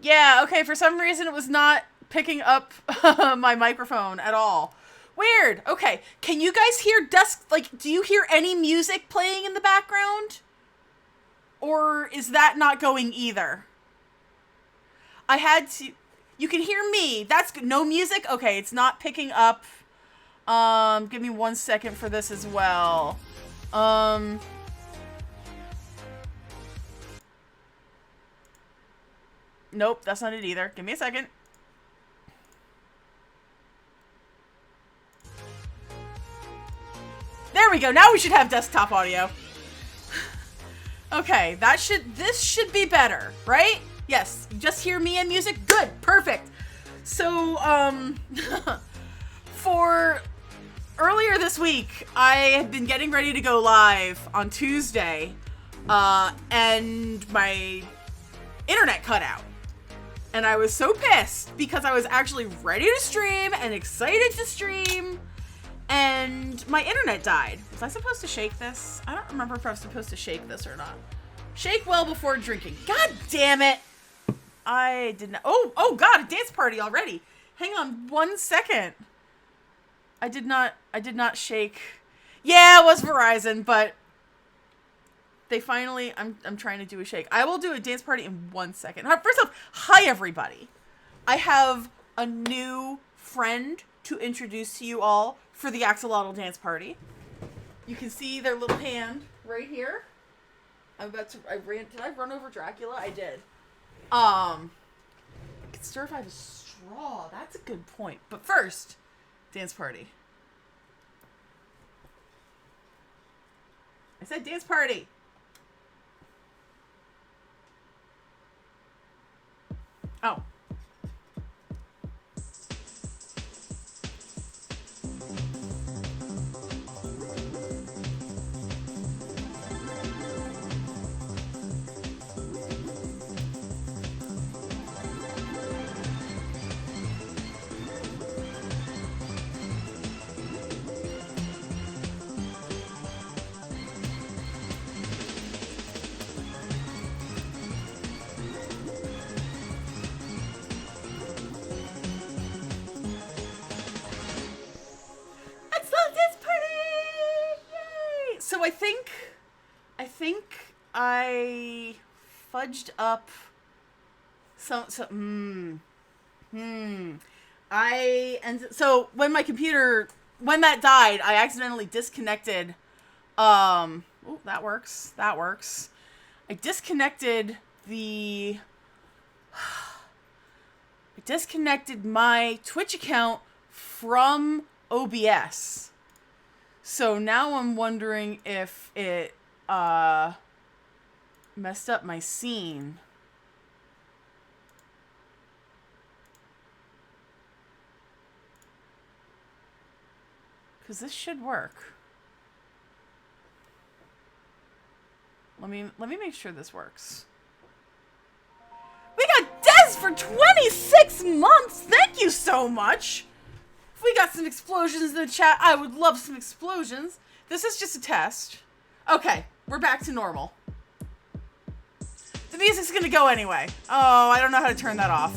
Yeah, okay, for some reason it was not picking up my microphone at all. Weird. Okay, can you guys hear dusk? Like, do you hear any music playing in the background? Or is that not going either? I had to... You can hear me. That's good. No music? Okay, it's not picking up. Give me 1 second for this as well. Nope, that's not it either. Give me a second. There we go. Now we should have desktop audio. Okay, this should be better, right? Yes, you just hear me and music? Good, perfect. So, for earlier this week, I had been getting ready to go live on Tuesday, and my internet cut out. And I was so pissed because I was actually ready to stream and excited to stream, and my internet died. Was I supposed to shake this? I don't remember if I was supposed to shake this or not. Shake well before drinking. God damn it! I did not. Oh God, a dance party already. Hang on 1 second. I did not shake. Yeah, it was Verizon, but they finally, I'm trying to do a shake. I will do a dance party in 1 second. First off, hi everybody. I have a new friend to introduce to you all for the Axolotl dance party. You can see their little hand right here. Did I run over Dracula? I did. I could stir if I have a straw. That's a good point. But first, dance party. I said dance party. Oh. So I think I fudged up so when my computer, when that died, I accidentally disconnected, that works. I disconnected my Twitch account from OBS. So now I'm wondering if it messed up my scene. Because this should work. Let me make sure this works. We got Des for 26 months! Thank you so much! If we got some explosions in the chat, I would love some explosions. This is just a test. Okay, we're back to normal. The music's gonna go anyway. Oh, I don't know how to turn that off.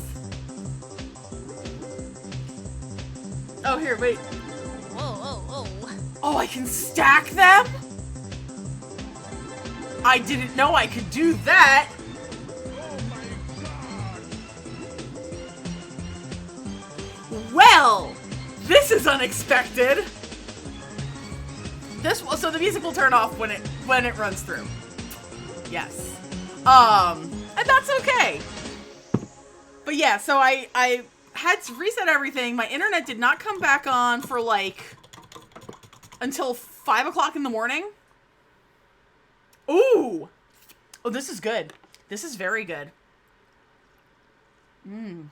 Oh, here, wait. Whoa. Oh, I can stack them? I didn't know I could do that. Oh my God. Well, this is unexpected. So the music will turn off when it runs through. Yes. And that's okay. But yeah, so I had to reset everything. My internet did not come back on for until 5 o'clock in the morning. Ooh. Oh, this is good. This is very good. Liz,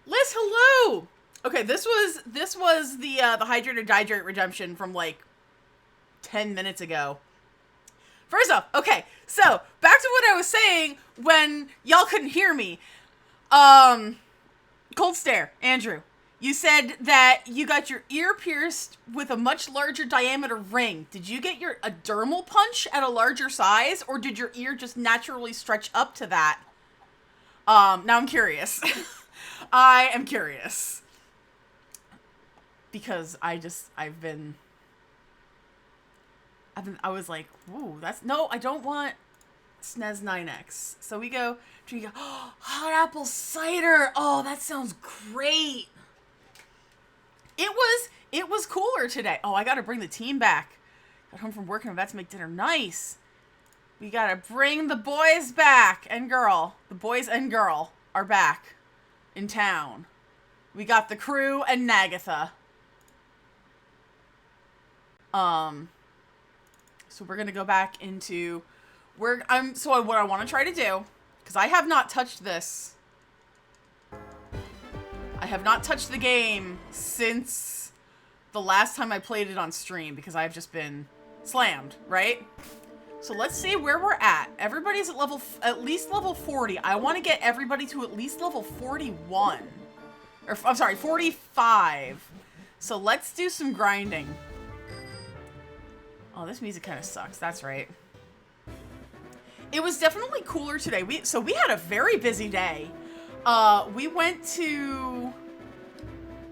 hello. Okay, this was the hydrate or dihydrate redemption from 10 minutes ago. First off, okay, so back to what I was saying when y'all couldn't hear me. Cold stare, Andrew. You said that you got your ear pierced with a much larger diameter ring. Did you get a dermal punch at a larger size, or did your ear just naturally stretch up to that? Now I'm curious. I am curious. Because I was like, ooh, no, I don't want SNES 9X. So we go, oh, hot apple cider. Oh, that sounds great. It was cooler today. Oh, I gotta bring the team back. Got home from work and I'm about to make dinner. Nice. We gotta bring the boys back and girl. The boys and girl are back in town. We got the crew and Nagatha. So we're gonna go back into what I want to try to do, because I have not touched this. I have not touched the game since the last time I played it on stream, because I've just been slammed, right? So let's see where we're at. Everybody's at least level 40. I want to get everybody to at least level 41. Or, I'm sorry, 45. So let's do some grinding. Oh, this music kind of sucks. That's right. It was definitely cooler today. We had a very busy day. We went to...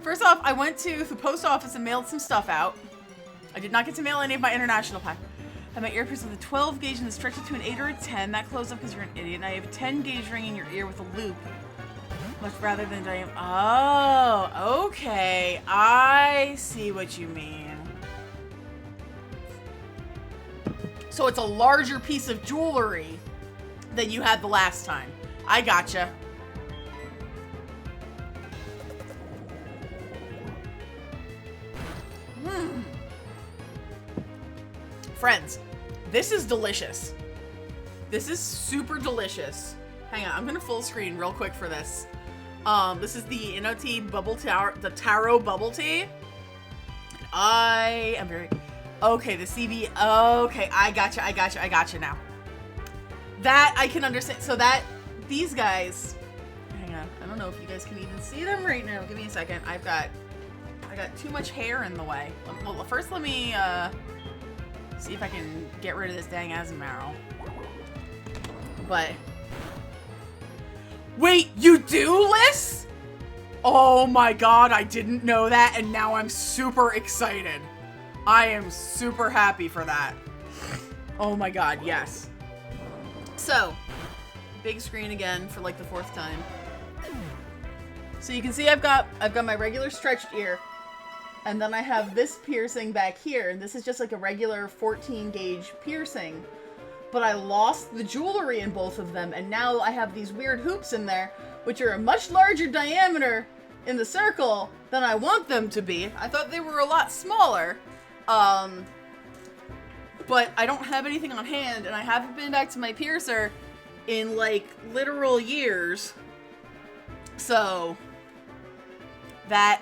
First off, I went to the post office and mailed some stuff out. I did not get to mail any of my international pack. I had my earpiece with a 12 gauge and then stretched it to an 8 or a 10. That closed up because you're an idiot. And I have a 10 gauge ring in your ear with a loop. Much rather than diameter. Oh, okay. I see what you mean. So it's a larger piece of jewelry than you had the last time. I gotcha. Friends, this is delicious. This is super delicious. Hang on, I'm gonna full screen real quick for this. This is the NOT bubble tower, the taro bubble tea. I am very... Okay, the CB... Okay, I gotcha now. That I can understand. So that... These guys... Hang on. I don't know if you guys can even see them right now. Give me a second. I got too much hair in the way. Well, first let me, see if I can get rid of this dang Azumarill. But... Wait, you do, Liz? Oh my god, I didn't know that, and now I'm super excited. I am super happy for that. Oh my god, yes. So, big screen again for like the 4th time. So you can see I've got my regular stretched ear, and then I have this piercing back here, and this is just like a regular 14 gauge piercing. But I lost the jewelry in both of them, and now I have these weird hoops in there, which are a much larger diameter in the circle than I want them to be. I thought they were a lot smaller. But I don't have anything on hand, and I haven't been back to my piercer in, like, literal years. So, that,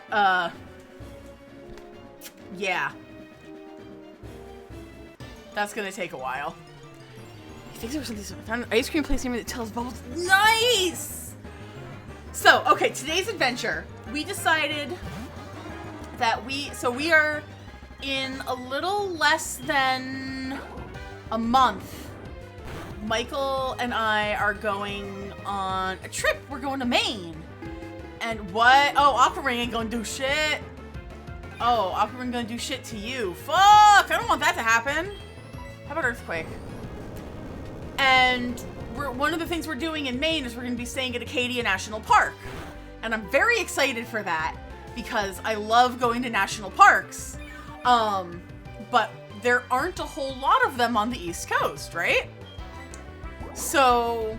yeah. That's gonna take a while. I think there was something, I found an ice cream place near me that tells bubbles. Nice! So, okay, today's adventure, we decided that we are in a little less than a month. Michael and I are going on a trip. We're going to Maine. And what? Oh, Aquaring ain't gonna do shit. Oh, Aquaring gonna do shit to you. Fuck! I don't want that to happen. How about Earthquake? And one of the things we're doing in Maine is we're gonna be staying at Acadia National Park. And I'm very excited for that because I love going to national parks. But there aren't a whole lot of them on the East Coast, right? So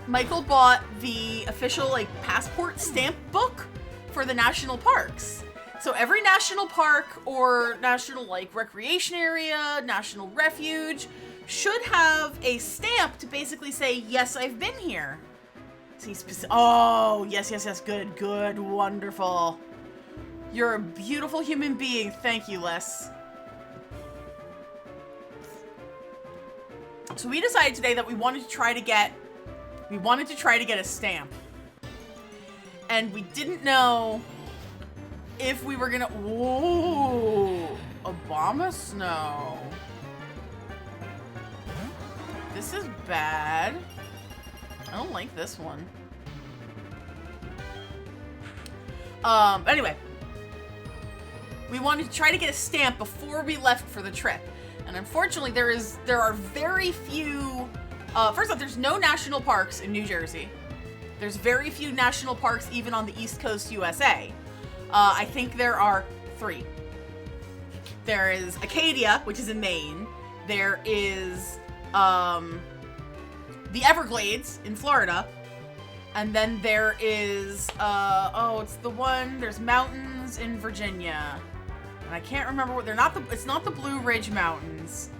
Michael bought the official, like, passport stamp book for the national parks. So every national park or national, like, recreation area, national refuge should have a stamp to basically say, yes, I've been here. See, oh, yes, good, wonderful. You're a beautiful human being. Thank you, Les. So we decided today that we wanted to try to get a stamp. And we didn't know if we were gonna... Ooh, Obama snow. This is bad. I don't like this one. Anyway. We wanted to try to get a stamp before we left for the trip. And unfortunately, there are very few... first off, there's no national parks in New Jersey. There's very few national parks even on the East Coast USA. I think there are 3. There is Acadia, which is in Maine. There is the Everglades in Florida. And then there is, it's the one, there's mountains in Virginia. And I can't remember what, it's not the Blue Ridge Mountains.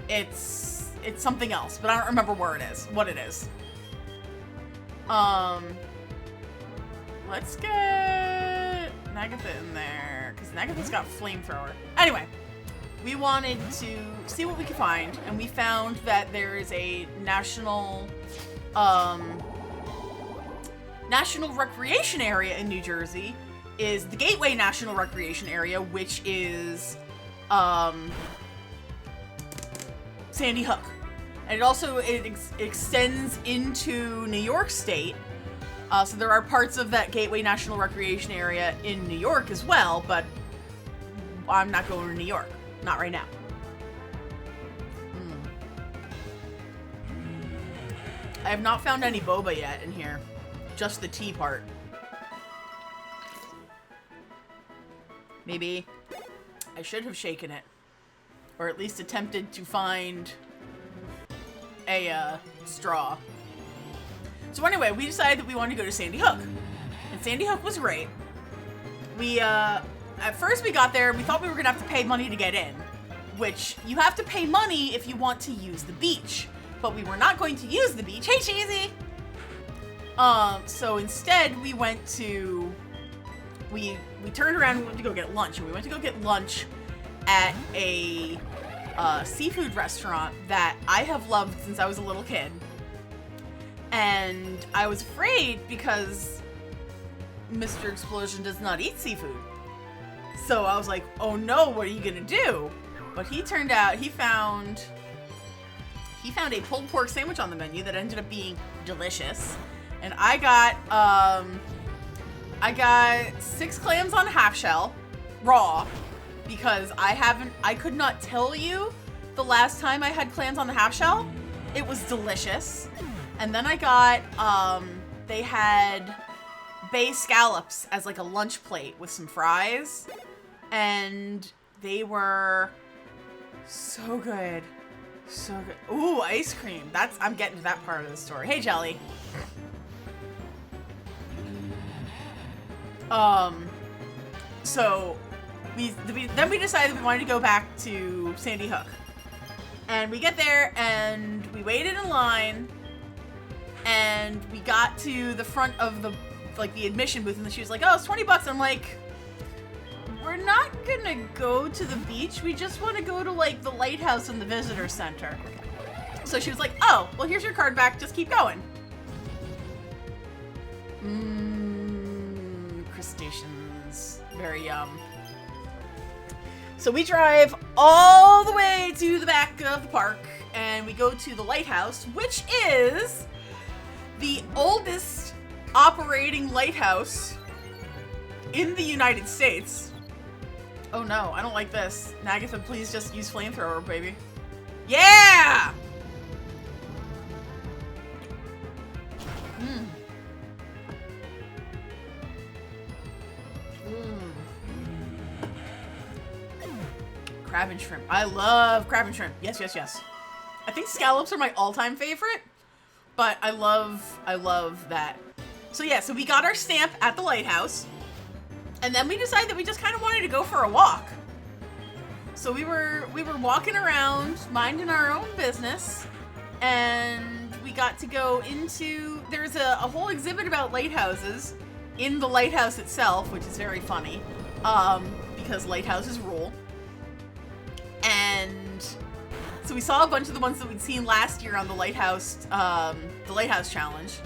It's something else, but I don't remember what it is. Let's get Nagatha in there, because Nagatha's got flamethrower. Anyway, we wanted to see what we could find, and we found that there is a national recreation area in New Jersey, is the Gateway National Recreation Area, which is Sandy Hook. And it also extends into New York State. So there are parts of that Gateway National Recreation Area in New York as well, but I'm not going to New York. Not right now. I have not found any boba yet in here. Just the tea part. Maybe I should have shaken it. Or at least attempted to find a straw. So anyway, we decided that we wanted to go to Sandy Hook. And Sandy Hook was great. We, at first we got there, we thought we were gonna have to pay money to get in. Which, you have to pay money if you want to use the beach. But we were not going to use the beach. Hey, Cheesy! So instead we went to, we turned around and we went to go get lunch. And we went to go get lunch at a seafood restaurant that I have loved since I was a little kid. And I was afraid because Mr. Explosion does not eat seafood. So I was like, oh no, what are you gonna do? But he turned out, he found a pulled pork sandwich on the menu that ended up being delicious. And I got 6 clams on half shell, raw, because I could not tell you the last time I had clams on the half shell. It was delicious. And then I got, they had bay scallops as like a lunch plate with some fries. And they were so good. So good. Ooh, ice cream. I'm getting to that part of the story. Hey, Jelly. So then we decided we wanted to go back to Sandy Hook. And we get there and we waited in line and we got to the front of the admission booth and she was like, oh, it's $20. I'm like, we're not gonna go to the beach. We just want to go to like the lighthouse and the visitor center. So she was like, oh, well, here's your card back. Just keep going. Crustaceans. Very yum. So we drive all the way to the back of the park and we go to the lighthouse, which is the oldest operating lighthouse in the United States. Oh no, I don't like this. Nagatha, please just use flamethrower, baby. Yeah! Crab and shrimp. I love crab and shrimp. Yes, yes, yes. I think scallops are my all-time favorite, but I love that. So yeah, so we got our stamp at the lighthouse, and then we decided that we just kind of wanted to go for a walk. So we were walking around, minding our own business, and we got to go into, there's a whole exhibit about lighthouses in the lighthouse itself, which is very funny, because lighthouses rule. And so we saw a bunch of the ones that we'd seen last year on the lighthouse challenge.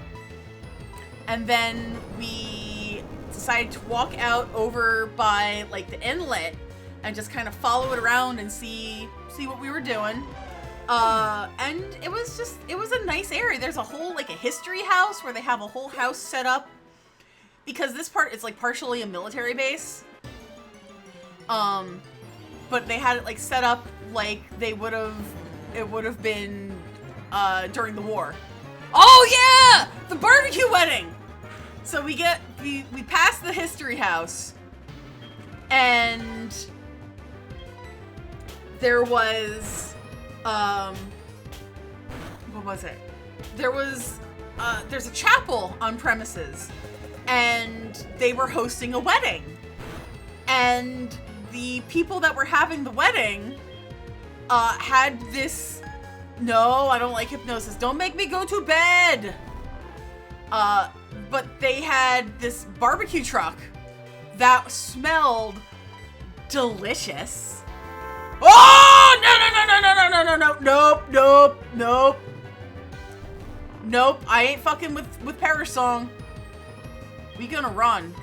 And then we decided to walk out over by like the inlet and just kind of follow it around and see what we were doing. And it was it was a nice area. There's a whole, like, a history house where they have a whole house set up. Because this part is, like, partially a military base. But they had it, like, set up like it would have been, during the war. Oh, yeah! The barbecue wedding! So we pass the history house, and there was, what was it? There's a chapel on premises, and they were hosting a wedding. And the people that were having the wedding, had this, no, I don't like hypnosis. Don't make me go to bed. But they had this barbecue truck that smelled delicious. Oh, nope. Nope, I ain't fucking with Parish Song. We gonna run.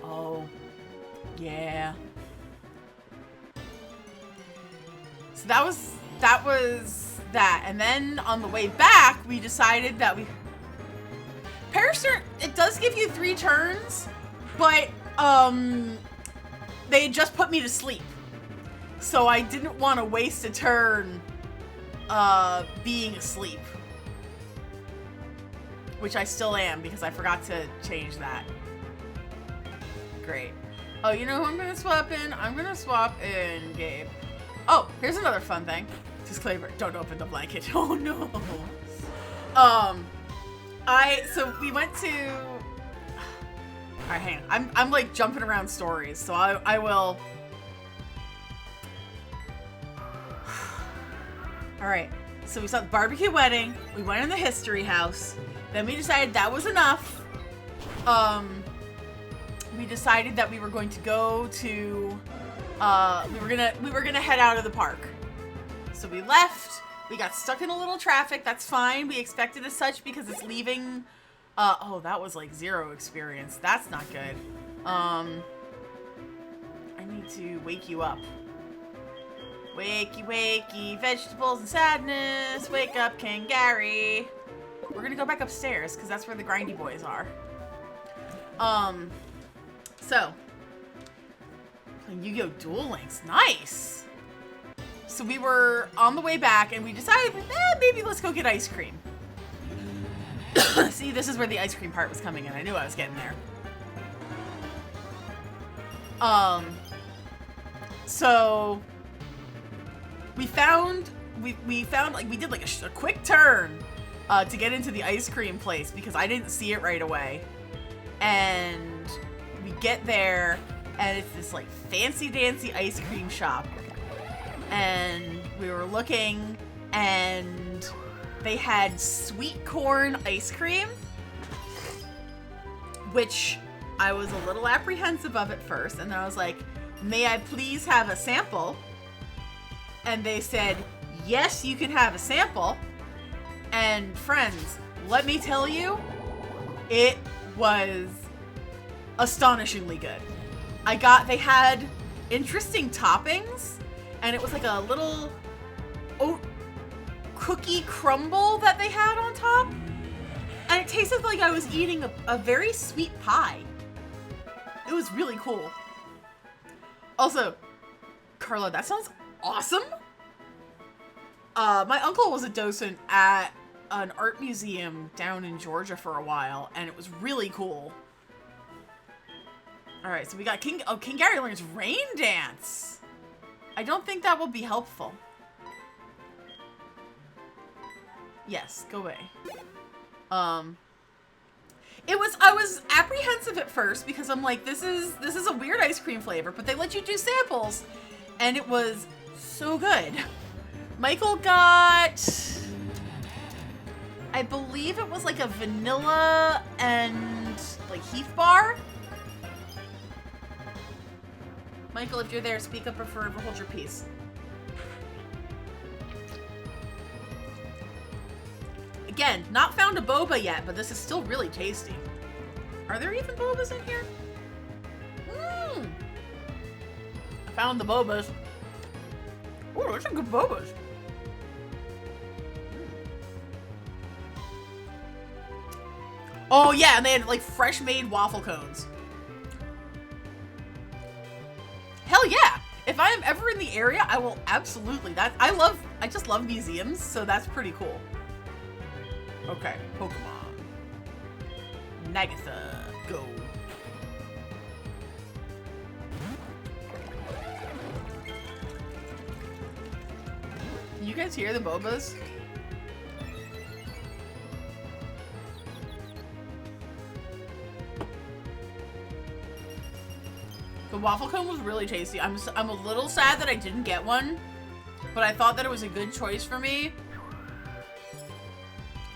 Oh, yeah. So that was that. And then on the way back, we decided that Parish turn, it does give you 3 turns, but they just put me to sleep. So I didn't want to waste a turn being asleep. Which I still am, because I forgot to change that. Great. Oh, you know who I'm gonna swap in? I'm gonna swap in Gabe. Oh, here's another fun thing. Disclaimer, don't open the blanket. Oh no. So we went to, alright, hang on. I'm like jumping around stories, so I will. Alright, so we saw the barbecue wedding, we went in the history house, then we decided that was enough. We decided that we were going to go to, we were gonna head out of the park. So we left, we got stuck in a little traffic, that's fine, we expected as such because it's leaving, oh, that was like 0 experience, that's not good. I need to wake you up. Wakey, wakey, vegetables and sadness, wake up, King Gary. We're gonna go back upstairs, because that's where the grindy boys are. So, playing Yu-Gi-Oh! Duel Links, nice! So we were on the way back, and we decided, maybe let's go get ice cream. See, this is where the ice cream part was coming in. I knew I was getting there. So we found, like, we did like a quick turn to get into the ice cream place because I didn't see it right away. And we get there, and it's this like fancy dancy ice cream shop. And we were looking, and they had sweet corn ice cream, which I was a little apprehensive of at first. And then I was like, may I please have a sample? And they said, yes, you can have a sample. And friends, let me tell you, it was astonishingly good. They had interesting toppings, and it was like a little oat cookie crumble that they had on top. And it tasted like I was eating a very sweet pie. It was really cool. Also, Carla, that sounds awesome. My uncle was a docent at an art museum down in Georgia for a while, and it was really cool. Alright, so we got King Gary learns Rain Dance. I don't think that will be helpful. Yes, go away. I was apprehensive at first because I'm like, this is a weird ice cream flavor, but they let you do samples, and it was so good. Michael got, I believe it was like a vanilla and like Heath bar. Michael, if you're there, speak up or forever hold your peace. Again, not found a boba yet, but this is still really tasty. Are there even bobas in here? Mmm. I found the bobas. Oh, those are good bobas. Oh yeah, and they had like fresh made waffle cones. Hell yeah! If I am ever in the area, I will absolutely. I just love museums, so that's pretty cool. Okay, Pokemon. Nagatha, go. You guys hear the bobas? The waffle cone was really tasty. I'm a little sad that I didn't get one, but I thought that it was a good choice for me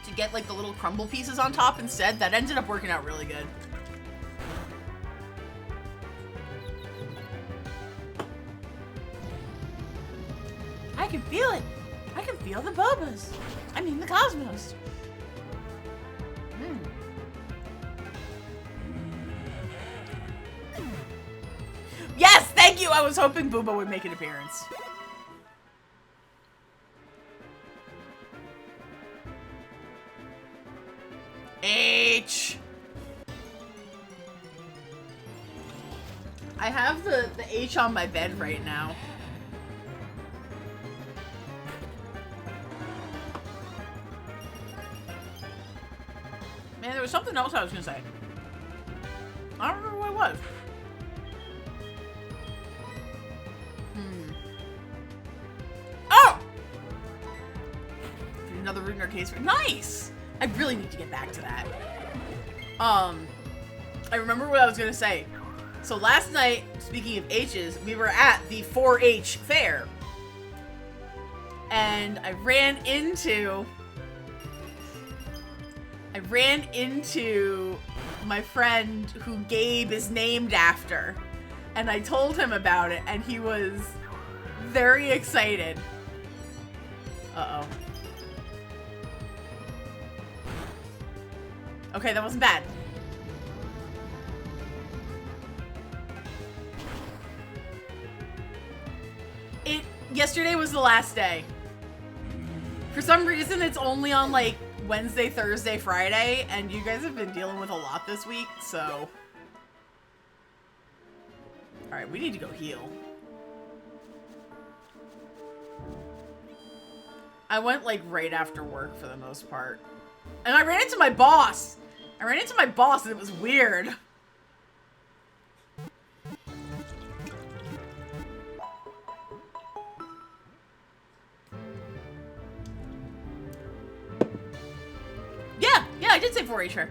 to get like the little crumble pieces on top instead. That ended up working out really good. I can feel it. I can feel the bobas. I mean the cosmos. Yes, thank you. I was hoping Booba would make an appearance. H. I have the H on my bed right now. Man, there was something else I was gonna say. I don't remember what it was. Oh! Another root in our case. Nice! I really need to get back to that. I remember what I was gonna say. So last night, speaking of H's, we were at the 4-H fair. And I ran into my friend who Gabe is named after. And I told him about it, and he was very excited. Uh-oh. Okay, that wasn't bad. Yesterday was the last day. For some reason, it's only on, like, Wednesday, Thursday, Friday, and you guys have been dealing with a lot this week, so... Alright, we need to go heal. I went, like, right after work for the most part. And I ran into my boss! And it was weird. Yeah, I did say 4-H fair.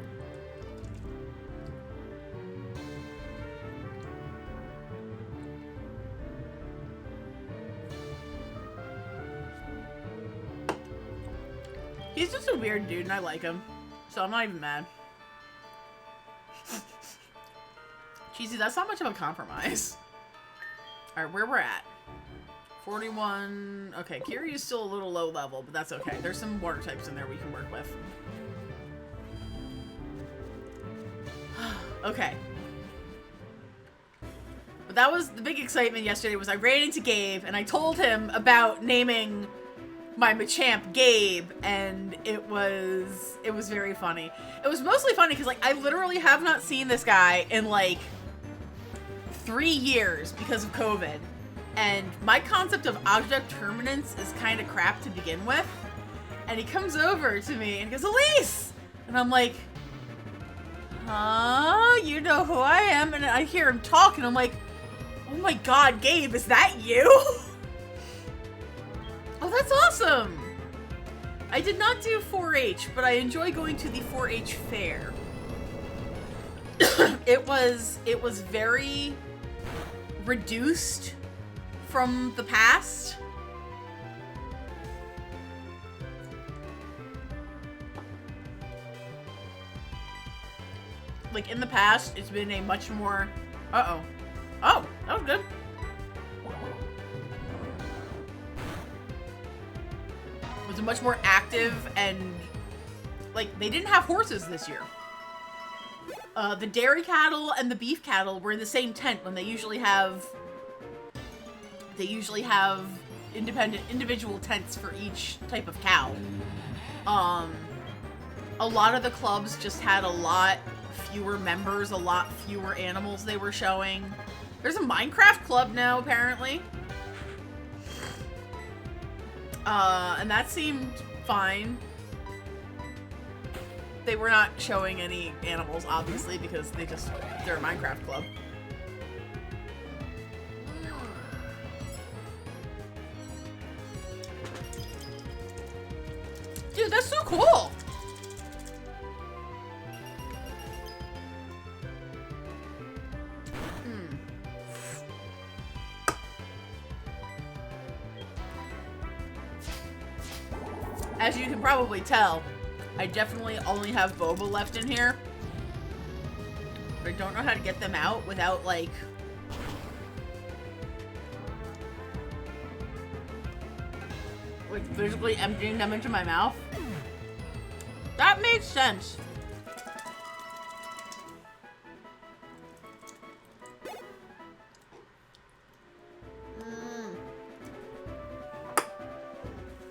He's just a weird dude and I like him. So I'm not even mad. Cheesy, that's not much of a compromise. Alright, where we're at. 41... Okay, Kiri is still a little low level, but that's okay. There's some water types in there we can work with. Okay. But that was the big excitement yesterday was I ran into Gabe and I told him about naming my Machamp Gabe, and it was very funny. It was mostly funny because, like, I literally have not seen this guy in, like, 3 years because of COVID. And my concept of object permanence is kind of crap to begin with. And he comes over to me and goes, Elise! And I'm like, huh? You know who I am? And I hear him talk and I'm like, oh my god, Gabe, is that you? Oh, that's awesome! I did not do 4-H, but I enjoy going to the 4-H fair. It was very reduced from the past. Like, in the past, it's been a much more... Uh-oh. Oh, that was good. It was a much more active and like, they didn't have horses this year. The dairy cattle and the beef cattle were in the same tent when they usually have individual tents for each type of cow. A lot of the clubs just had a lot fewer members, a lot fewer animals they were showing. There's a Minecraft club now, apparently. And that seemed fine. They were not showing any animals, obviously, because they're a Minecraft club. Dude, that's so cool! As you can probably tell, I definitely only have boba left in here. But I don't know how to get them out without, like... physically emptying them into my mouth. That made sense.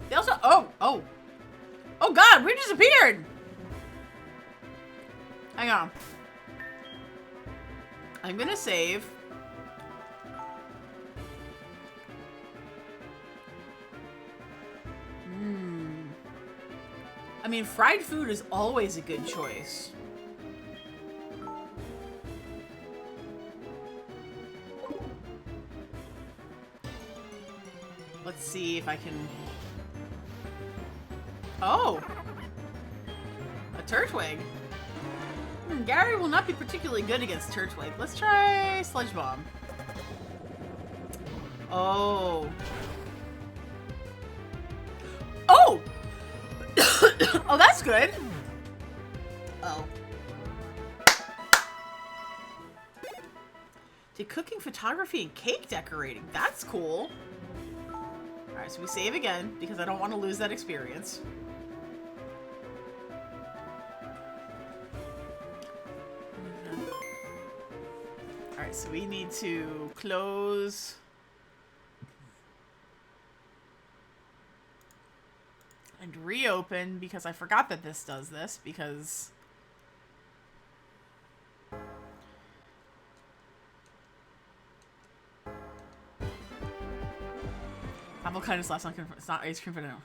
They also... Oh god, we disappeared! Hang on. I'm gonna save. I mean, fried food is always a good choice. Let's see if I can... Oh! A Turtwig. Gary will not be particularly good against Turtwig. Let's try Sludge Bomb. Oh. Oh! Oh, that's good. Oh. Did cooking, photography, and cake decorating. That's cool. Alright, so we save again, because I don't want to lose that experience. Alright, so we need to close... and reopen, because I forgot that this does this, because... apple kind of last on it's not ice cream vanilla.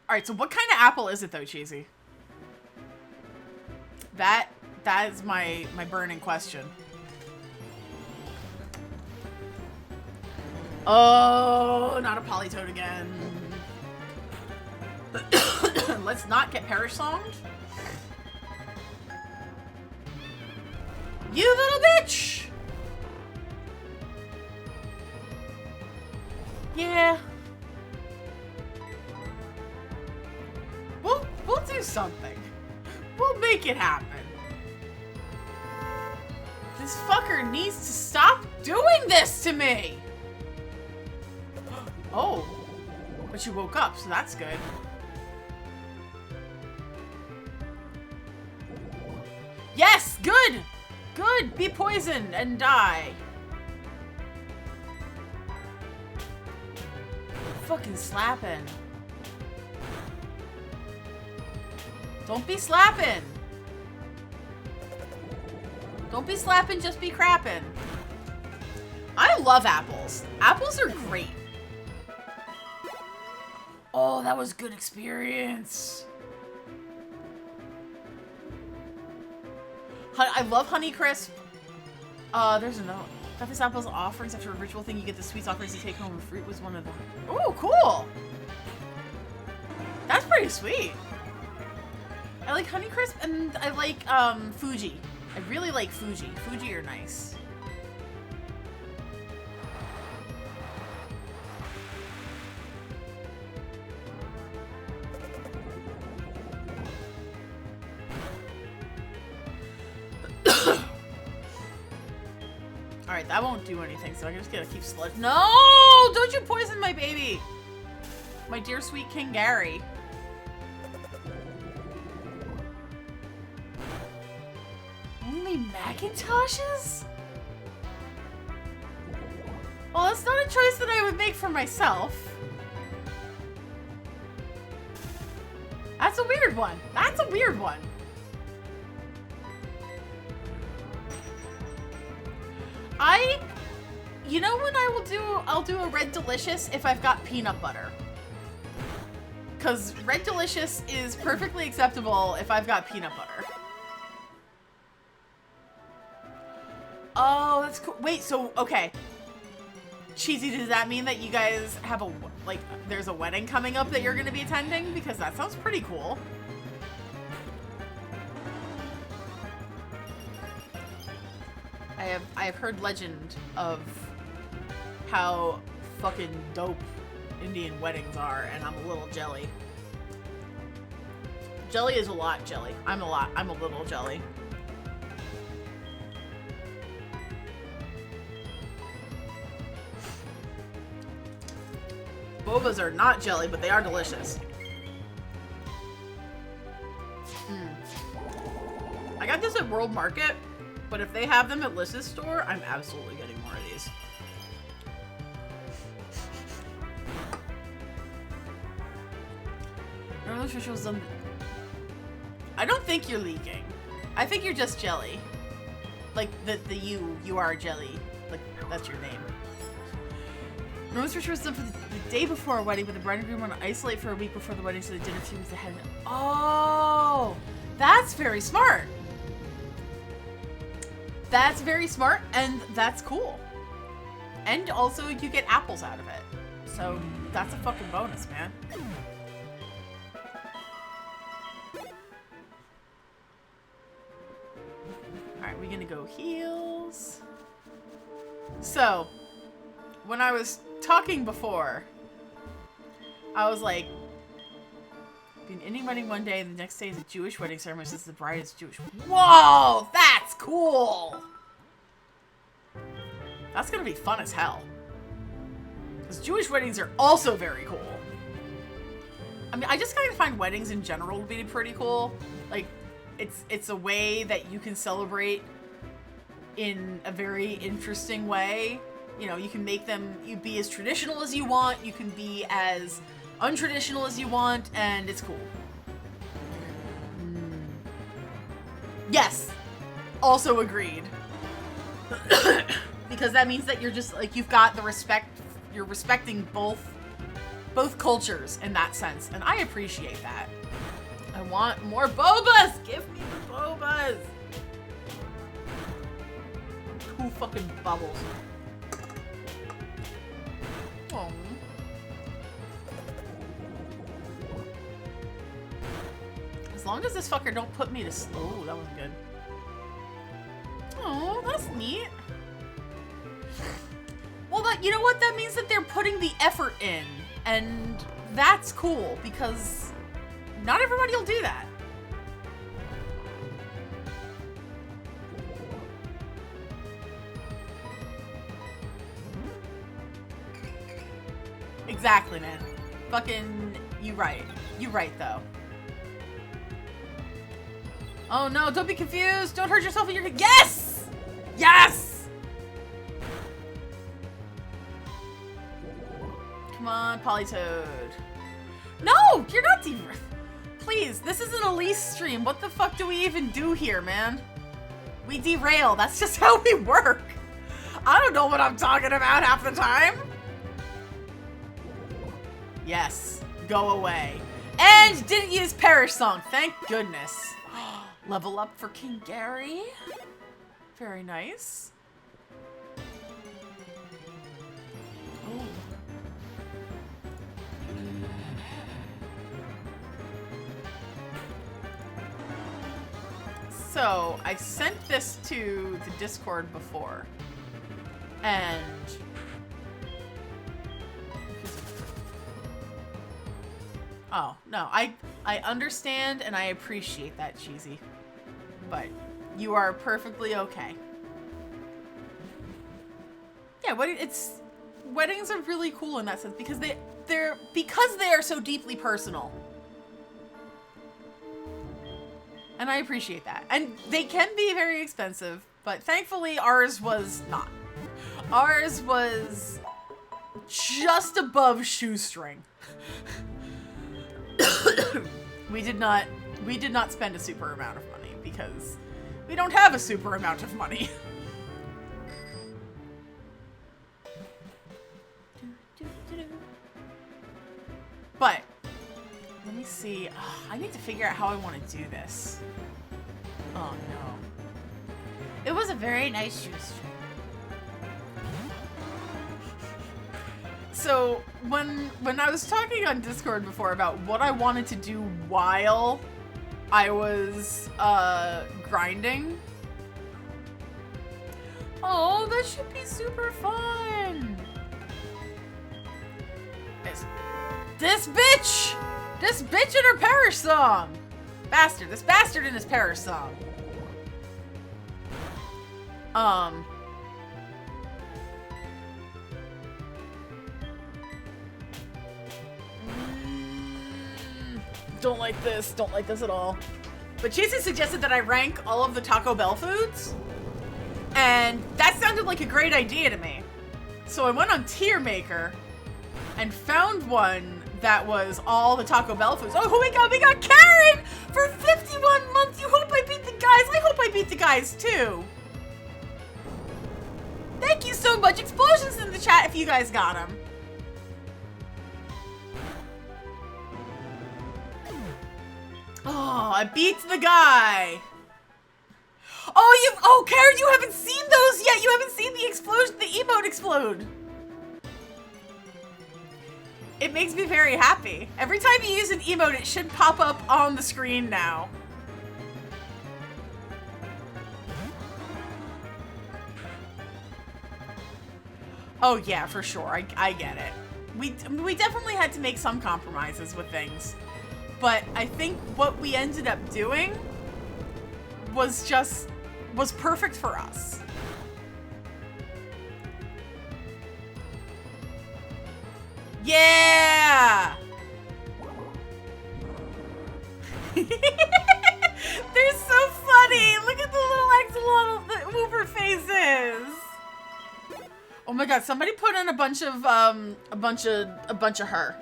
Alright, so what kind of apple is it though, Cheesy? That is my burning question. Oh, not a Polytoad again. Let's not get Perish Songed. You little bitch! Yeah. We'll do something. We'll make it happen. This fucker needs to stop doing this to me! Oh. But you woke up, so that's good. Yes! Good! Good! Be poisoned and die. Fucking slapping. Don't be slapping. Don't be slapping, just be crapping. I love apples. Apples are great. Oh, that was good experience. I love Honeycrisp. There's another. Got this apple's offerings after a ritual thing. You get the sweets offerings to take home. And fruit was one of them. Oh, cool. That's pretty sweet. I like Honeycrisp and I like Fuji. I really like Fuji. Fuji are nice. Alright, that won't do anything, so I just gotta keep sludge. No! Don't you poison my baby! My dear sweet King Gary. me Macintoshes? Well, that's not a choice that I would make for myself. That's a weird one. That's a weird one. You know what I'll do a Red Delicious if I've got peanut butter. Because Red Delicious is perfectly acceptable if I've got peanut butter. Oh, that's cool. Wait, so, okay. Cheesy, does that mean that you guys have a, like, there's a wedding coming up that you're going to be attending? Because that sounds pretty cool. I have heard legend of how fucking dope Indian weddings are, and I'm a little jelly. Jelly is a lot jelly. I'm a little jelly. Bobas are not jelly, but they are delicious. I got this at World Market, but if they have them at Liz's store, I'm absolutely getting more of these. I don't think you're leaking. I think you're just jelly. Like, you are jelly. Like, that's your name. Rose Ritual was done for the day before a wedding, but the bride and groom want to isolate for a week before the wedding so they did a few weeks ahead. Oh, that's very smart. That's very smart, and that's cool. And also, you get apples out of it. So, that's a fucking bonus, man. Alright, we're gonna go heels. So, when I was talking before, I was like, an Indian wedding one day, and the next day is a Jewish wedding ceremony since the bride is Jewish. Whoa, that's cool! That's gonna be fun as hell. Because Jewish weddings are also very cool. I mean, I just kind of find weddings in general to be pretty cool. Like, it's a way that you can celebrate in a very interesting way. You know, you can make them, you be as traditional as you want, you can be as untraditional as you want, and it's cool. Yes, also agreed. Because that means that you're just, like, you've got the respect, you're respecting both cultures in that sense, and I appreciate that. I want more bobas! Give me the bobas! Two fucking bubbles. Oh. As long as this fucker don't put me to sleep. Oh, that was good. Oh, that's neat. Well, you know what? That means that they're putting the effort in. And that's cool, because not everybody will do that. Exactly, man. Fucking, you right. You right, though. Oh no, don't be confused. Don't hurt yourself in your... Yes! Yes! Come on, Polytoad. No! You're not Please, this is an Elise stream. What the fuck do we even do here, man? We derail. That's just how we work. I don't know what I'm talking about half the time. Yes. Go away. And didn't use Perish Song. Thank goodness. Level up for King Gary. Very nice. Oh. So, I sent this to the Discord before. And... Oh, no. I understand and I appreciate that, Cheesy. But you are perfectly okay. Yeah, weddings are really cool in that sense because they are so deeply personal. And I appreciate that. And they can be very expensive, but thankfully ours was not. Ours was just above shoestring. We did not spend a super amount of money because we don't have a super amount of money. But let me see. I need to figure out how I want to do this. Oh no. It was a very nice shoestring. So when I was talking on Discord before about what I wanted to do while I was grinding. Oh, that should be super fun. This bitch! This bitch in her parish song! Bastard. This bastard in his parish song. Don't like this. Don't like this at all. But Jason suggested that I rank all of the Taco Bell foods. And that sounded like a great idea to me. So I went on Tier Maker and found one that was all the Taco Bell foods. Oh, we got Karen for 51 months. You hope I beat the guys. I hope I beat the guys too. Thank you so much. Explosions in the chat if you guys got them. Oh, I beat the guy. Oh, Karen, you haven't seen those yet. You haven't seen the explosion, the emote explode. It makes me very happy. Every time you use an emote, it should pop up on the screen now. Oh yeah, for sure. I get it. We definitely had to make some compromises with things. But I think what we ended up doing was perfect for us. Yeah! They're so funny. Look at the little axolotl mover faces. Oh my god, somebody put in a bunch of her.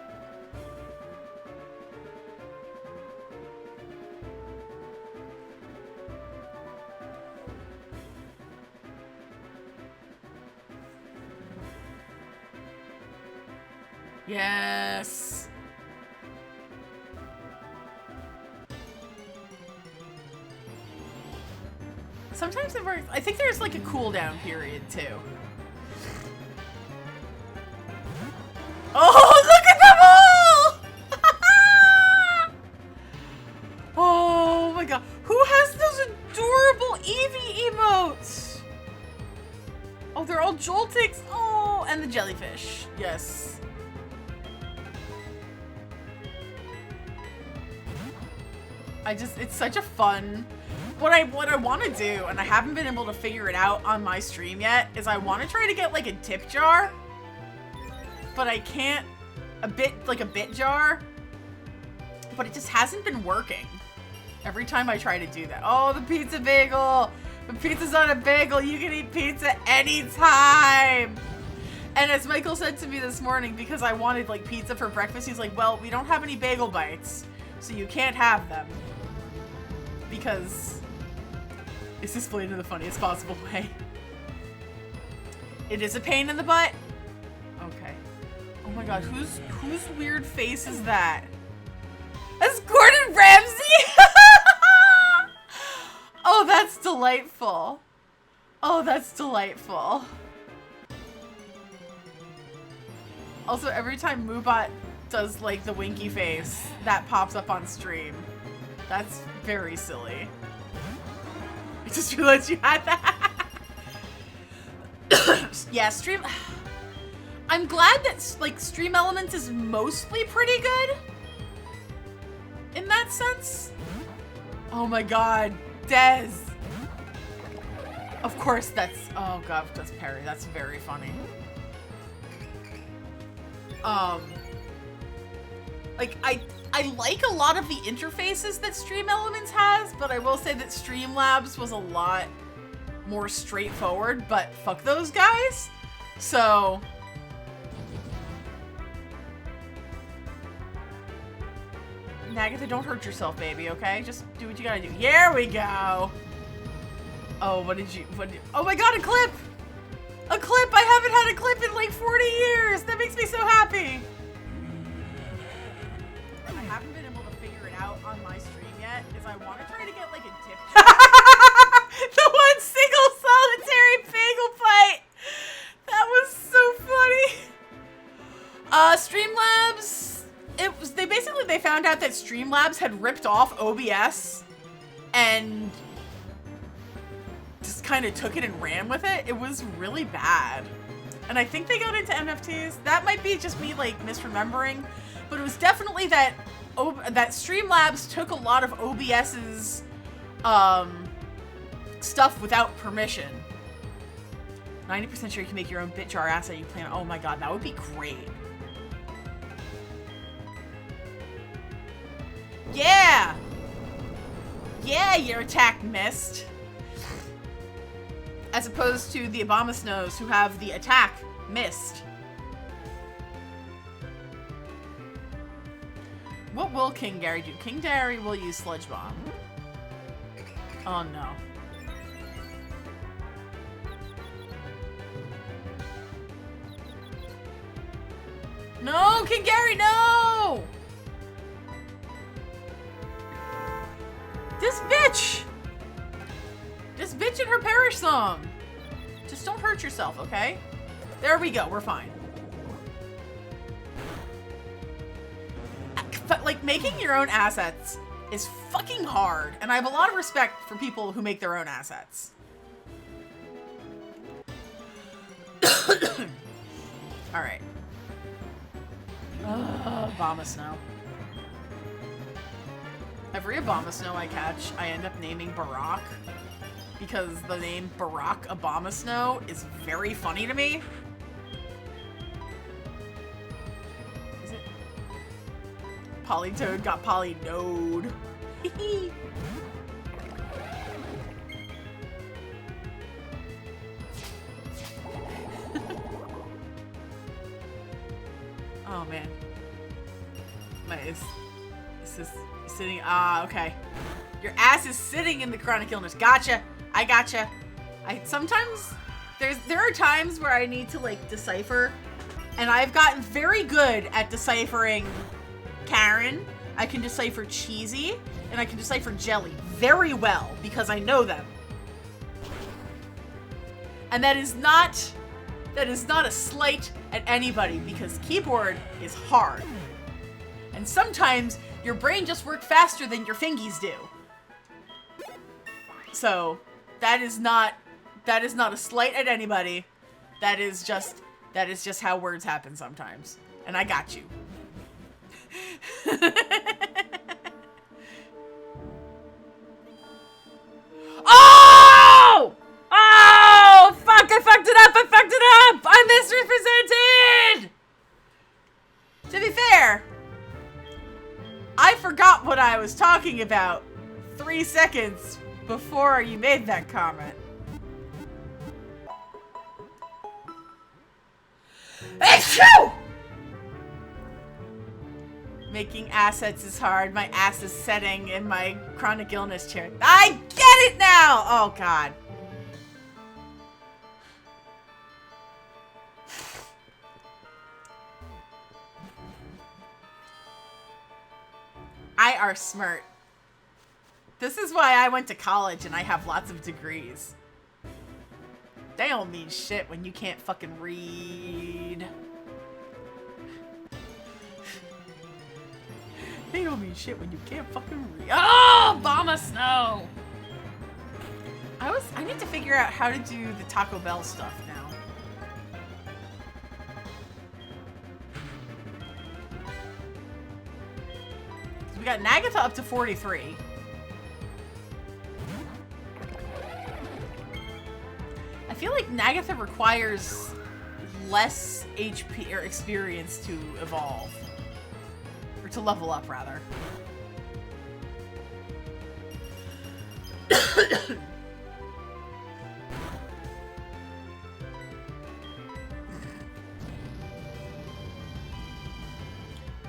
Yes. Sometimes it works. I think there's like a cooldown period too. Oh, look at them all! Oh my god. Who has those adorable Eevee emotes? Oh, they're all Joltix. Oh, and the jellyfish. Yes. It's such a fun. What I want to do, and I haven't been able to figure it out on my stream yet, is I want to try to get like a tip jar, but I can't. A bit jar, but it just hasn't been working. Every time I try to do that. Oh, the pizza bagel. The pizza's on a bagel. You can eat pizza anytime. And as Michael said to me this morning, because I wanted like pizza for breakfast, he's like, well, we don't have any bagel bites, so you can't have them. Because it's displayed in the funniest possible way. It is a pain in the butt. Okay. Oh my god, whose weird face is that? That's Gordon Ramsay! Oh, that's delightful. Oh, that's delightful. Also, every time Moobot does like the winky face, that pops up on stream. That's very silly. I just realized you had that. Yeah, stream. I'm glad that like Stream Elements is mostly pretty good in that sense. Oh my god, Dez. Of course, that's oh god, that's Perry. That's very funny. Like I like a lot of the interfaces that Stream Elements has, but I will say that Streamlabs was a lot more straightforward, but fuck those guys. So Nagatha, don't hurt yourself, baby, okay? Just do what you gotta do. Here we go. Oh, what did you, oh my god, a clip! A clip! I haven't had a clip in like 40 years! That makes me so happy! I haven't been able to figure it out on my stream yet, because I want to try to get like a tip. The one single solitary bagel fight! That was so funny! Streamlabs, they found out that Streamlabs had ripped off OBS and just kind of took it and ran with it. It was really bad. And I think they got into NFTs. That might be just me like misremembering, but it was definitely that that Streamlabs took a lot of OBS's stuff without permission. 90% sure you can make your own BitJar asset you plan. Oh my god, that would be great. Yeah! Yeah, your attack missed. As opposed to the Abomasnows who have the attack missed. What will King Gary do? King Gary will use Sludge Bomb. Oh no. No, King Gary, no! This bitch! This bitch and her Perish Song! Just don't hurt yourself, okay? There we go, we're fine. But, like, making your own assets is fucking hard, and I have a lot of respect for people who make their own assets. Alright. Abomasnow. Every Abomasnow I catch, I end up naming Barack. Because the name Barack Abomasnow is very funny to me. Is it? Polytoad got Polynode. Oh man. Is this sitting? Ah, okay. Your ass is sitting in the chronic illness. Gotcha. I gotcha. Sometimes there are times where I need to like decipher, and I've gotten very good at deciphering Karen. I can decipher Cheesy, and I can decipher Jelly very well because I know them. And that is not a slight at anybody because keyboard is hard. And sometimes your brain just works faster than your fingies do. So that is not a slight at anybody. That is just how words happen sometimes. And I got you. Oh! Oh! Fuck! I fucked it up! I misrepresented! To be fair, I forgot what I was talking about 3 seconds before you made that comment. Achoo! Making assets is hard. My ass is setting in my chronic illness chair. I get it now! Oh, God. I are smart. This is why I went to college and I have lots of degrees. They don't mean shit when you can't fucking read. They don't mean shit when you can't fucking read. Oh, Abomasnow! I need to figure out how to do the Taco Bell stuff now. We got Nagatha up to 43. I feel like Nagatha requires less HP or experience to evolve. Or to level up, rather.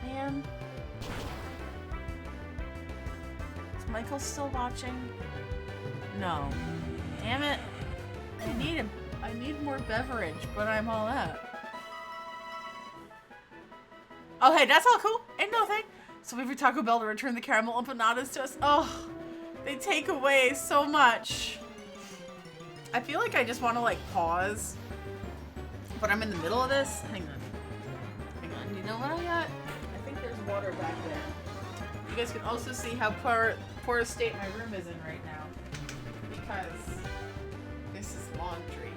Man. Is Michael still watching? No. Damn it. I need more beverage, but I'm all out. Oh, hey, that's all cool. Ain't no thing. So we for Taco Bell to return the caramel empanadas to us. Oh, they take away so much. I feel like I just want to, like, pause. But I'm in the middle of this. Hang on. Hang on. You know what I got? I think there's water back there. You guys can also see how poor a state my room is in right now. Because this is laundry.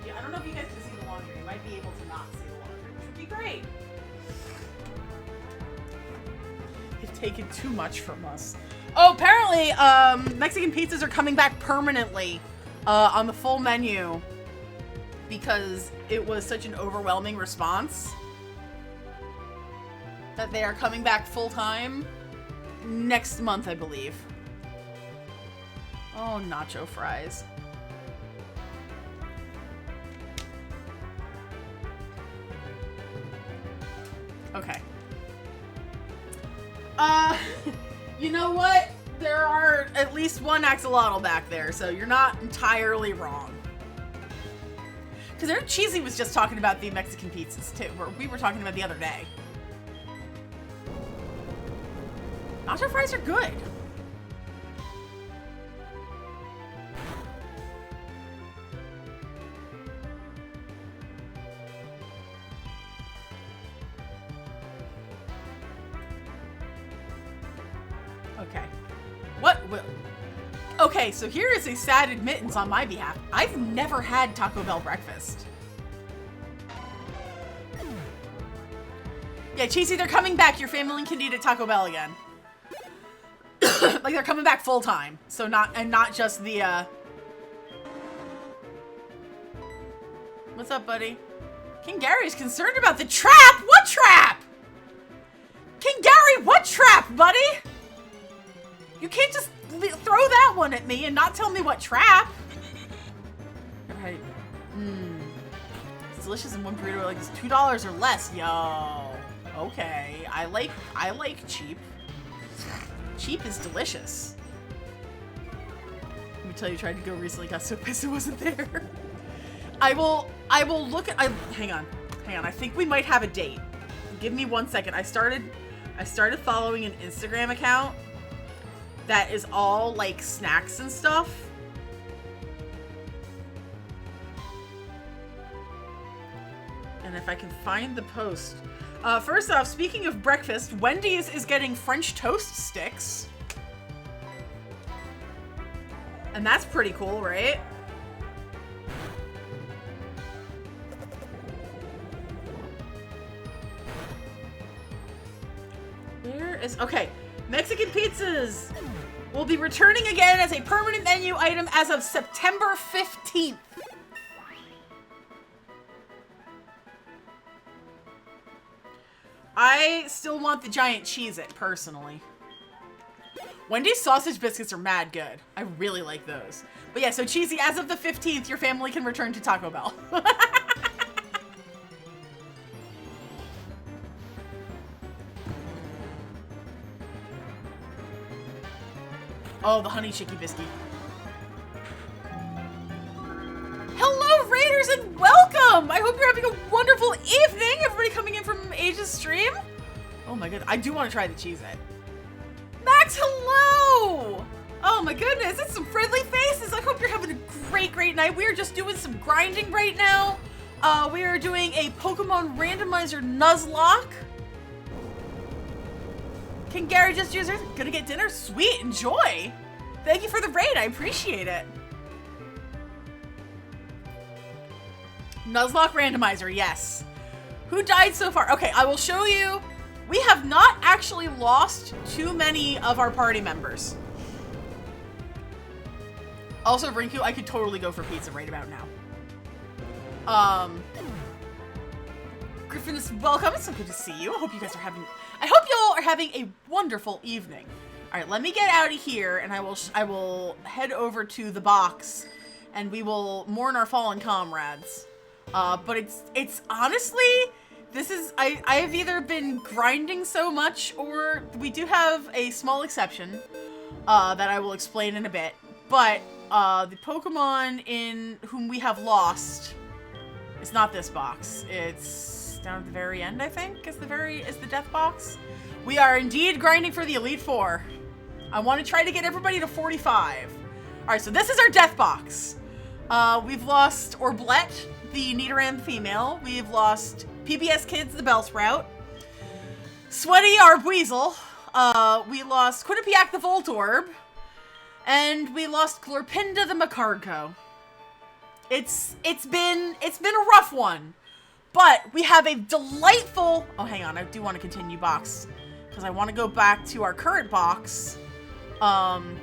Yeah, I don't know if you guys can see the laundry. You might be able to not see the laundry, which would be great. They've taken too much from us. Oh, apparently, Mexican pizzas are coming back permanently on the full menu because it was such an overwhelming response that they are coming back full time next month, I believe. Oh, nacho fries. Okay. You know what? There are at least one axolotl back there, so you're not entirely wrong. Because Eric Cheesy was just talking about the Mexican pizzas, too. We were talking about the other day. Nacho fries are good. Okay. What will... Okay, so here is a sad admittance on my behalf. I've never had Taco Bell breakfast. Yeah, Cheesy, they're coming back. Your family can eat at Taco Bell again. Like, they're coming back full time. So not just the, What's up, buddy? King Gary's concerned about the trap? What trap? King Gary, what trap, buddy? You can't just throw that one at me and not tell me what trap. Alright. It's delicious in one burrito, like it's $2 or less. Yo. Okay. I like cheap. Cheap is delicious. Let me tell you, I tried to go recently, got so pissed it wasn't there. I will look at, hang on. I think we might have a date. Give me 1 second. I started following an Instagram account that is all like snacks and stuff. And if I can find the post. First off, speaking of breakfast, Wendy's is getting French toast sticks. And that's pretty cool, right? Where is... Okay. Mexican pizzas will be returning again as a permanent menu item as of September 15th. I still want the giant Cheez-It, personally. Wendy's sausage biscuits are mad good. I really like those. But yeah, so Cheesy, as of the 15th, your family can return to Taco Bell. Oh, the honey chicky biscuit. Hello, Raiders, and welcome! I hope you're having a wonderful evening. Everybody coming in from Asia's stream. Oh my god, I do want to try the Cheez-It. Max, hello! Oh my goodness, it's some friendly faces. I hope you're having a great night. We are just doing some grinding right now. We are doing a Pokemon Randomizer Nuzlocke. Can Gary just use her? Gonna get dinner? Sweet, enjoy. Thank you for the raid, I appreciate it. Nuzlocke Randomizer, yes. Who died so far? Okay, I will show you. We have not actually lost too many of our party members. Also, Rinku, I could totally go for pizza right about now. Griffinus, welcome. It's so good to see you. I hope you all are having a wonderful evening. All right, let me get out of here, and I will head over to the box, and we will mourn our fallen comrades. But it's honestly, I have either been grinding so much, or we do have a small exception that I will explain in a bit. But the Pokemon in whom we have lost, it's not this box. It's down at the very end, I think, is the death box. We are indeed grinding for the Elite Four. I want to try to get everybody to 45. All right, so this is our death box. We've lost Orblette, the Nidoran female. We've lost PBS Kids, the Bellsprout. Sweaty, our Weasel. We lost Quinnipiac, the Voltorb. And we lost Glorpinda, the Macargo. It's been a rough one. But we have a delightful... Oh, hang on. I do want to continue box, because I want to go back to our current box. Glorpinda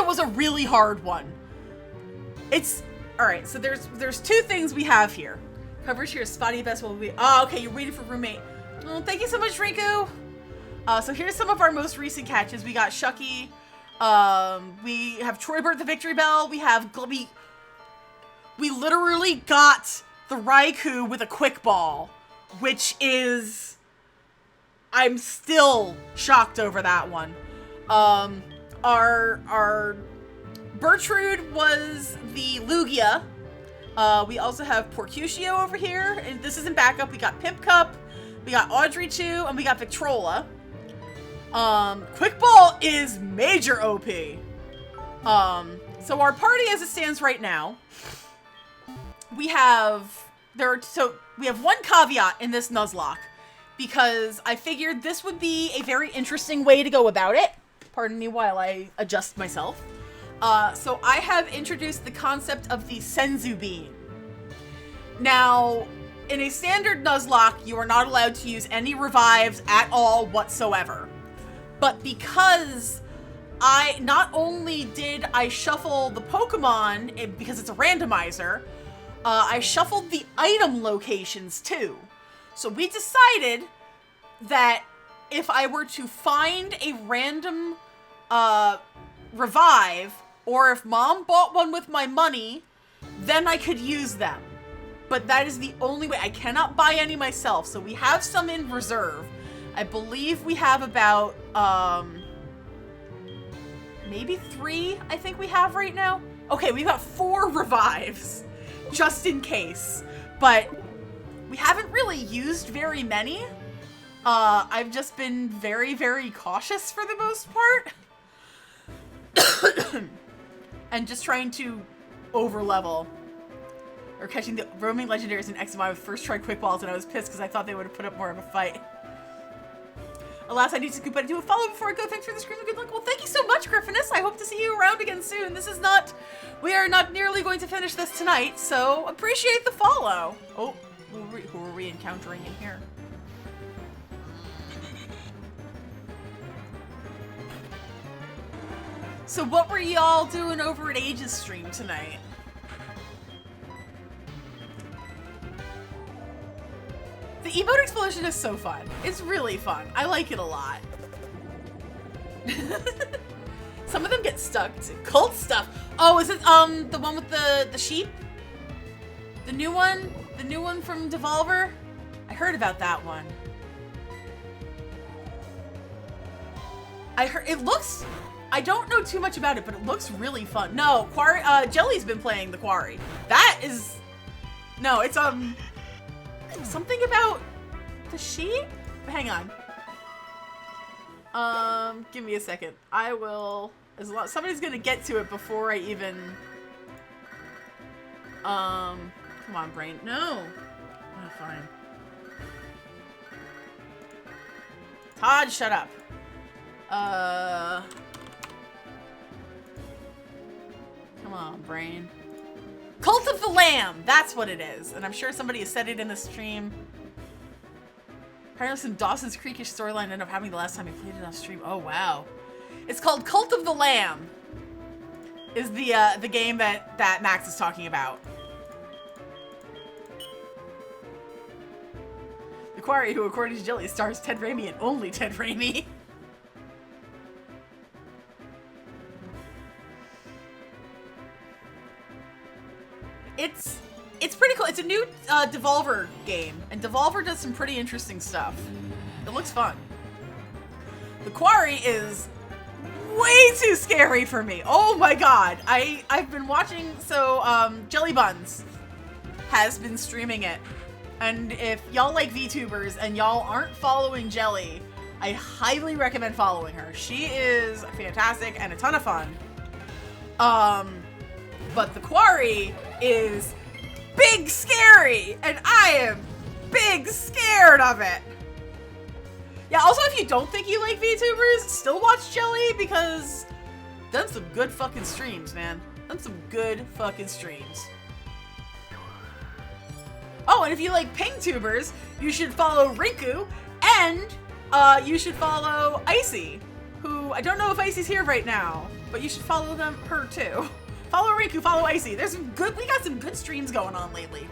was a really hard one. Alright, so there's two things we have here. Coverage here is spotty best will be... Oh, okay, you're waiting for roommate. Oh, thank you so much, Rinku. So here's some of our most recent catches. We got Shucky. We have Troybert the Victory Bell. We have... We literally got the Raikou with a Quick Ball, which is... I'm still shocked over that one. Our Bertrude was the Lugia. We also have Porcusio over here, and this isn't backup. We got Pimp Cup, we got Audrey 2, and we got Victrola. Quick Ball is major OP. So our party as it stands right now, we have one caveat in this Nuzlocke, because I figured this would be a very interesting way to go about it. Pardon me while I adjust myself. So I have introduced the concept of the Senzu Bean. Now, in a standard Nuzlocke, you are not allowed to use any revives at all whatsoever. But because not only did I shuffle the Pokemon, because it's a randomizer, I shuffled the item locations too. So we decided that if I were to find a random revive, or if Mom bought one with my money, then I could use them. But that is the only way. I cannot buy any myself, so we have some in reserve. I believe we have about, maybe 3, I think we have right now. Okay, we've got 4 revives, just in case. But we haven't really used very many. I've just been very, very cautious for the most part. And just trying to over-level. Or catching the roaming legendaries in X and Y with first try quick balls, and I was pissed because I thought they would have put up more of a fight. Alas, I need to scoop out and do a follow before I go. Thanks for the screen and good luck. Well, thank you so much, Griffinus. I hope to see you around again soon. We are not nearly going to finish this tonight, so appreciate the follow. Oh, who are we encountering in here? So what were y'all doing over at Age's stream tonight? The emote explosion is so fun. It's really fun. I like it a lot. Some of them get stuck to cult stuff. Oh, is it the one with the sheep? The new one? The new one from Devolver? I heard about that one. I don't know too much about it, but it looks really fun. No, Jelly's been playing the Quarry. That is... No, it's, something about the sheep? Hang on. Give me a second. I will... Somebody's gonna get to it before I even... Come on, brain. No! Oh, fine. Todd, shut up. Come on, brain. Cult of the Lamb! That's what it is. And I'm sure somebody has said it in the stream. Apparently some Dawson's Creekish storyline ended up happening the last time he played it on stream. Oh, wow. It's called Cult of the Lamb. Is the game that Max is talking about. Quarry, who according to Jelly stars Ted Raimi and only Ted Raimi. It's pretty cool. It's a new Devolver game, and Devolver does some pretty interesting stuff. It looks fun. The Quarry is way too scary for me. Oh my god. I've been watching, so Jelly Buns has been streaming it. And if y'all like VTubers and y'all aren't following Jelly, I highly recommend following her. She is fantastic and a ton of fun. But The Quarry is big scary, and I am big scared of it. Yeah, also if you don't think you like VTubers, still watch Jelly, because done some good fucking streams, man. Done some good fucking streams. Oh, and if you like Pingtubers, you should follow Rinku, and you should follow Icy, who I don't know if Icy's here right now, but you should follow her too. Follow Rinku, follow Icy. We got some good streams going on lately.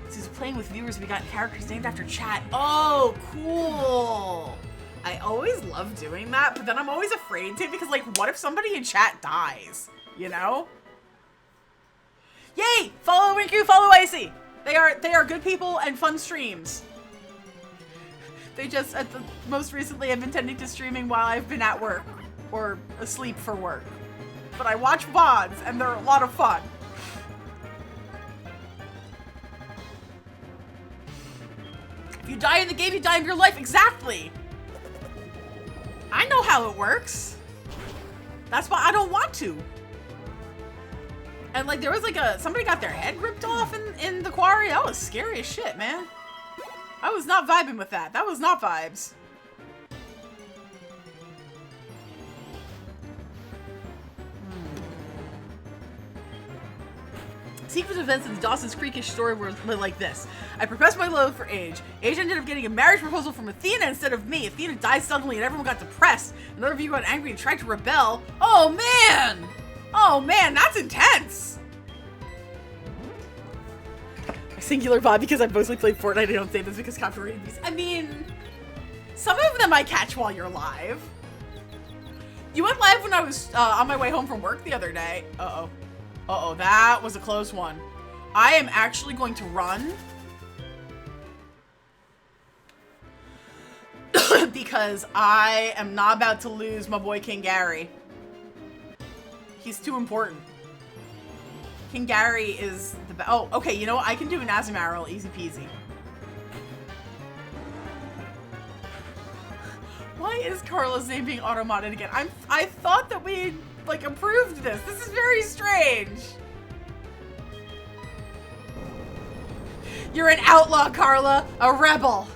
Since playing with viewers, we got characters named after chat. Oh, cool. I always love doing that, but then I'm always afraid to, because like, what if somebody in chat dies? You know? Yay! Follow Rinku, follow Icy. They are good people and fun streams. They just, most recently, have been tending to streaming while I've been at work or asleep for work. But I watch VODs, and they're a lot of fun. If you die in the game, you die in your life. Exactly. I know how it works. That's why I don't want to. And like, there was like somebody got their head ripped off in the Quarry. That was scary as shit, man. I was not vibing with that. That was not vibes. Sequence of events in the Dawson's Creekish story were like this. I professed my love for Age. Age ended up getting a marriage proposal from Athena instead of me. Athena died suddenly and everyone got depressed. Another of you got angry and tried to rebel. Oh man! Oh man, that's intense! A singular vibe because I mostly played Fortnite. I don't say this because copyright abuse. I mean, some of them I catch while you're live. You went live when I was on my way home from work the other day. Uh-oh. Uh-oh, that was a close one. I am actually going to run. Because I am not about to lose my boy King Gary. He's too important. King Gary is the best. Oh, okay, you know what? I can do an Azumarill, easy peasy. Why is Carla's name being auto-modded again? I thought that we like approved this. This is very strange. You're an outlaw, Carla. A rebel.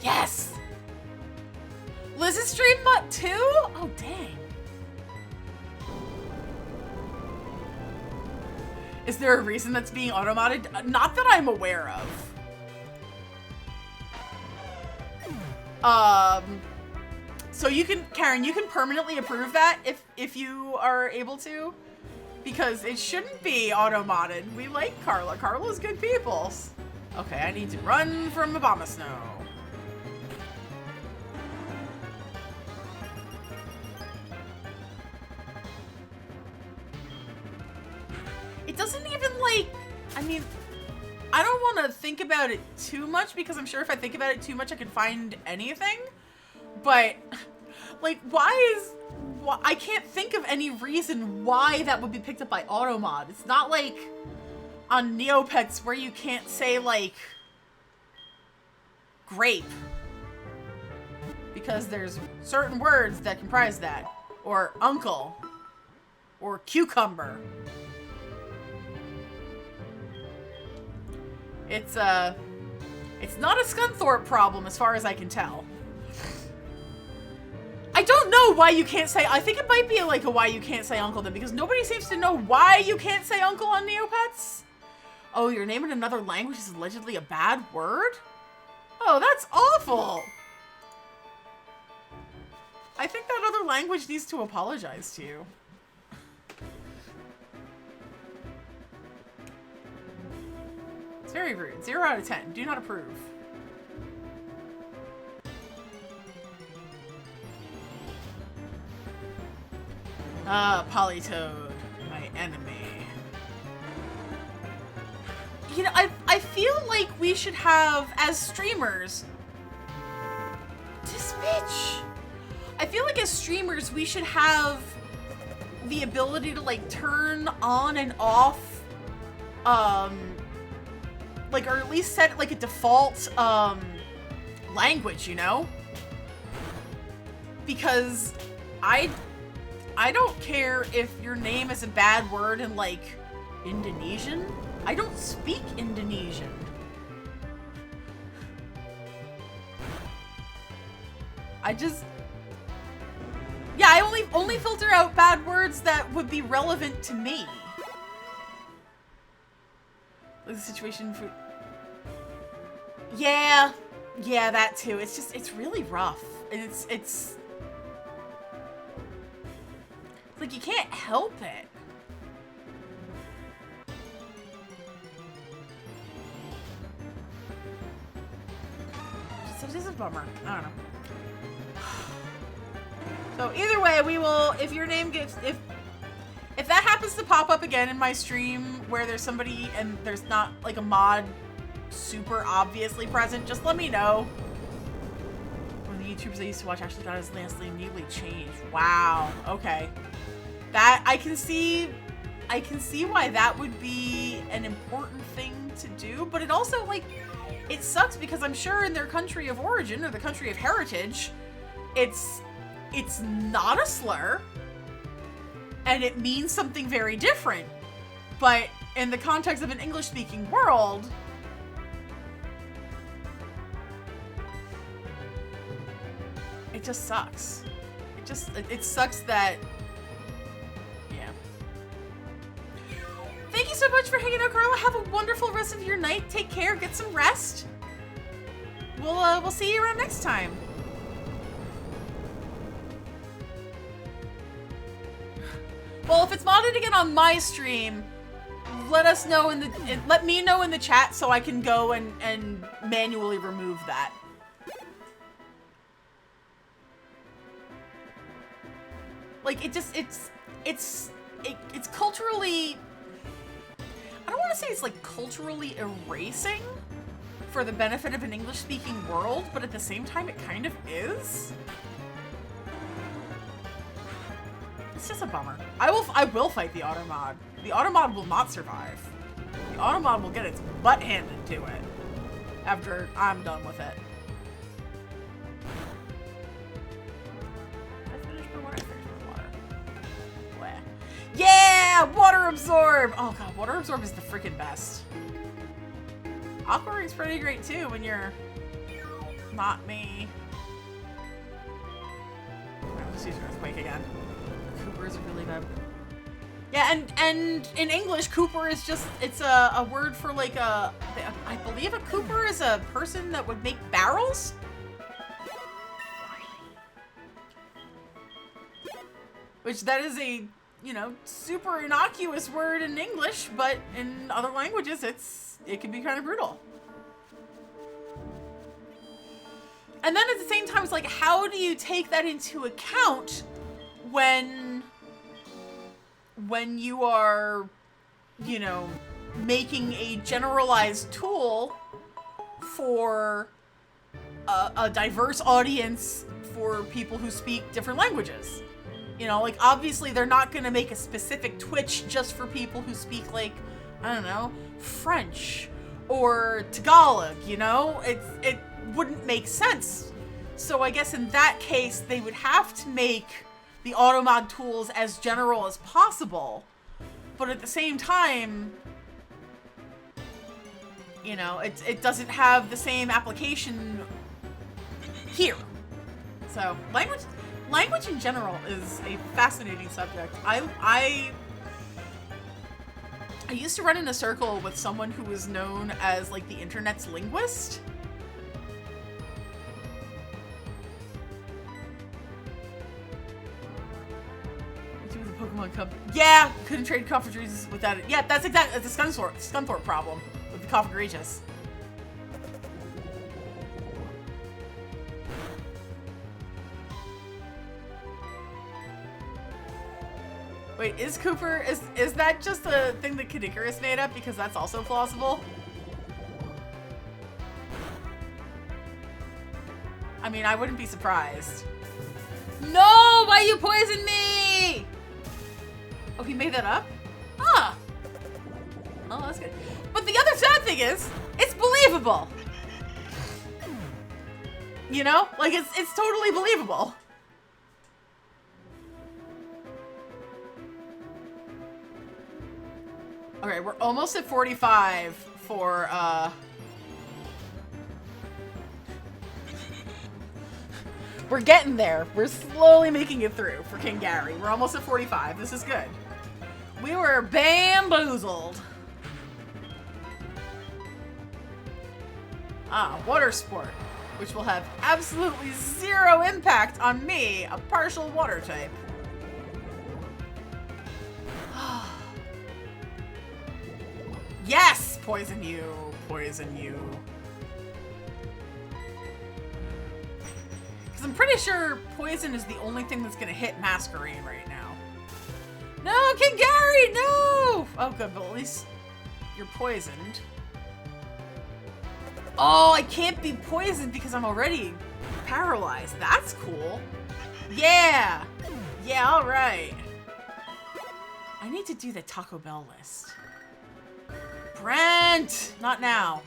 Yes. Liz's stream mod too? Oh, dang. Is there a reason that's being auto-modded? Not that I'm aware of. So you can, Karen, you can permanently approve that if you are able to, because it shouldn't be auto-modded. We like Carla. Carla's good people. Okay, I need to run from Obama Snow. It doesn't even like, I mean, I don't want to think about it too much because I'm sure if I think about it too much, I could find anything. But, like, I can't think of any reason why that would be picked up by Automod. It's not like on Neopets where you can't say, like, grape. Because there's certain words that comprise that. Or uncle. Or cucumber. It's not a Scunthorpe problem as far as I can tell. I don't know why you can't say, I think it might be like a why you can't say uncle then, because nobody seems to know why you can't say uncle on Neopets. Oh, your name in another language is allegedly a bad word? Oh, that's awful. I think that other language needs to apologize to you. Very rude. 0 out of 10. Do not approve. Polytoad, my enemy. You know, I feel like we should have, as streamers, this bitch. I feel like as streamers, we should have the ability to, like, turn on and off, like, or at least set, like, a default, language, you know? Because I don't care if your name is a bad word in, like, Indonesian. I don't speak Indonesian. Yeah, I only filter out bad words that would be relevant to me. Like the situation for... Yeah, that too. It's really rough. It's like you can't help it. So this is a bummer. I don't know. So either way, we will, if your name gets, if that happens to pop up again in my stream where there's somebody and there's not like a mod super obviously present, just let me know. One of the YouTubers I used to watch actually got his last name newly changed. Wow. Okay. That, I can see why that would be an important thing to do, but it also, like, it sucks because I'm sure in their country of origin or the country of heritage, it's not a slur and it means something very different. But in the context of an English-speaking world, it just sucks. It sucks that, yeah. Thank you so much for hanging out, Carla. Have a wonderful rest of your night. Take care. Get some rest. We'll see you around next time. Well, if it's modded again on my stream, let us know let me know in the chat so I can go and manually remove that. Like, it's culturally, I don't want to say it's like culturally erasing for the benefit of an English-speaking world, but at the same time, it kind of is. It's just a bummer. I will fight the automod. The automod will not survive. The automod will get its butt handed to it after I'm done with it. I finished my water. I finished my water. Bleh. Yeah! Water absorb! Oh god, water absorb is the freaking best. Aqua Ring's pretty great too when you're not me. I'm just using Earthquake again. Cooper is really bad. Yeah, and in English, Cooper is just, it's a word for like I believe a Cooper is a person that would make barrels? Which that is a, you know, super innocuous word in English, but in other languages it can be kind of brutal. And then at the same time, it's like, how do you take that into account when you are, you know, making a generalized tool for a diverse audience for people who speak different languages? You know, like, obviously they're not going to make a specific Twitch just for people who speak, like, I don't know, French or Tagalog, you know? It wouldn't make sense. So I guess in that case, they would have to make the automod tools as general as possible. But at the same time, you know, it doesn't have the same application here. So language in general is a fascinating subject. I used to run in a circle with someone who was known as like the internet's linguist. Pokemon Cup. Yeah, couldn't trade cartridges without it. Yeah, that's exactly the Scunthorpe problem with the cough egregious. Wait, is Cooper, is that just a thing that Kid Icarus made up? Because that's also plausible. I mean, I wouldn't be surprised. No! Why you poison me? Oh, he made that up? Huh. Oh, that's good. But the other sad thing is, it's believable. You know? Like, it's totally believable. Okay, we're almost at 45 for, we're getting there. We're slowly making it through for King Gary. We're almost at 45. This is good. We were bamboozled. Ah, water sport, which will have absolutely zero impact on me, a partial water type. Yes! Poison you. Poison you. Because I'm pretty sure poison is the only thing that's going to hit Masquerade right now. No, King Gary, no! Oh, good, but at least you're poisoned. Oh, I can't be poisoned because I'm already paralyzed. That's cool. Yeah! Yeah, alright. I need to do the Taco Bell list. Brent! Not now.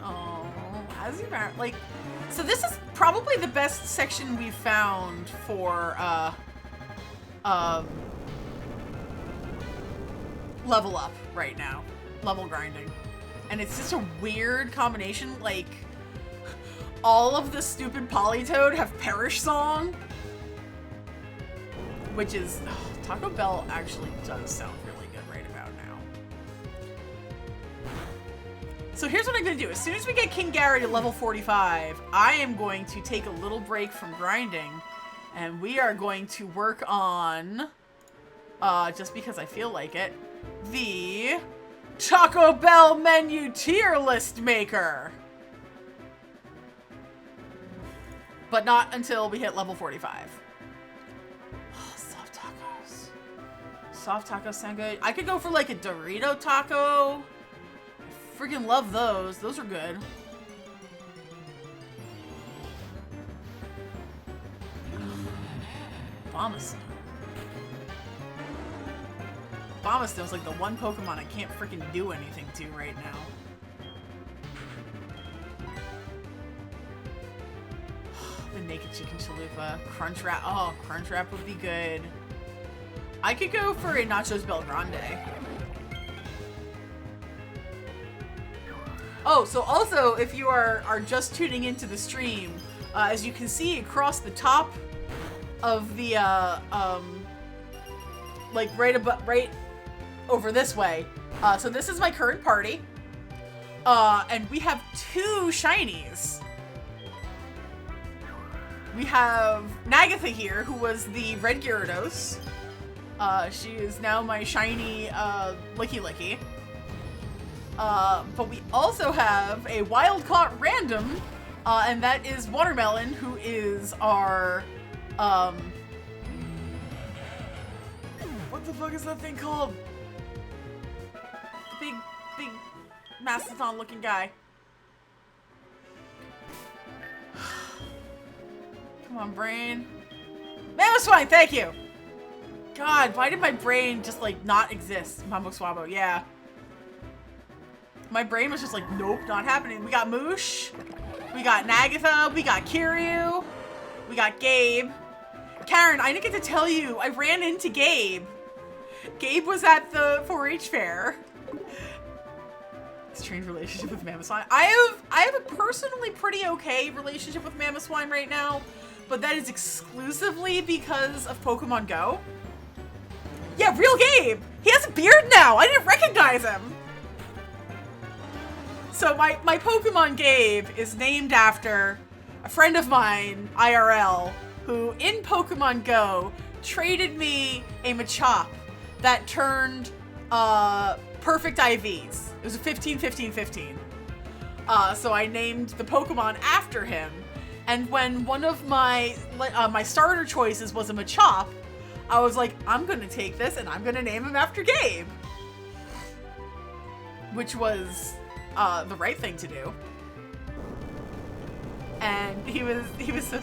Oh, how's he married? Like, so this is probably the best section we've found for, level up right now. Level grinding. And it's just a weird combination, like, all of the stupid Polytoad have Perish Song. Which is, Taco Bell actually does sound really good right about now. So here's what I'm going to do. As soon as we get King Gary to level 45, I am going to take a little break from grinding, and we are going to work on, just because I feel like it, the Taco Bell menu tier list maker. But not until we hit level 45. Soft tacos sound good. I could go for like a Dorito taco. I freaking love those. Those are good. Bombastone. Bombastone's like the one Pokemon I can't freaking do anything to right now. The Naked Chicken Chalupa. Crunchwrap. Oh, Crunchwrap would be good. I could go for a Nachos Bel Grande. Oh, so also, if you are just tuning into the stream, as you can see across the top of the, like right over this way. So this is my current party. And we have 2 shinies. We have Nagatha here, who was the Red Gyarados. She is now my shiny, Licky Licky. But we also have a wild caught random, and that is Watermelon, who is our, what the fuck is that thing called? The big mastodon looking guy. Come on, brain. Mamoswine, thank you! God, why did my brain just, like, not exist? Mambo Swabo, yeah. My brain was just like, nope, not happening. We got Moosh. We got Nagatha. We got Kiryu. We got Gabe. Karen, I didn't get to tell you, I ran into Gabe. Gabe was at the 4-H fair. Strange relationship with Mamoswine. I have a personally pretty okay relationship with Mamoswine right now, but that is exclusively because of Pokemon Go. Yeah, real Gabe! He has a beard now! I didn't recognize him! So my Pokemon Gabe is named after a friend of mine, IRL, who in Pokemon Go traded me a Machop that turned perfect IVs. It was a 15-15-15. So I named the Pokemon after him. And when one of my starter choices was a Machop, I was like, I'm gonna take this and I'm gonna name him after Gabe. Which was the right thing to do. And he was so...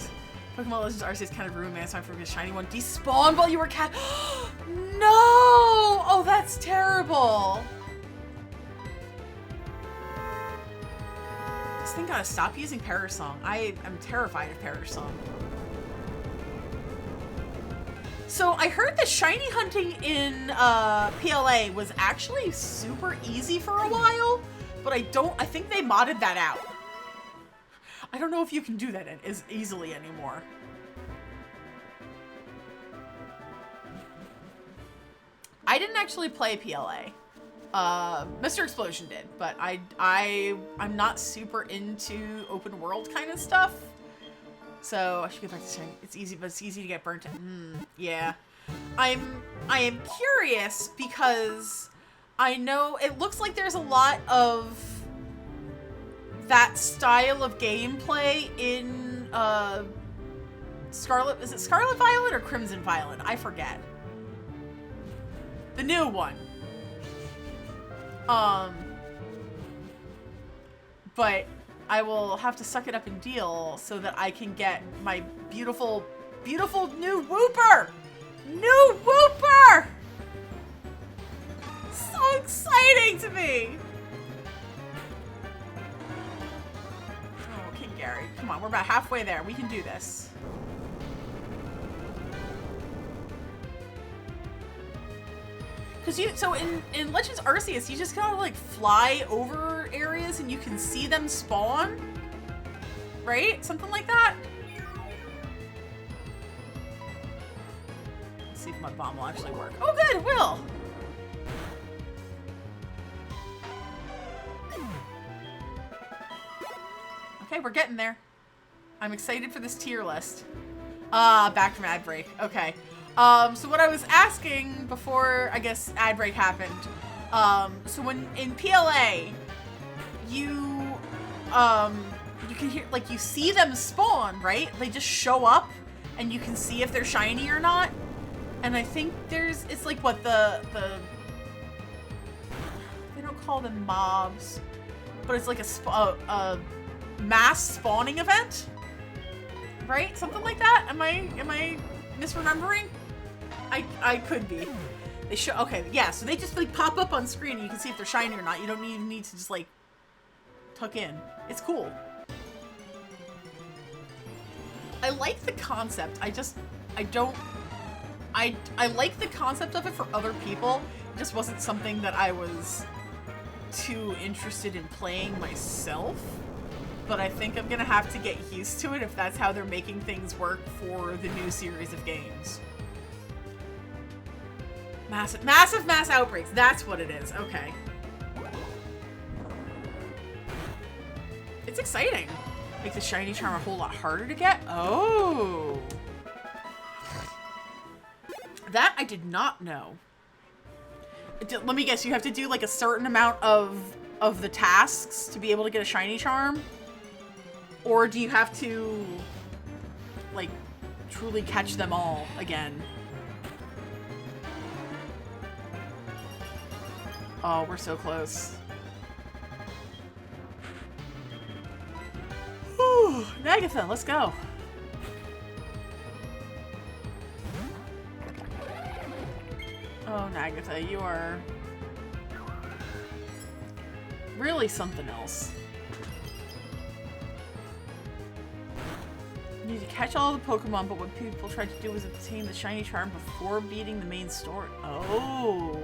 Pokemon Legends Arceus kind of ruined me, so I forgot a shiny one. Despawned while you were No! Oh, that's terrible. This thing gotta stop using Parasong. I am terrified of Parasong. So I heard that shiny hunting in PLA was actually super easy for a while, but I think they modded that out. I don't know if you can do that as easily anymore. I didn't actually play PLA. Mr. Explosion did, but I'm not super into open world kind of stuff. So I should get back to saying it's easy, but it's easy to get burnt out. Yeah. I am curious because I know it looks like there's a lot of that style of gameplay in Scarlet. Is it Scarlet Violet or Crimson Violet? I forget. The new one. But I will have to suck it up and deal so that I can get my beautiful, beautiful new Wooper! New Wooper! So exciting to me! Oh, King Gary. Come on, we're about halfway there. We can do this. So in Legends Arceus, you just kind of like fly over areas and you can see them spawn, right? Something like that. Let's see if my bomb will actually work. Oh, good, it will. Okay, we're getting there. I'm excited for this tier list. Back from ad break. Okay. So what I was asking before, I guess, ad break happened, so when, in PLA, you can hear, like, you see them spawn, right? They just show up, and you can see if they're shiny or not, and I think it's like, what, they don't call them mobs, but it's like a mass spawning event, right? Something like that? Am I misremembering? I could be. They show, okay, yeah, so they just like pop up on screen and you can see if they're shiny or not. You don't even need to just like tuck in. It's cool. I like the concept. I like the concept of it for other people. It just wasn't something that I was too interested in playing myself. But I think I'm gonna have to get used to it if that's how they're making things work for the new series of games. Massive mass outbreaks. That's what it is. Okay. It's exciting. Makes the shiny charm a whole lot harder to get. Oh. That I did not know. Let me guess, you have to do like a certain amount of the tasks to be able to get a shiny charm? Or do you have to like truly catch them all again? Oh, we're so close. Whew, Nagatha, let's go. Oh, Nagatha, you are really something else. You need to catch all the Pokemon, but what people try to do is obtain the shiny charm before beating the main story. Oh.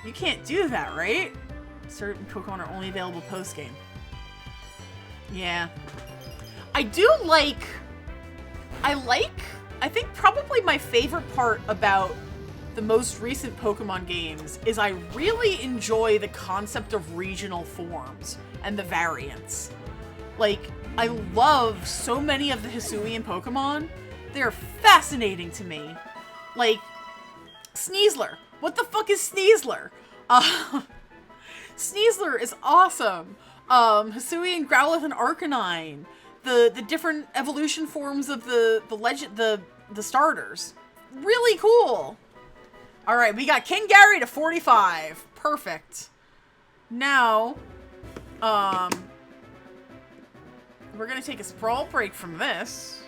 You can't do that, right? Certain Pokemon are only available post-game. Yeah. I think probably my favorite part about the most recent Pokemon games is I really enjoy the concept of regional forms and the variants. Like, I love so many of the Hisuian Pokemon. They're fascinating to me. Like, Sneasler. What the fuck is Sneasler? Sneasler is awesome. Hisui and Growlithe and Arcanine. The different evolution forms of the legend, the starters. Really cool. All right, we got King Gary to 45. Perfect. Now, we're gonna take a sprawl break from this.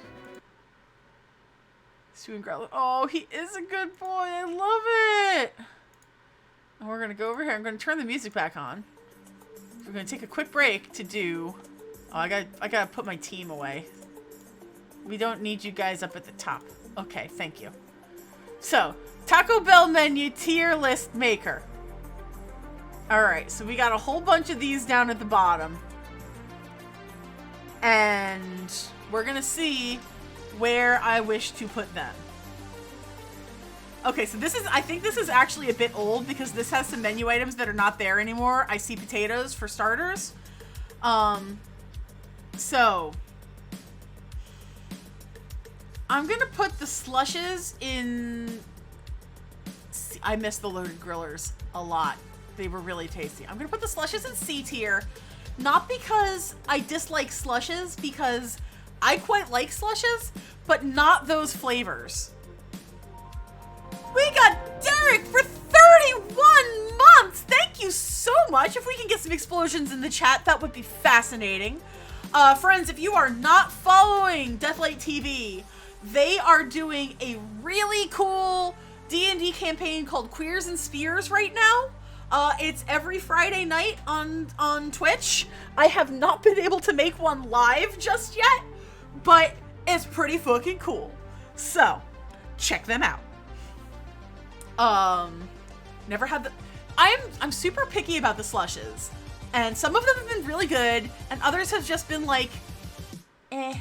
Hisui and Growlithe. Oh, he is a good boy. I love it. And we're gonna go over here. I'm gonna turn the music back on. We're gonna take a quick break to do. Oh, I gotta put my team away. We don't need you guys up at the top. Okay, thank you. So, Taco Bell menu tier list maker. Alright, so we got a whole bunch of these down at the bottom. And we're gonna see where I wish to put them. Okay, so I think this is actually a bit old because this has some menu items that are not there anymore. I see potatoes for starters. So I'm gonna put the slushes in. I miss the loaded grillers a lot. They were really tasty. I'm gonna put the slushes in C tier, not because I dislike slushes, because I quite like slushes, but not those flavors. We got Derek for 31 months! Thank you so much! If we can get some explosions in the chat, that would be fascinating. Friends, if you are not following Deathlight TV, they are doing a really cool D&D campaign called Queers and Spears right now. It's every Friday night on Twitch. I have not been able to make one live just yet, but it's pretty fucking cool. So, check them out. Never had the... I'm super picky about the slushes. And some of them have been really good, and others have just been like, eh.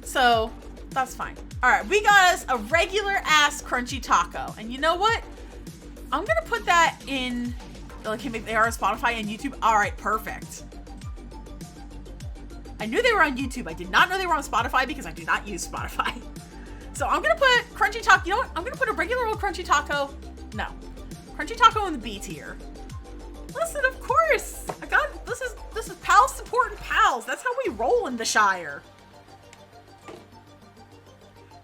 So, that's fine. Alright, we got us a regular ass crunchy taco. And you know what? I'm gonna put that in... Like, they are on Spotify and YouTube. Alright, perfect. I knew they were on YouTube. I did not know they were on Spotify because I do not use Spotify. So I'm gonna put crunchy taco. You know what? I'm gonna put a regular old crunchy taco. No. Crunchy taco in the B tier. Listen, of course. This is pals supporting pals. That's how we roll in the Shire.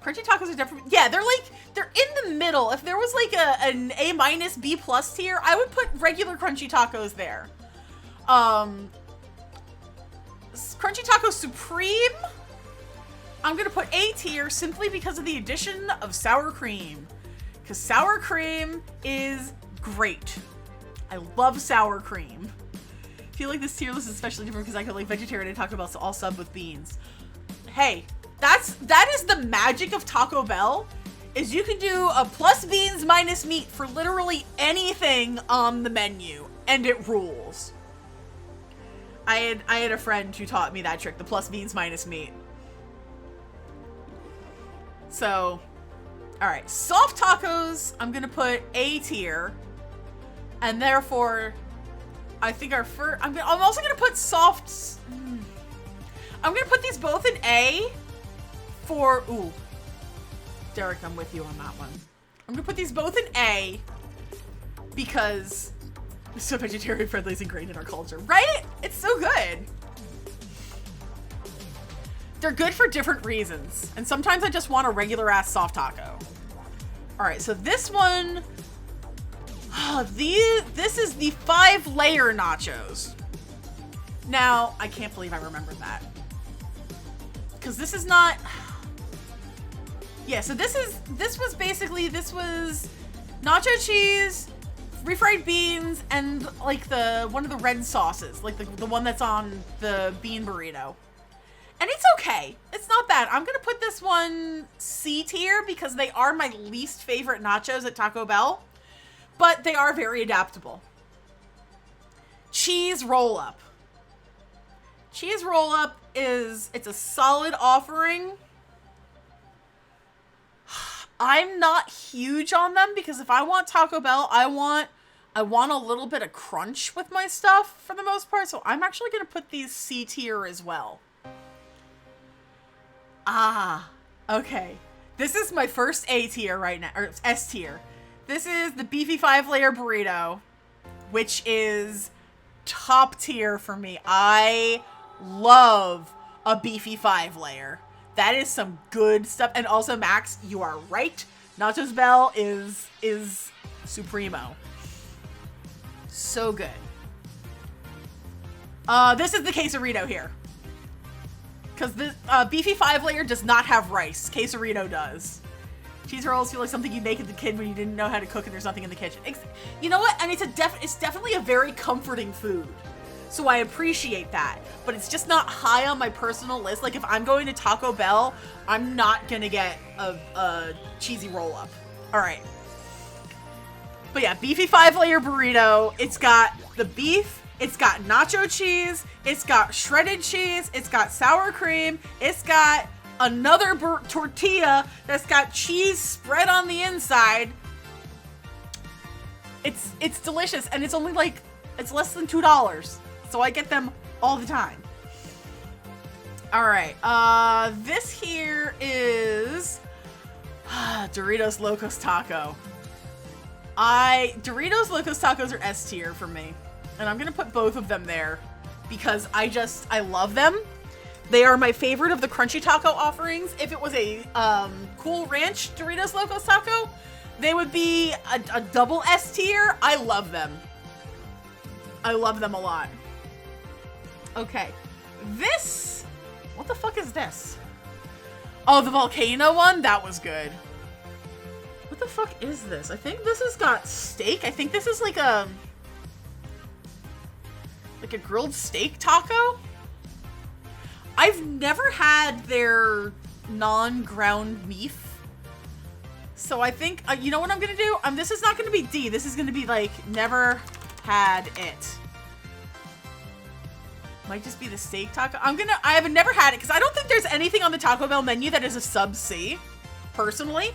Crunchy tacos are different. Yeah, they're in the middle. If there was like an A- B+ tier, I would put regular crunchy tacos there. Crunchy Taco Supreme, I'm gonna put A tier simply because of the addition of sour cream. Because sour cream is great. I love sour cream. I feel like this tier list is especially different because I could like vegetarian and Taco Bell, so all sub with beans. Hey, that is the magic of Taco Bell, is you can do a plus beans minus meat for literally anything on the menu, and it rules. I had a friend who taught me that trick, the plus beans minus meat. So, alright, soft tacos, I'm gonna put A tier, and therefore, I think our first, I'm also gonna put soft, I'm gonna put these both in A for, ooh, Derek, I'm with you on that one. I'm gonna put these both in A because it's so vegetarian friendly is ingrained in our culture, right? It's so good. They're good for different reasons, and sometimes I just want a regular ass soft taco. All right, so this one, this is the 5-layer nachos. Now, I can't believe I remembered that. Because this is not... Yeah, so this was nacho cheese, refried beans, and like one of the red sauces, like the one that's on the bean burrito. And it's okay. It's not bad. I'm gonna put this one C tier because they are my least favorite nachos at Taco Bell, but they are very adaptable. Cheese roll up. Cheese roll up it's a solid offering. I'm not huge on them because if I want Taco Bell, I want a little bit of crunch with my stuff for the most part. So I'm actually going to put these C tier as well. Ah, okay. This is my first A tier right now, or S tier. This is the beefy 5-layer burrito, which is top tier for me. I love a beefy 5-layer. That is some good stuff. And also, Max, you are right. Nachos Bell is supremo. So good. This is the quesarito here. Because the beefy 5-layer does not have rice. Quesarito does. Cheese rolls feel like something you make as a kid when you didn't know how to cook and there's nothing in the kitchen. You know what? And it's definitely a very comforting food. So I appreciate that. But it's just not high on my personal list. Like if I'm going to Taco Bell, I'm not gonna get a cheesy roll-up. Alright. But yeah, beefy 5-layer burrito. It's got the beef. It's got nacho cheese. It's got shredded cheese. It's got sour cream. It's got another tortilla that's got cheese spread on the inside. It's delicious, and it's only like, it's less than $2. So I get them all the time. Alright, this here is Doritos Locos Taco. Doritos Locos Tacos are S tier for me. And I'm gonna put both of them there because I love them. They are my favorite of the crunchy taco offerings. If it was a Cool Ranch Doritos Locos Taco, they would be a double S tier. I love them. I love them a lot. Okay. This, what the fuck is this? Oh, the volcano one? That was good. What the fuck is this? I think this has got steak. I think this is like a grilled steak taco. I've never had their non-ground beef. So I think, you know what I'm gonna do? This is not gonna be D. This is gonna be like, never had it. Might just be the steak taco. I haven't never had it because I don't think there's anything on the Taco Bell menu that is a sub C, personally.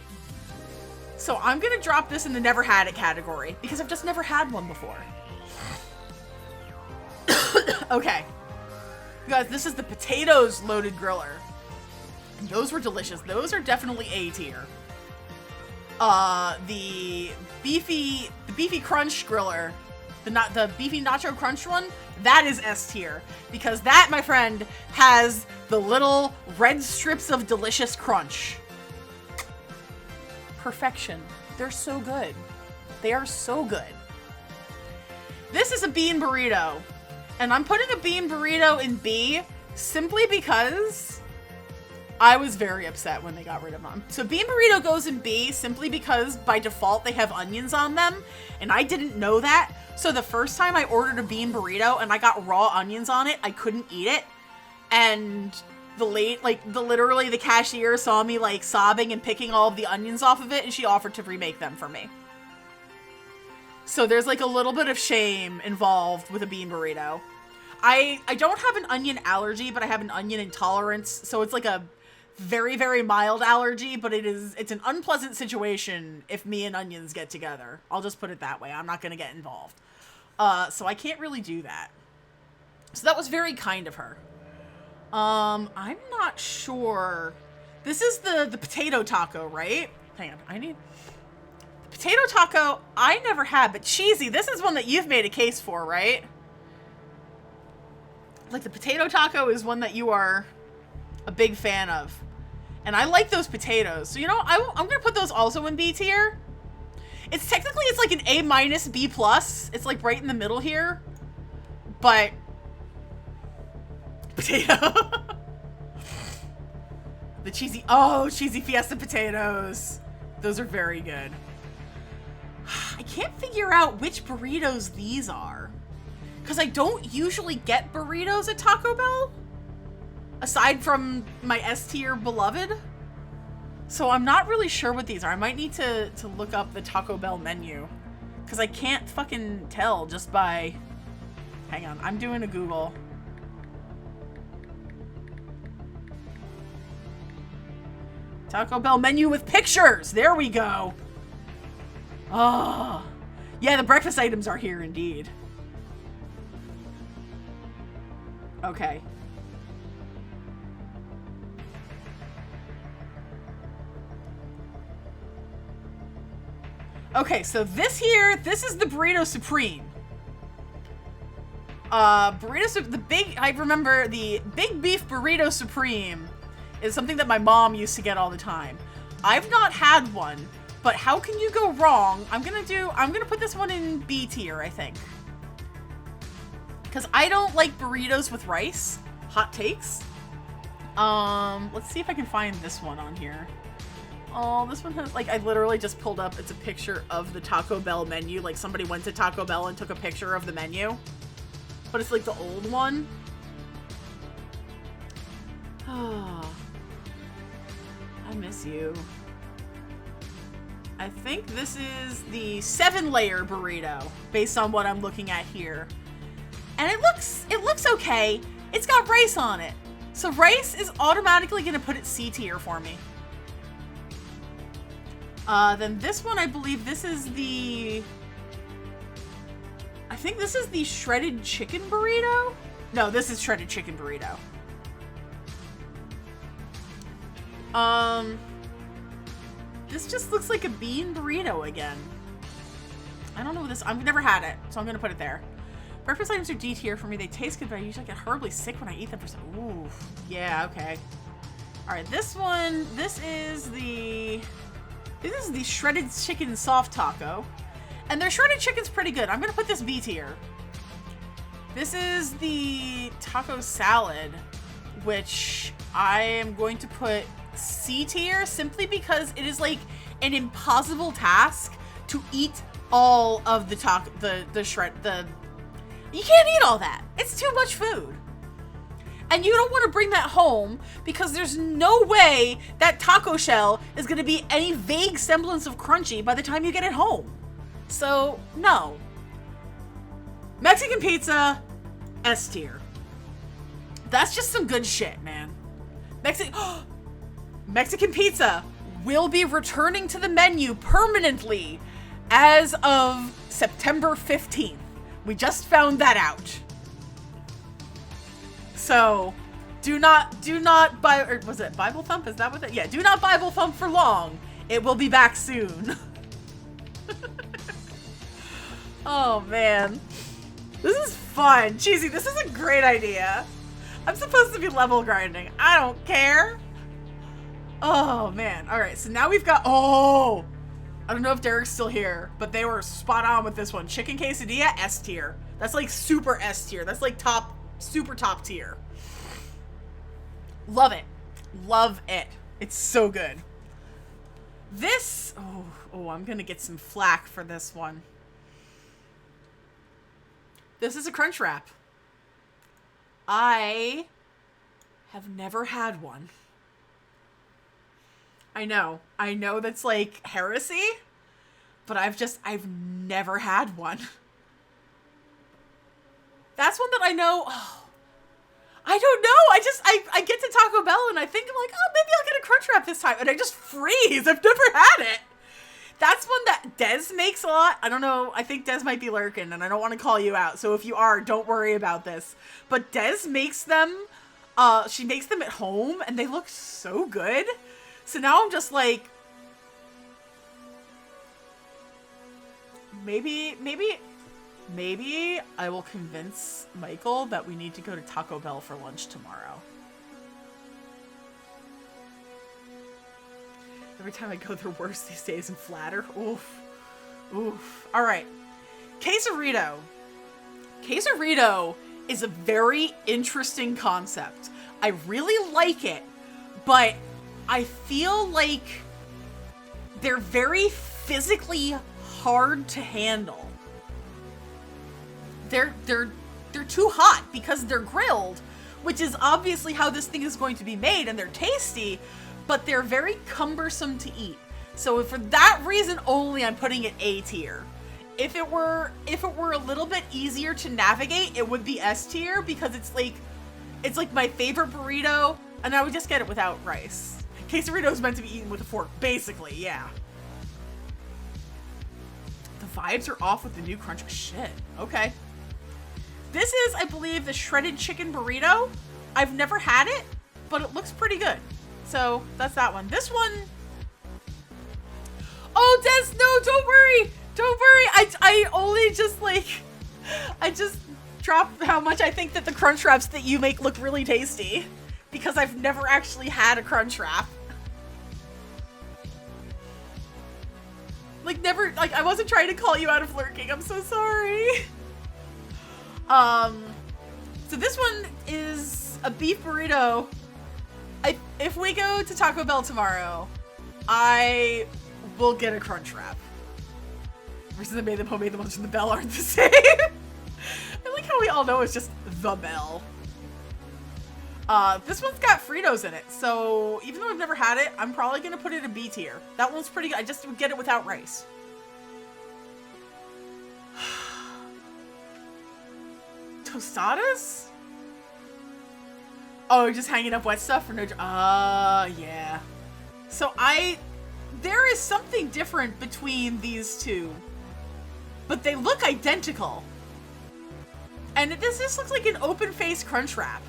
So I'm gonna drop this in the never had it category because I've just never had one before. Okay. You guys, this is the potatoes loaded griller. And those were delicious. Those are definitely A tier. The beefy crunch griller, the beefy nacho crunch one, that is S tier because that, my friend, has the little red strips of delicious crunch. Perfection. They're so good. They are so good. This is a bean burrito. And I'm putting a bean burrito in B simply because I was very upset when they got rid of them. So bean burrito goes in B simply because by default they have onions on them. And I didn't know that. So the first time I ordered a bean burrito and I got raw onions on it, I couldn't eat it. And literally the cashier saw me like sobbing and picking all of the onions off of it, and she offered to remake them for me. So there's like a little bit of shame involved with a bean burrito. I don't have an onion allergy, but I have an onion intolerance. So it's like a very, very mild allergy, but it's an unpleasant situation if me and onions get together. I'll just put it that way. I'm not going to get involved. So I can't really do that. So that was very kind of her. I'm not sure. This is the potato taco, right? Hang on, the potato taco I never had, but cheesy. This is one that you've made a case for, right? Like the potato taco is one that you are a big fan of. And I like those potatoes. So, you know, I'm going to put those also in B tier. It's like an A- B+. It's like right in the middle here. But potato. The cheesy Fiesta potatoes. Those are very good. I can't figure out which burritos these are. Because I don't usually get burritos at Taco Bell. Aside from my S tier beloved. So I'm not really sure what these are. I might need to look up the Taco Bell menu. Because I can't fucking tell just by... Hang on, I'm doing a Google. Taco Bell menu with pictures! There we go! Oh. Yeah, the breakfast items are here indeed. Okay. Okay, so this is the Burrito Supreme. I remember the Big Beef Burrito Supreme is something that my mom used to get all the time. I've not had one, but how can you go wrong? I'm gonna put this one in B tier, I think. Because I don't like burritos with rice. Hot takes. Let's see if I can find this one on here. Oh, this one has, like, I literally just pulled up, it's a picture of the Taco Bell menu. Like, somebody went to Taco Bell and took a picture of the menu. But it's, like, the old one. Oh. I miss you. I think this is the 7-layer burrito, based on what I'm looking at here. And it looks okay. It's got rice on it. So rice is automatically gonna put it C tier for me. Then this one, I believe this is the... I think this is the shredded chicken burrito? No, this is shredded chicken burrito. This just looks like a bean burrito again. I don't know what this... I've never had it, so I'm gonna put it there. Breakfast items are D tier for me. They taste good, but I usually get horribly sick when I eat them for some... Ooh. Yeah, okay. Alright, this one... This is the shredded chicken soft taco. And their shredded chicken's pretty good. I'm gonna put this B tier. This is the taco salad, which I am going to put C tier simply because it is like an impossible task to eat all of the you can't eat all that. It's too much food. And you don't want to bring that home because there's no way that taco shell is going to be any vague semblance of crunchy by the time you get it home. So, no. Mexican pizza, S tier. That's just some good shit, man. Mexican pizza will be returning to the menu permanently as of September 15th. We just found that out. So, do not buy, or was it Bible Thump? Is that what that? Yeah, do not Bible Thump for long. It will be back soon. Oh man. This is fun. Cheesy, this is a great idea. I'm supposed to be level grinding. I don't care. Oh man. Alright, so now we've got, I don't know if Derek's still here, but they were spot on with this one. Chicken quesadilla, S tier. That's like super S tier. That's like super top tier. Love it. Love it. It's so good. This, I'm gonna get some flack for this one. This is a crunch wrap. I have never had one. I know that's like heresy, but I've never had one. That's one that I know, I don't know, I get to Taco Bell and I think I'm like, maybe I'll get a crunch wrap this time, and I just freeze. I've never had it. That's one that Des makes a lot. I don't know, I think Des might be lurking, and I don't want to call you out, so if you are, don't worry about this. But Des makes them, she makes them at home, and they look so good. So now I'm just like, maybe I will convince Michael that we need to go to Taco Bell for lunch tomorrow. Every time I go, they're worse these days and flatter. Oof. Oof. All right. Quesarito. Quesarito is a very interesting concept. I really like it, but I feel like they're very physically hard to handle. They're too hot because they're grilled, which is obviously how this thing is going to be made, and they're tasty, but they're very cumbersome to eat. So for that reason only, I'm putting it A tier. If it were a little bit easier to navigate, it would be S tier because it's like my favorite burrito, and I would just get it without rice. Quesarito is meant to be eaten with a fork, basically, yeah. The vibes are off with the new crunch. Shit, okay. This is, I believe, the shredded chicken burrito. I've never had it, but it looks pretty good. So, that's that one. This one... Oh, Des, no, don't worry. Don't worry. I only just, like, I just dropped how much I think that the crunch wraps that you make look really tasty. Because I've never actually had a crunch wrap. Like, never, like, I wasn't trying to call you out of lurking. I'm so sorry. So this one is a beef burrito. If we go to Taco Bell tomorrow, I will get a crunch wrap. Versus the Made the Homemade, the ones from the Bell aren't the same. I like how we all know it's just the Bell. This one's got Fritos in it, so even though I've never had it, I'm probably gonna put it in B tier. That one's pretty good. I just would get it without rice. Tostadas? Oh, you're just hanging up wet stuff for no... yeah. So there is something different between these two. But they look identical. And this just looks like an open-faced crunch wrap.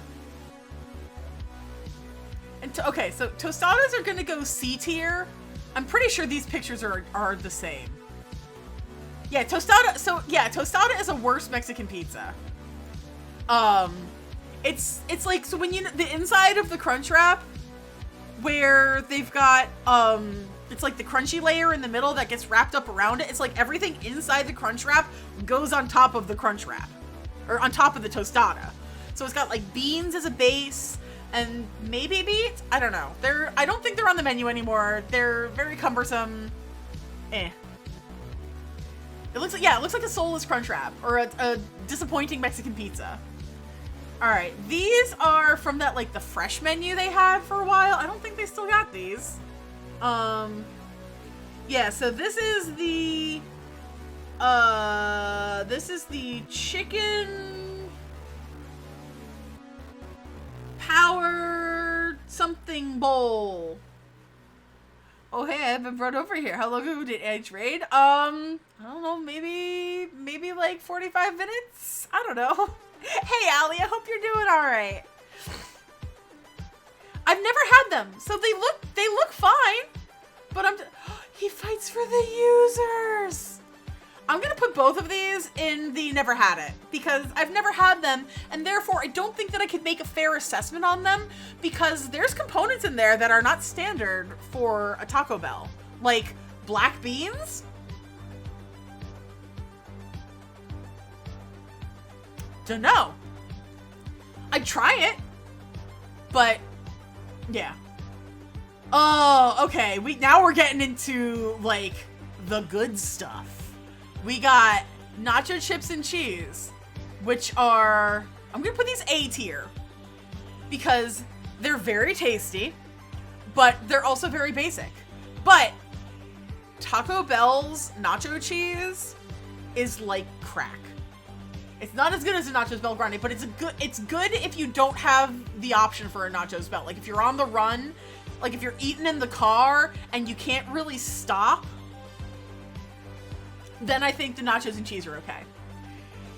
And okay, so tostadas are gonna go C tier. I'm pretty sure these pictures are the same. Yeah, tostada. So yeah, tostada is a worse Mexican pizza. It's like, so when the inside of the crunch wrap, where they've got it's like the crunchy layer in the middle that gets wrapped up around it. It's like everything inside the crunch wrap goes on top of the crunch wrap, or on top of the tostada. So it's got like beans as a base. And maybe beets? I don't know. I don't think they're on the menu anymore. They're very cumbersome. Eh. It looks like a soulless crunch wrap or a disappointing Mexican pizza. All right, these are from that like the fresh menu they had for a while. I don't think they still got these. Yeah. So this is the chicken power something bowl. Oh hey, I've been brought over here. How long ago did Edge raid? I don't know, maybe like 45 minutes? I don't know. Hey Allie, I hope you're doing alright. I've never had them, so they look fine. But he fights for the users. I'm gonna put both of these in the never had it because I've never had them, and therefore I don't think that I could make a fair assessment on them because there's components in there that are not standard for a Taco Bell, like black beans. Dunno. I'd try it, but yeah. Oh, okay. Now we're getting into like the good stuff. We got nacho chips and cheese, which are, I'm gonna put these A tier because they're very tasty, but they're also very basic. But Taco Bell's nacho cheese is like crack. It's not as good as a Nachos Bel Grande, but it's good if you don't have the option for a Nachos Bel. Like if you're on the run, like if you're eating in the car and you can't really stop, then I think the nachos and cheese are okay.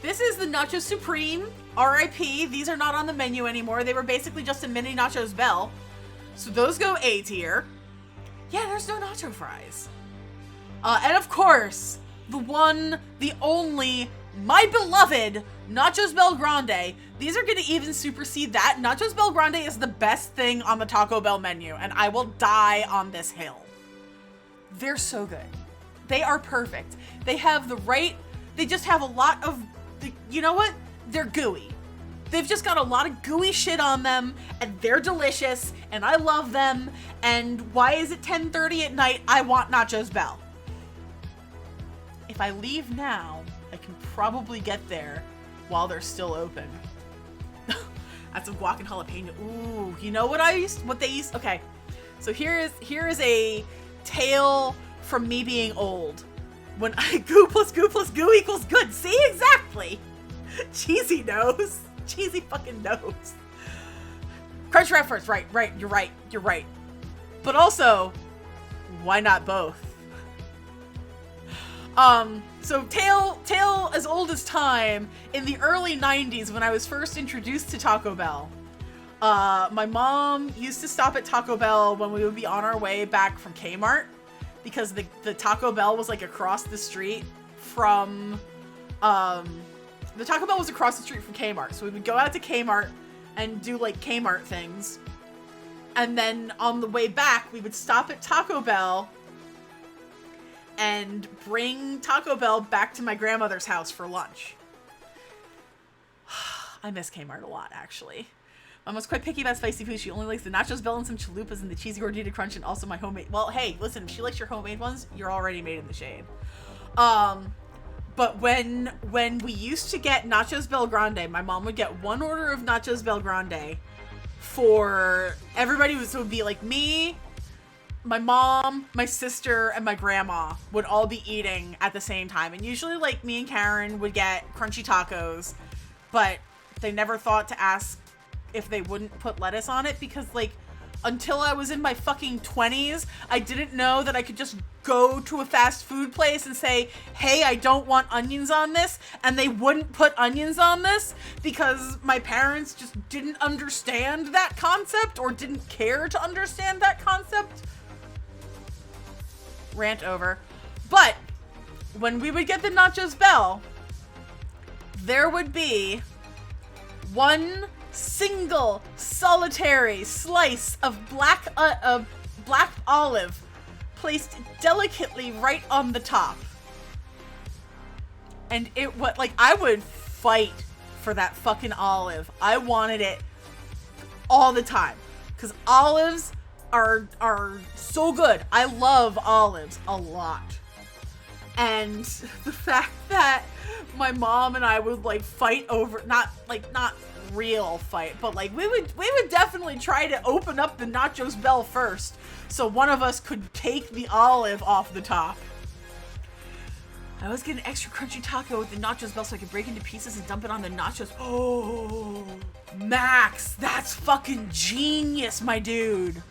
This is the Nacho Supreme, RIP. These are not on the menu anymore. They were basically just a mini Nachos Bell. So those go A tier. Yeah, there's no nacho fries. And of course, the one, the only, my beloved Nachos Bel Grande. These are gonna even supersede that. Nachos Bel Grande is the best thing on the Taco Bell menu, and I will die on this hill. They're so good. They are perfect. They have they just have a lot of, you know what? They're gooey. They've just got a lot of gooey shit on them, and they're delicious, and I love them, and why is it 10:30 at night? I want Nachos Bel. If I leave now, I can probably get there while they're still open. That's a guac and jalapeno. Ooh, you know what okay. So here is a tale from me being old. When goo plus goo plus goo equals good. See, exactly. Cheesy knows. Cheesy fucking knows. Crunch wrap first. Right. You're right. But also, why not both? So tale as old as time, in the early 90s when I was first introduced to Taco Bell, my mom used to stop at Taco Bell when we would be on our way back from Kmart because the Taco Bell was like across the street from, the Taco Bell was across the street from Kmart. So we would go out to Kmart and do like Kmart things. And then on the way back, we would stop at Taco Bell and bring Taco Bell back to my grandmother's house for lunch. I miss Kmart a lot, actually. Mom was quite picky about spicy food. She only likes the nachos bell and some chalupas and the cheesy gordita crunch and also my homemade. Well, hey, listen, if she likes your homemade ones, you're already made in the shade. But when we used to get nachos Bel Grande, my mom would get one order of nachos Bel Grande for everybody. So it would be like me, my mom, my sister, and my grandma would all be eating at the same time. And usually like me and Karen would get crunchy tacos, but they never thought to ask if they wouldn't put lettuce on it, because like until I was in my fucking 20s, I didn't know that I could just go to a fast food place and say, hey, I don't want onions on this, and they wouldn't put onions on this because my parents just didn't understand that concept or didn't care to understand that concept. Rant over. But when we would get the Nachos Bell, there would be one single solitary slice of black olive placed delicately right on the top. And it what like I would fight for that fucking olive. I wanted it all the time cuz olives are so good. I love olives a lot. And the fact that my mom and I would like fight over not real fight, but like we would definitely try to open up the Nachos Bell first so one of us could take the olive off the top. I always get an extra crunchy taco with the Nachos Bell so I can break into pieces and dump it on the nachos. Oh, Max, that's fucking genius, my dude.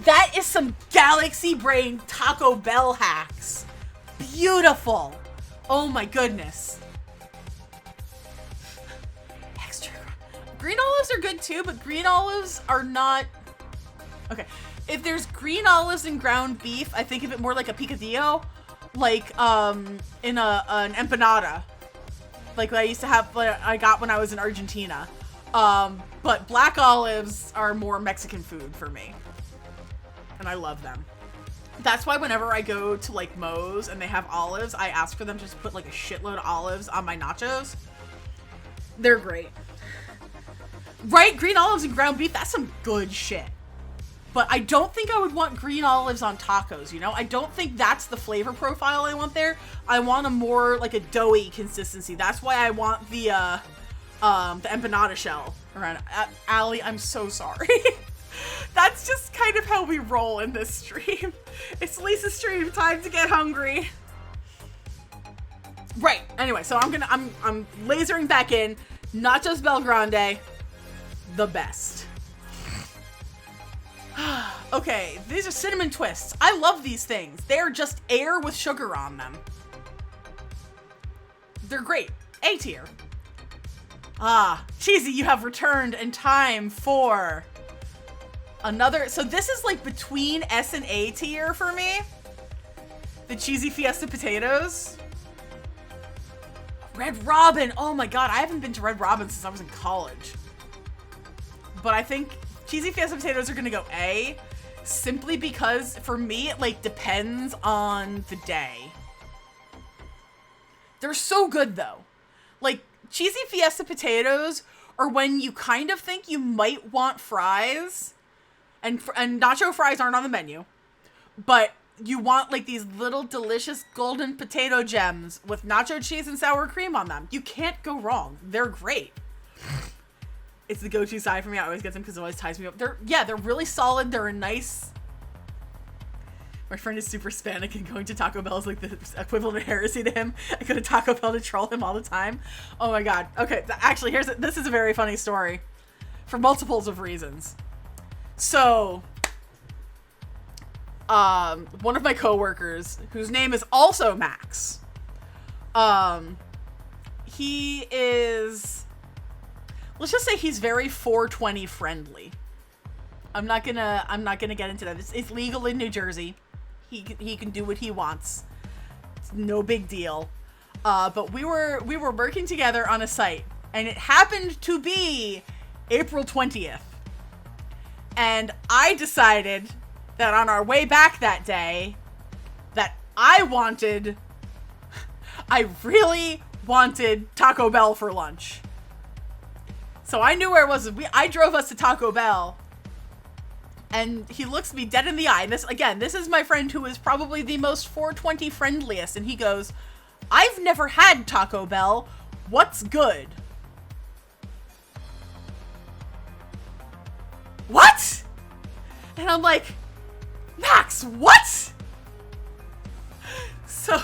That is some galaxy brain Taco Bell hacks. Beautiful. Oh my goodness. Green olives are good too, but green olives are not... Okay, if there's green olives and ground beef, I think of it more like a picadillo, like in an empanada, like I used to have, I got when I was in Argentina. But black olives are more Mexican food for me, and I love them. That's why whenever I go to like Moe's and they have olives, I ask for them to just put like a shitload of olives on my nachos. They're great. Right, green olives and ground beef, that's some good shit. But I don't think I would want green olives on tacos, you know? I don't think that's the flavor profile I want there. I want a more, like, a doughy consistency. That's why I want the empanada shell around. Allie, I'm so sorry. That's just kind of how we roll in this stream. It's Lisa's stream, time to get hungry. Right, anyway, so I'm lasering back in. Nachos Bel Grande. The best. Okay, these are cinnamon twists. I love these things. They're just air with sugar on them. They're great. A tier. Ah, Cheesy, you have returned in time for another. So this is like between S and A tier for me. The Cheesy Fiesta potatoes. Red Robin. Oh my god, I haven't been to Red Robin since I was in college. But I think Cheesy Fiesta potatoes are gonna go A, simply because for me it like depends on the day. They're so good though. Like Cheesy Fiesta potatoes are when you kind of think you might want fries, and nacho fries aren't on the menu, but you want like these little delicious golden potato gems with nacho cheese and sour cream on them. You can't go wrong. They're great. It's the go-to side for me. I always get them because it always ties me up. They're really solid. They're a nice... My friend is super Hispanic and going to Taco Bell is like the equivalent of heresy to him. I go to Taco Bell to troll him all the time. Oh my god. Okay, actually, this is a very funny story. For multiples of reasons. So... one of my coworkers, whose name is also Max, he is... Let's just say he's very 420 friendly. I'm not gonna get into that. It's legal in New Jersey. He can do what he wants. It's no big deal. But we were working together on a site, and it happened to be April 20th. And I decided that on our way back that day, that I really wanted Taco Bell for lunch. So I knew where it was. I drove us to Taco Bell, and he looks me dead in the eye. And this is my friend who is probably the most 420 friendliest, and he goes, "I've never had Taco Bell. What's good?" What? And I'm like, Max, what? So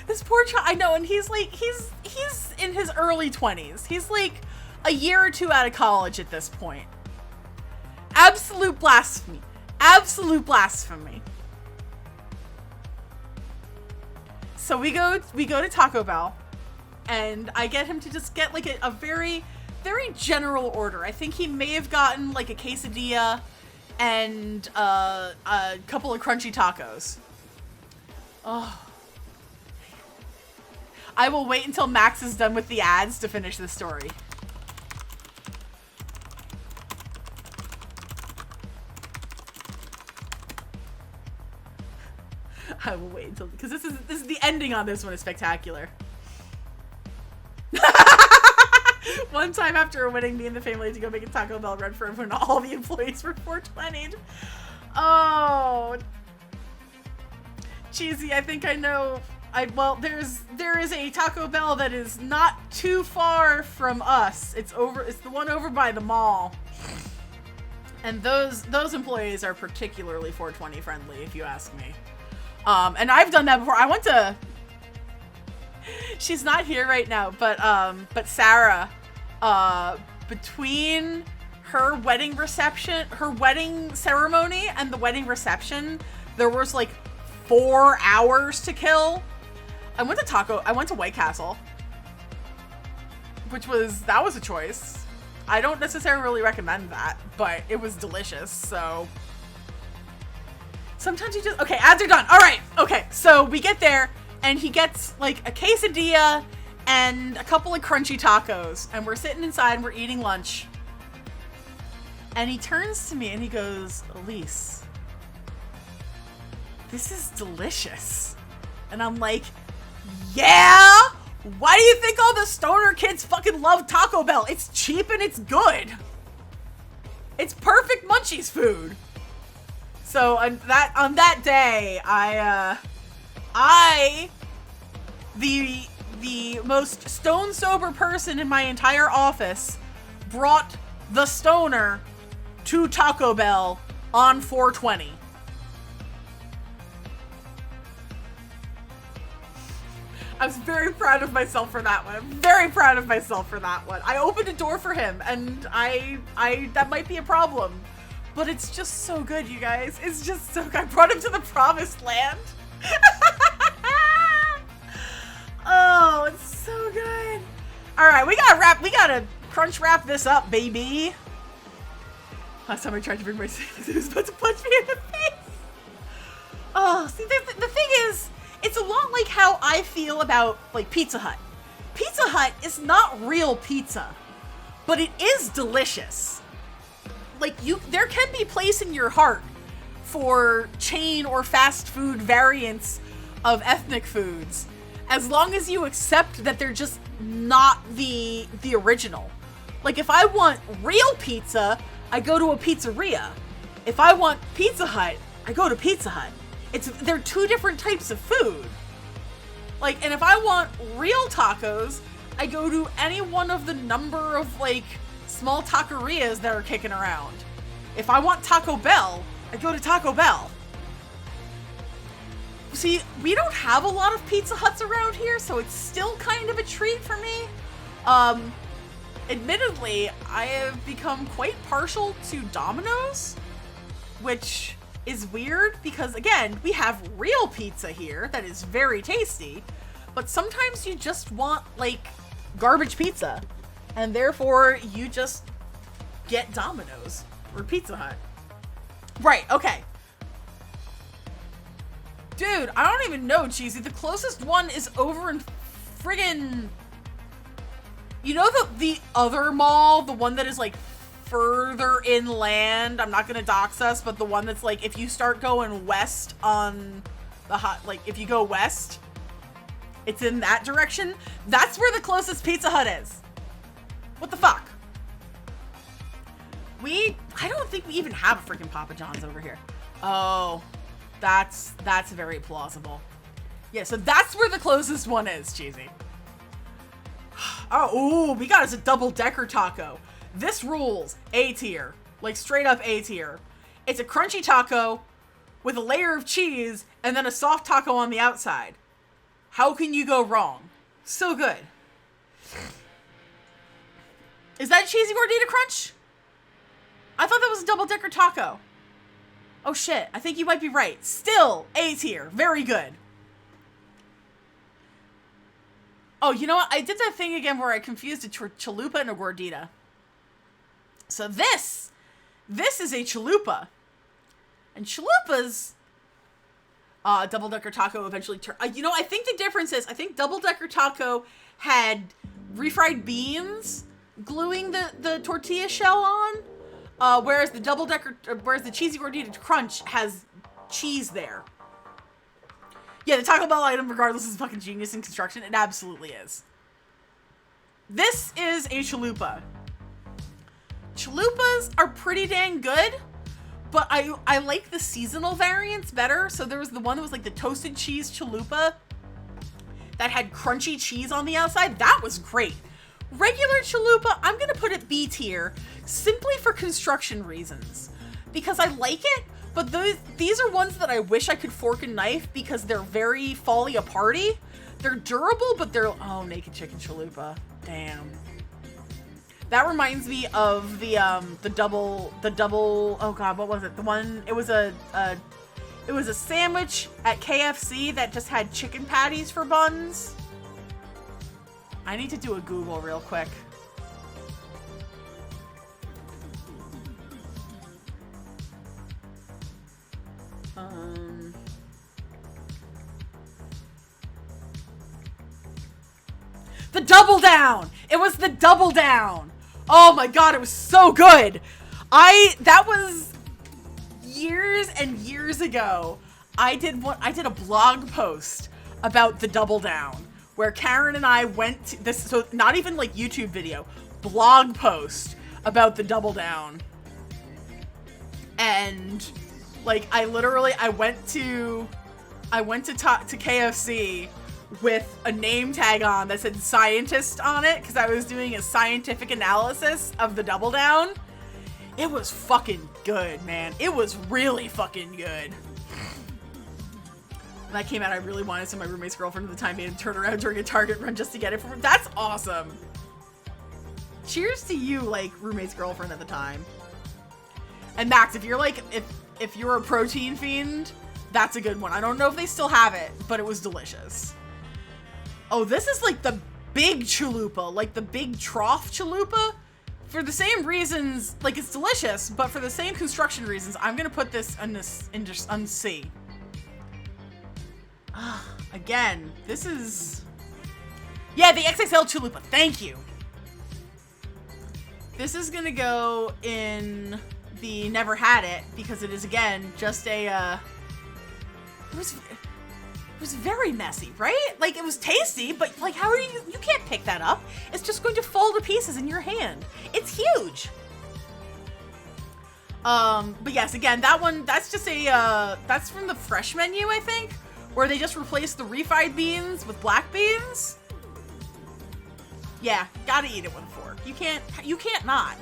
this poor child, I know, and he's like, he's in his early 20s. He's like a year or two out of college at this point. Absolute blasphemy. Absolute blasphemy. So we go to Taco Bell, and I get him to just get like a very, very general order. I think he may have gotten like a quesadilla and a couple of crunchy tacos. Oh. I will wait until Max is done with the ads to finish this story. I will wait until, because this is the ending on this one is spectacular. One time after a wedding, me and the family had to go make a Taco Bell run for when all the employees were 420'd. Oh, cheesy. I think I know. Well, there is a Taco Bell that is not too far from us. It's the one over by the mall. And those employees are particularly 420 friendly, if you ask me. And I've done that before. I went to, she's not here right now, but Sarah, between her wedding ceremony and the wedding reception, there was like 4 hours to kill. I went to White Castle, that was a choice. I don't necessarily recommend that, but it was delicious, so. Sometimes you just, okay, ads are done. All right, okay, so we get there, and he gets like a quesadilla and a couple of crunchy tacos, and we're sitting inside and we're eating lunch. And he turns to me and he goes, "Elise, this is delicious." And I'm like, yeah? Why do you think all the stoner kids fucking love Taco Bell? It's cheap and it's good. It's perfect munchies food. So on that day, the most stone sober person in my entire office brought the stoner to Taco Bell on 420. I was very proud of myself for that one. Very proud of myself for that one. I opened a door for him, and I that might be a problem, but it's just so good, you guys. It's just so good. I brought him to the promised land. Oh, it's so good. All right, we gotta crunch wrap this up, baby. Last time I tried to bring my son, he was about to punch me in the face. Oh, see, the thing is, it's a lot like how I feel about like Pizza Hut. Pizza Hut is not real pizza, but it is delicious. Like there can be place in your heart for chain or fast food variants of ethnic foods, as long as you accept that they're just not the original. Like if I want real pizza, I go to a pizzeria. If I want Pizza Hut, I go to Pizza Hut. They're two different types of food. Like, and if I want real tacos, I go to any one of the number of like small taquerias that are kicking around. If I want Taco Bell, I go to Taco Bell. See, we don't have a lot of Pizza Huts around here, so it's still kind of a treat for me. Admittedly, I have become quite partial to Domino's, which is weird because, again, we have real pizza here that is very tasty, but sometimes you just want, like, garbage pizza, and therefore you just get Domino's or Pizza Hut. Right, okay. Dude, I don't even know, Cheesy. The closest one is over in friggin'... You know the other mall? The one that is, like, further inland? I'm not gonna dox us, but the one that's, like, if you start going west on the like, if you go west, it's in that direction. That's where the closest Pizza Hut is. What the fuck? I don't think we even have a freaking Papa John's over here. Oh... That's very plausible. Yeah, so that's where the closest one is, Cheesy. Oh, ooh, we got us a double-decker taco. This rules. A tier. Like, straight up A tier. It's a crunchy taco with a layer of cheese and then a soft taco on the outside. How can you go wrong? So good. Is that cheesy gordita crunch? I thought that was a double-decker taco. Oh shit, I think you might be right. Still, A tier. Very good. Oh, you know what? I did that thing again where I confused a chalupa and a gordita. So this is a chalupa. And chalupas, double-decker taco eventually you know, I think the difference is, I think double-decker taco had refried beans gluing the tortilla shell on. Whereas the cheesy gordita crunch has cheese there. Yeah, the Taco Bell item, regardless, is fucking genius in construction. It absolutely is. This is a chalupa. Chalupas are pretty dang good, but I like the seasonal variants better. So there was the one that was like the toasted cheese chalupa that had crunchy cheese on the outside. That was great. Regular chalupa, I'm gonna put it B tier simply for construction reasons. Because I like it, but these are ones that I wish I could fork and knife because they're very fally aparty. They're durable, but they're... Oh, naked chicken chalupa. Damn. That reminds me of the double... Oh god, what was it? The one... It was a sandwich at KFC that just had chicken patties for buns. I need to do a Google real quick. The Double Down! It was the Double Down! Oh my god, it was so good! That was years and years ago. I did a blog post about the Double Down. Where Karen and I went to this, so not even like YouTube video, blog post about the Double Down. And like I went to KFC with a name tag on that said scientist on it because I was doing a scientific analysis of the Double Down. It was fucking good, man. It was really fucking good. When that came out, I really wanted some. My roommate's girlfriend at the time made him turn around during a Target run just to get it from her. That's awesome. Cheers to you, like, roommate's girlfriend at the time. And Max, if you're like, if you're a protein fiend, that's a good one. I don't know if they still have it, but it was delicious. Oh, this is like the big chalupa, like the big trough chalupa. For the same reasons, like it's delicious, but for the same construction reasons, I'm gonna put this on C. Again, this is... Yeah, the XXL chalupa. Thank you. This is gonna go in the never had it because it is, again, just a... It was very messy, right? Like, it was tasty, but, like, how are you... You can't pick that up. It's just going to fall to pieces in your hand. It's huge. But yes, again, that one, that's just a, that's from the fresh menu, I think, where they just replaced the refried beans with black beans. Yeah, gotta eat it with a fork. You can't not.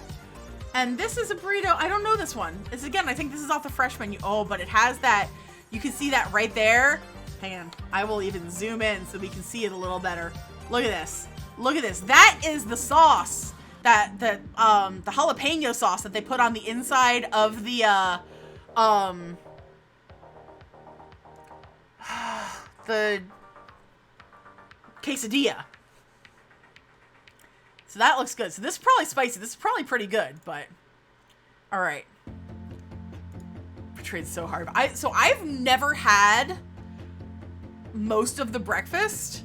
And this is a burrito. I don't know this one. It's, again, I think this is off the fresh menu. Oh, but it has that, you can see that right there. Hang on, I will even zoom in so we can see it a little better. Look at this. Look at this. That is the sauce, the jalapeno sauce that they put on the inside of the, the quesadilla. So that looks good. So this is probably spicy. This is probably pretty good, but all right. Portrayed so hard. So I've never had most of the breakfast,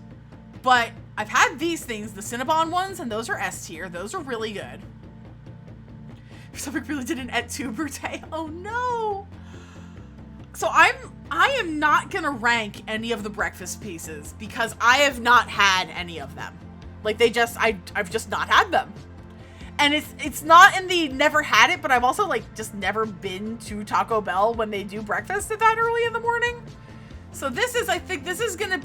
but I've had these things, the Cinnabon ones, and those are S tier. Those are really good. Your stomach really did an et tu birthday. Oh no. So I am not gonna rank any of the breakfast pieces because I have not had any of them. Like I've just not had them. And it's not in the never had it, but I've also like just never been to Taco Bell when they do breakfast at that early in the morning. So I think this is gonna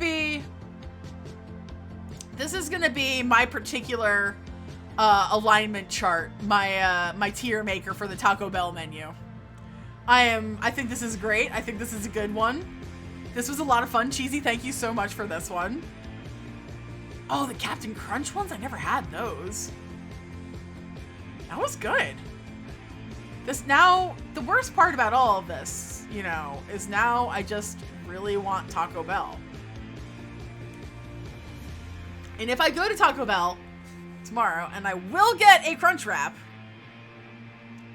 be my particular alignment chart, my tier maker for the Taco Bell menu. I think this is great. I think this is a good one. This was a lot of fun. Cheesy, thank you so much for this one. Oh, the Captain Crunch ones? I never had those. That was good. The worst part about all of this, you know, is now I just really want Taco Bell. And if I go to Taco Bell tomorrow and I will get a Crunch Wrap,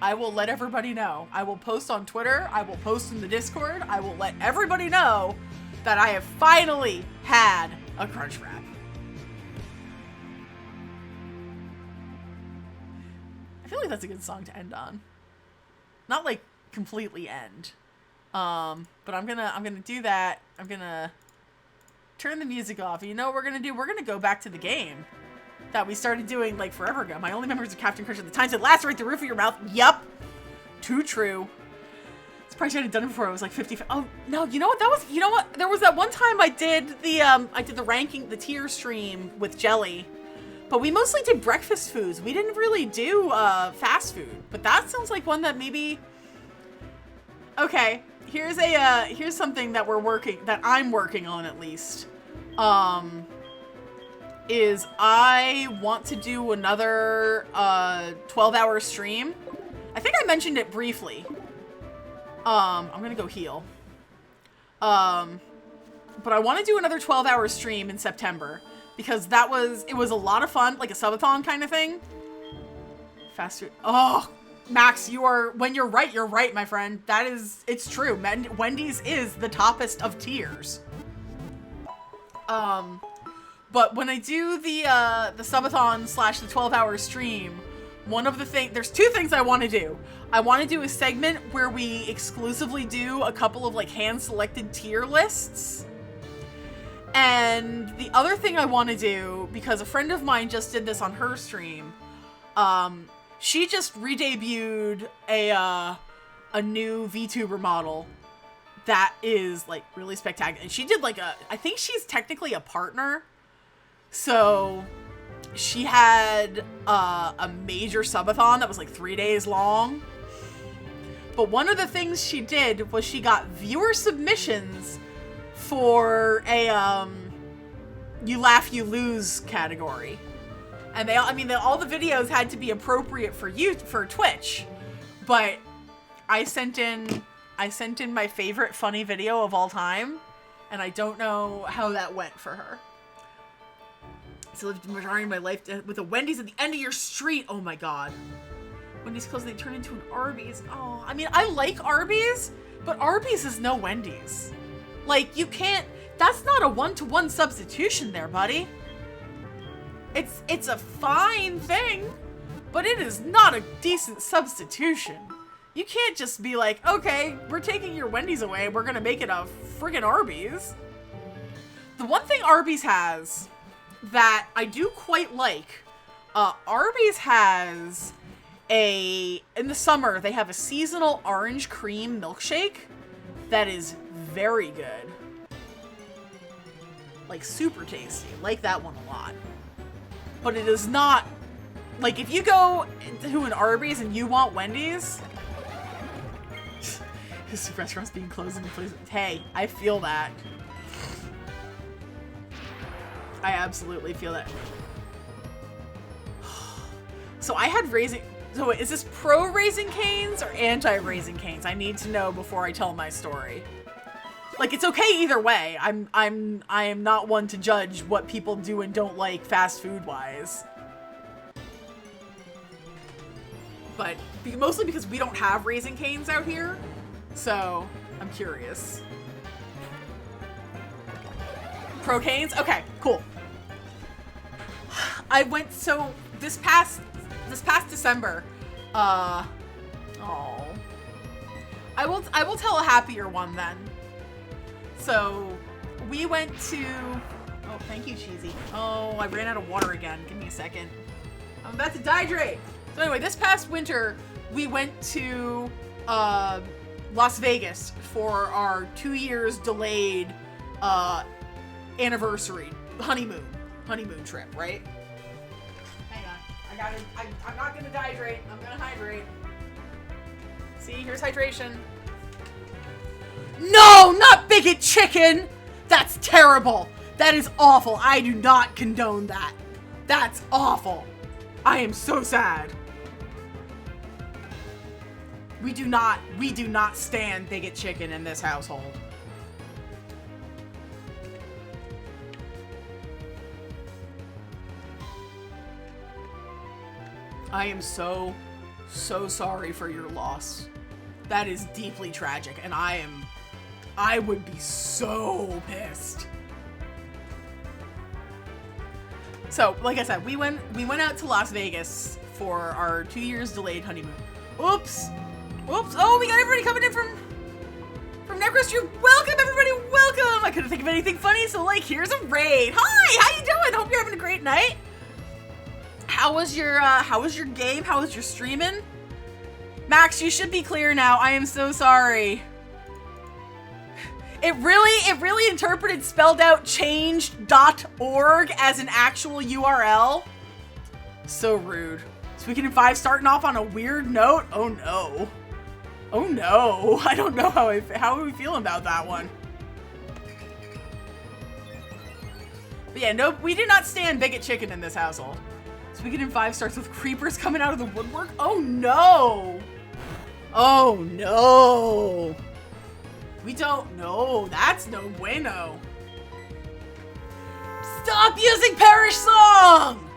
I will let everybody know. I will post on Twitter. I will post in the Discord. I will let everybody know that I have finally had a Crunch Wrap. I feel like that's a good song to end on. Not like completely end. But I'm gonna do that. I'm gonna turn the music off. You know what we're gonna do? We're gonna go back to the game that we started doing like forever ago. My only memories of Captain Crunch at the time said lacerate the roof of your mouth. Yup. Too true. It's probably should have done it before I was like 50. Oh no, you know what? There was that one time I did the ranking, the tier stream with Jelly. But we mostly did breakfast foods. We didn't really do fast food. But that sounds like one that maybe. Okay, here's something that I'm working on at least. Is I want to do another 12-hour stream. I think I mentioned it briefly. I'm gonna go heal. But I want to do another 12-hour stream in September. Because it was a lot of fun, like a subathon kind of thing. Fast food. Oh, Max, when you're right, my friend. It's true. Wendy's is the toppest of tiers. But when I do the subathon / the 12-hour stream, there's two things I want to do. I want to do a segment where we exclusively do a couple of like hand-selected tier lists. And the other thing I want to do, because a friend of mine just did this on her stream, she just re-debuted a new VTuber model that is like really spectacular. And she did I think she's technically a partner. So she had a major subathon that was like 3 days long. But one of the things she did was she got viewer submissions for a you laugh you lose category, and all the videos had to be appropriate for Twitch, but I sent in my favorite funny video of all time, and I don't know how that went for her. So lived the majority of my life with a Wendy's at the end of your street. Oh my god, Wendy's closed, they turn into an Arby's. Oh, I mean, I like Arby's, but Arby's is no Wendy's. Like, you can't, that's not a one-to-one substitution there, buddy. It's a fine thing, but it is not a decent substitution. You can't just be like, okay, we're taking your Wendy's away, we're gonna make it a friggin' Arby's. The one thing Arby's has that I do quite like, Arby's has in the summer, they have a seasonal orange cream milkshake that is very good. Like, super tasty. Like that one a lot. But it is not, like, if you go to an Arby's and you want Wendy's, his restaurant's being closed in place. Hey, I feel that. I absolutely feel that. So I had so is this pro Raising Cane's or anti Raising Cane's? I need to know before I tell my story. Like, it's okay either way. I am not one to judge what people do and don't like fast food wise. But mostly because we don't have Raising Cane's out here. So I'm curious. Crocanes? Okay, cool. I went, so this past December, I will tell a happier one then. So we went to, oh, thank you, Cheesy. Oh, I ran out of water again. Give me a second. I'm about to dehydrate. So anyway, this past winter, we went to Las Vegas for our 2 years delayed anniversary honeymoon trip, right? Hang on, I'm not gonna dehydrate. I'm gonna hydrate. See, here's hydration. No, not bigot chicken. That's terrible. That is awful. I do not condone that. That's awful. I am so sad. We do not stand bigot chicken in this household. I am so sorry for your loss. That is deeply tragic, and I would be so pissed. So, like I said, we went out to Las Vegas for our 2 years delayed honeymoon. Oops. Oh, we got everybody coming in from Necros. You're welcome, everybody. Welcome. I couldn't think of anything funny, so like, here's a raid. Hi, how you doing? Hope you're having a great night. How was your game? How was your streaming? Max, you should be clear now. I am so sorry. It really interpreted spelled out changed.org as an actual URL. So rude. Speaking in 5 starting off on a weird note. Oh no. Oh no. I don't know how are we feeling about that one. But yeah, no, we do not stand bigot chicken in this household. Speaking in 5 starts with creepers coming out of the woodwork. Oh no. Oh no. We don't know. That's no bueno. Stop using Parish Song!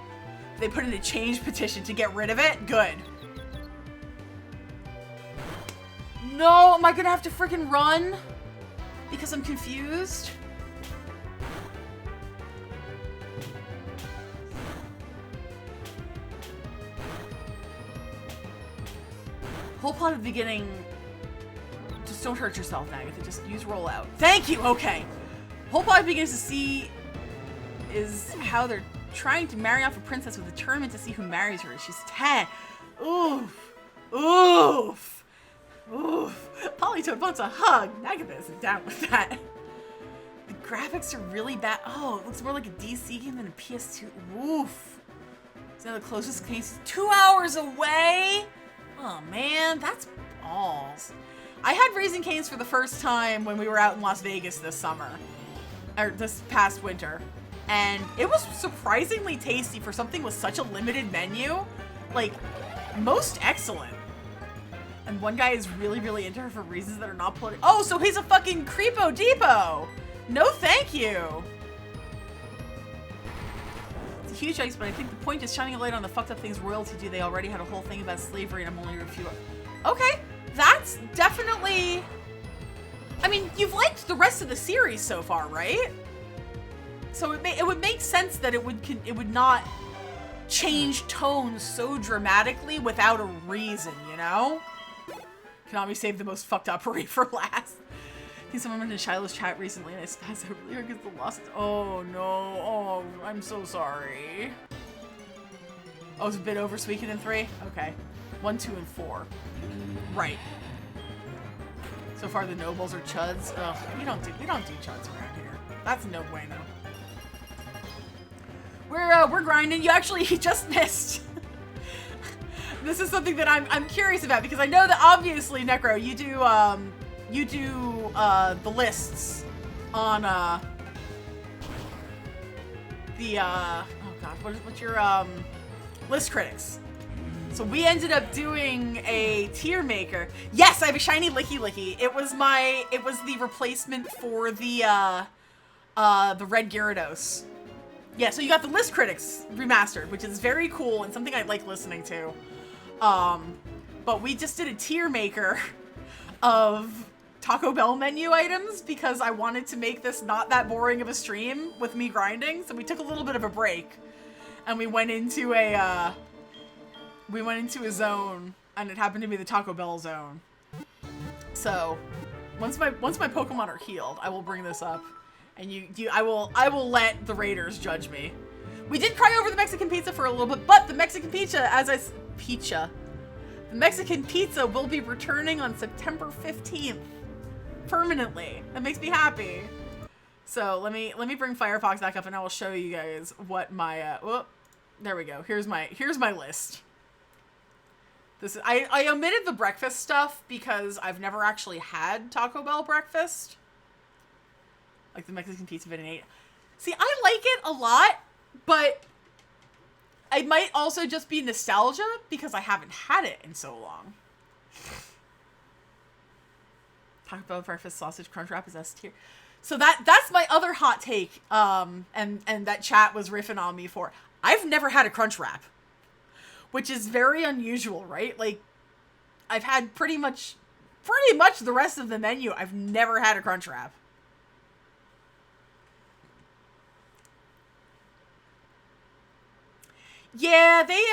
They put in a change petition to get rid of it? Good. No, am I gonna have to freaking run? Because I'm confused? Whole plot at the beginning. Just don't hurt yourself, Agatha. Just use rollout. Thank you! Okay. Whole plot begins to see is how they're trying to marry off a princess with a tournament to see who marries her. She's 10. Oof. Oof. Oof. Polytoad wants a hug. Agatha isn't down with that. The graphics are really bad. Oh, it looks more like a DC game than a PS2. Oof. Is that the closest case? 2 hours away? Oh man, that's balls. I had Raising Cane's for the first time when we were out in Las Vegas this summer. Or this past winter. And it was surprisingly tasty for something with such a limited menu. Like, most excellent. And one guy is really, really into her for reasons that are not political. Oh, so he's a fucking creepo depot. No thank you. It's a huge ice, but I think the point is shining a light on the fucked up things royalty do. They already had a whole thing about slavery and I'm only a few. Okay, that's definitely... I mean, you've liked the rest of the series so far, right? So it would make sense that it would not change tones so dramatically without a reason, you know? Konami saved the most fucked up raid for last. I think someone in Shiloh's chat recently and I spazzed out really hard because the lost. Oh no. Oh, I'm so sorry. Oh, it's a bit over Suikoden in 3? Okay. 1, 2, and 4. Right. So far the nobles are chuds. Ugh, we don't do chuds around here. That's no bueno. We're grinding. You actually just missed. This is something that I'm curious about because I know that obviously Necro, you do the lists on the oh god, what's your list critics. So we ended up doing a tier maker. Yes, I have a shiny Licky Licky. It was the replacement for the Red Gyarados. Yeah, so you got the List Critics remastered, which is very cool and something I like listening to. But we just did a tier maker of Taco Bell menu items because I wanted to make this not that boring of a stream with me grinding. So we took a little bit of a break and we went into a zone, and it happened to be the Taco Bell zone. So once my Pokemon are healed, I will bring this up, and I will let the Raiders judge me. We did cry over the Mexican pizza for a little bit, but the Mexican pizza, the Mexican pizza will be returning on September 15th. Permanently. That makes me happy. So let me bring Firefox back up and I will show you guys what my there we go. Here's my list. This is I omitted the breakfast stuff because I've never actually had Taco Bell breakfast. Like the Mexican pizza that I ate. See, I like it a lot, but it might also just be nostalgia because I haven't had it in so long. Taco Bell breakfast sausage crunch wrap is S tier. So that's my other hot take. And that chat was riffing on me for. I've never had a crunch wrap, which is very unusual, right? Like, I've had pretty much the rest of the menu. I've never had a crunch wrap. Yeah, they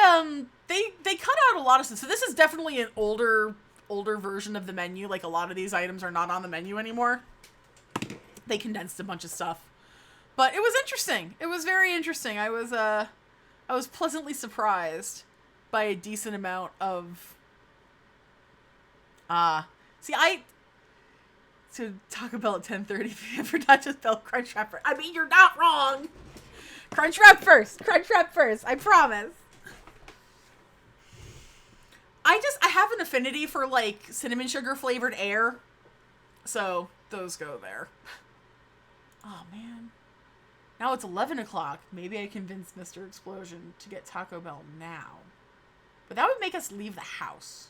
cut out a lot of stuff. So this is definitely an older version of the menu. Like, a lot of these items are not on the menu anymore. They condensed a bunch of stuff. But it was interesting. It was very interesting. I was pleasantly surprised by a decent amount of so Taco Bell at 10:30 p.m. for not just Bell Crunch Wrap. I mean, you're not wrong. Crunch Wrap first. Crunch Wrap first. I promise. I have an affinity for, like, cinnamon sugar flavored air. So, those go there. Oh, man. Now it's 11 o'clock. Maybe I convinced Mr. Explosion to get Taco Bell now. But that would make us leave the house.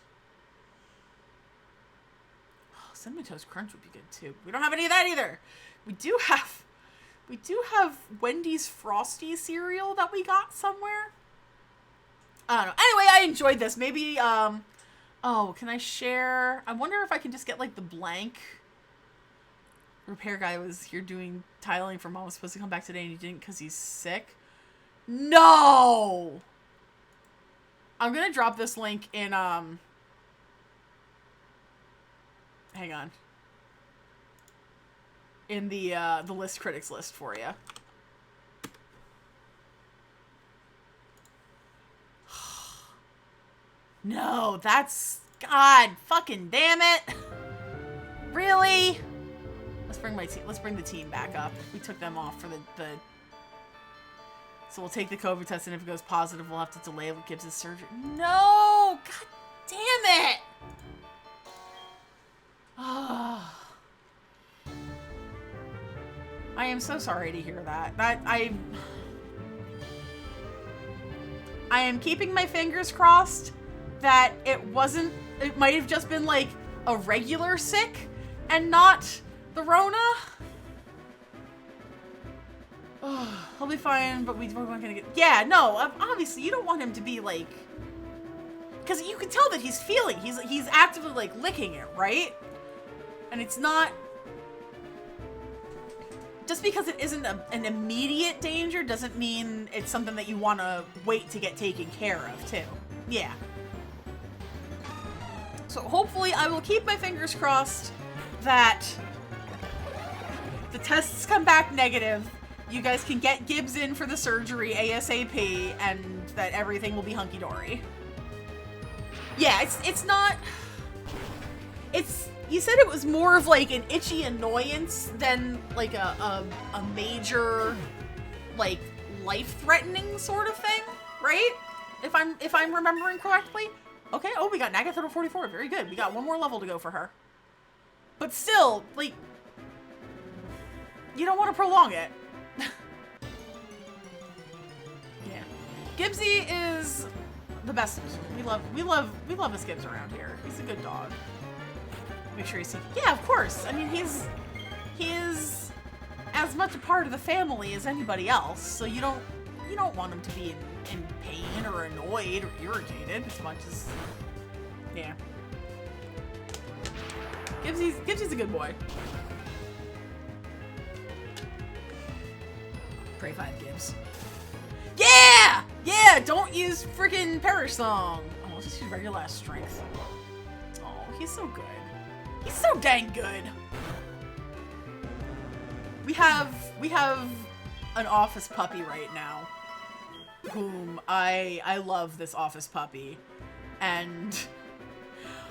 Oh, Cinnamon Toast Crunch would be good, too. We don't have any of that either. We do have Wendy's Frosty cereal that we got somewhere. I don't know. Anyway, I enjoyed this. Maybe, oh, can I share? I wonder if I can just get, like, the blank. Repair guy was here doing tiling for Mom. Was supposed to come back today and he didn't because he's sick. No! I'm gonna drop this link in, hang on. In the list critics list for you. No, that's... God fucking damn it. Really? Let's bring the team back up. We took them off for the so we'll take the COVID test, and if it goes positive, we'll have to delay Gibbs' surgery. No! God damn it! Oh. I am so sorry to hear that. I am keeping my fingers crossed that it might have just been like a regular sick and not the Rona. Oh, he'll be fine, but we're not gonna get... Yeah, no, obviously you don't want him to be like... Because you can tell that he's feeling, he's actively like licking it, right? And it's not... Just because it isn't an immediate danger doesn't mean it's something that you want to wait to get taken care of, too. Yeah. So hopefully I will keep my fingers crossed that the tests come back negative, you guys can get Gibbs in for the surgery ASAP, and that everything will be hunky-dory. Yeah, it's not... You said it was more of like an itchy annoyance than like a major, like, life-threatening sort of thing, right? If I'm remembering correctly. Okay, oh, we got Nagatha to 44. Very good. We got one more level to go for her. But still, like, you don't want to prolong it. Yeah. Gibbsy is the best. We love his Gibbs around here. He's a good dog. Make sure he's... Yeah, of course. I mean, he is as much a part of the family as anybody else. So you don't want him to be in pain or annoyed or irritated as much as... Yeah. Gibbsy's a good boy. Pray 5 Gibbs. Yeah! Yeah! Don't use freaking Perish Song. Oh, I'll just use regular strength. Oh, he's so good. He's so dang good. We have an office puppy right now, whom I love this office puppy, and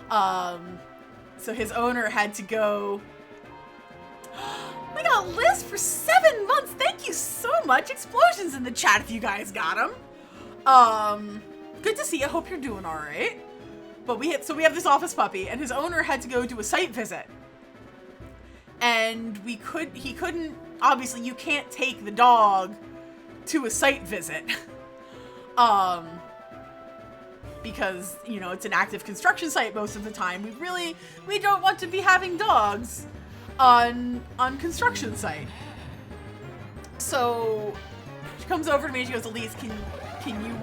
so his owner had to go. We got Liz for 7 months. Thank you so much. Explosions in the chat if you guys got him. Good to see you. Hope you're doing all right. But we have this office puppy, and his owner had to go do a site visit. And he couldn't, obviously you can't take the dog to a site visit. Because, you know, it's an active construction site most of the time. We don't want to be having dogs on construction site. So she comes over to me and she goes, Elise, can you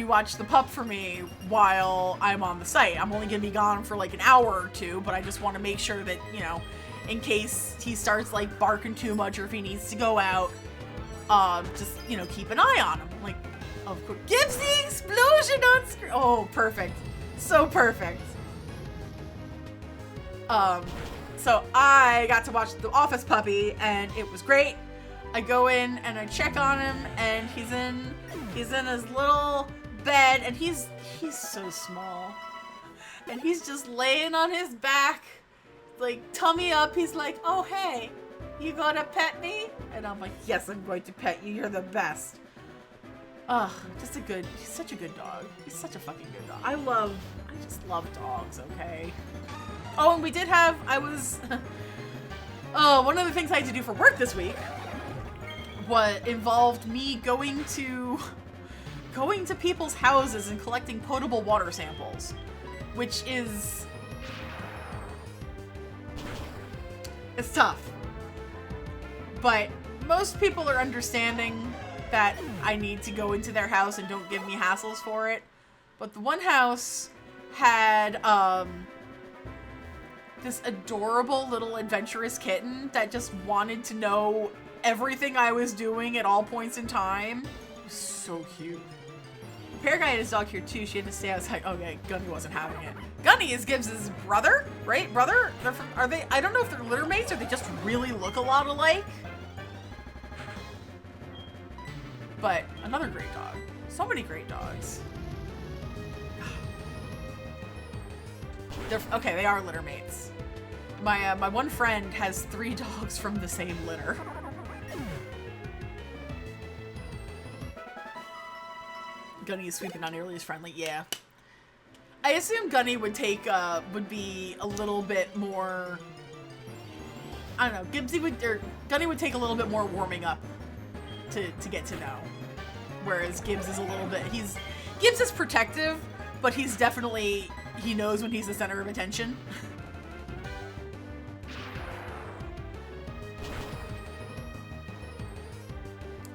watch the pup for me while I'm on the site? I'm only gonna be gone for like an hour or two, but I just want to make sure that, you know, in case he starts like barking too much or if he needs to go out, just, you know, keep an eye on him. Like, of course. Gives the explosion on screen. Oh, perfect. So perfect. So I got to watch the office puppy and it was great. I go in and I check on him and he's in his little bed and he's so small. And he's just laying on his back, like tummy up. He's like, oh, hey, you gonna pet me? And I'm like, yes, I'm going to pet you. You're the best. Ugh, he's such a good dog. He's such a fucking good dog. I just love dogs, okay? Oh, and we did have, one of the things I had to do for work this week involved me going to people's houses and collecting potable water samples, which is, it's tough. But most people are understanding that I need to go into their house and don't give me hassles for it. But the one house had, this adorable little adventurous kitten that just wanted to know everything I was doing at all points in time. It was so cute. Pear Guy had his dog here too. She had to stay outside. Okay, Gunny wasn't having it. Gunny is Gibbs's brother, right? Brother? Are they? I don't know if they're litter mates or they just really look a lot alike. But another great dog. So many great dogs. Okay, they are litter mates. My one friend has 3 dogs from the same litter. Gunny is sweeping not nearly as friendly. Yeah. I assume Gunny would be a little bit more, I don't know, Gunny would take a little bit more warming up to get to know. Whereas Gibbs is a little bit, Gibbs is protective, but he knows when he's the center of attention.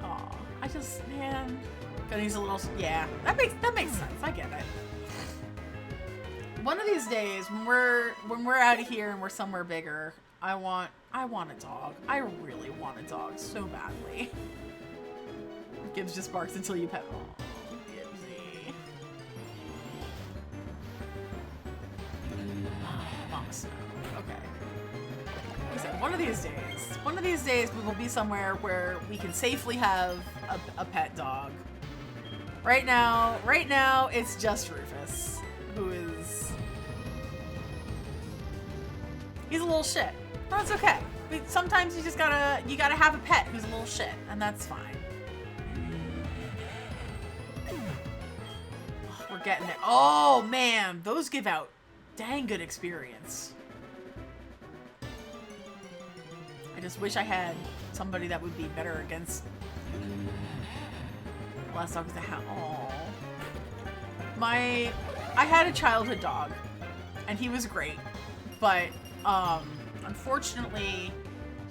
Aw, man, Gunny's a little, yeah, that makes sense, I get it. One of these days, when we're out of here and we're somewhere bigger, I want a dog. I really want a dog so badly. Gibbs just barks until you pet. Oh, Gibbsy. Mama Snow. Okay. Like I said, one of these days we will be somewhere where we can safely have a pet dog. Right now, it's just Rufus, who is, he's a little shit. No, it's okay. Sometimes you gotta have a pet who's a little shit, and that's fine. We're getting there. Oh man, those give out dang good experience. I just wish I had somebody that would be better against. Last dog was the hound. I had a childhood dog, and he was great, but unfortunately,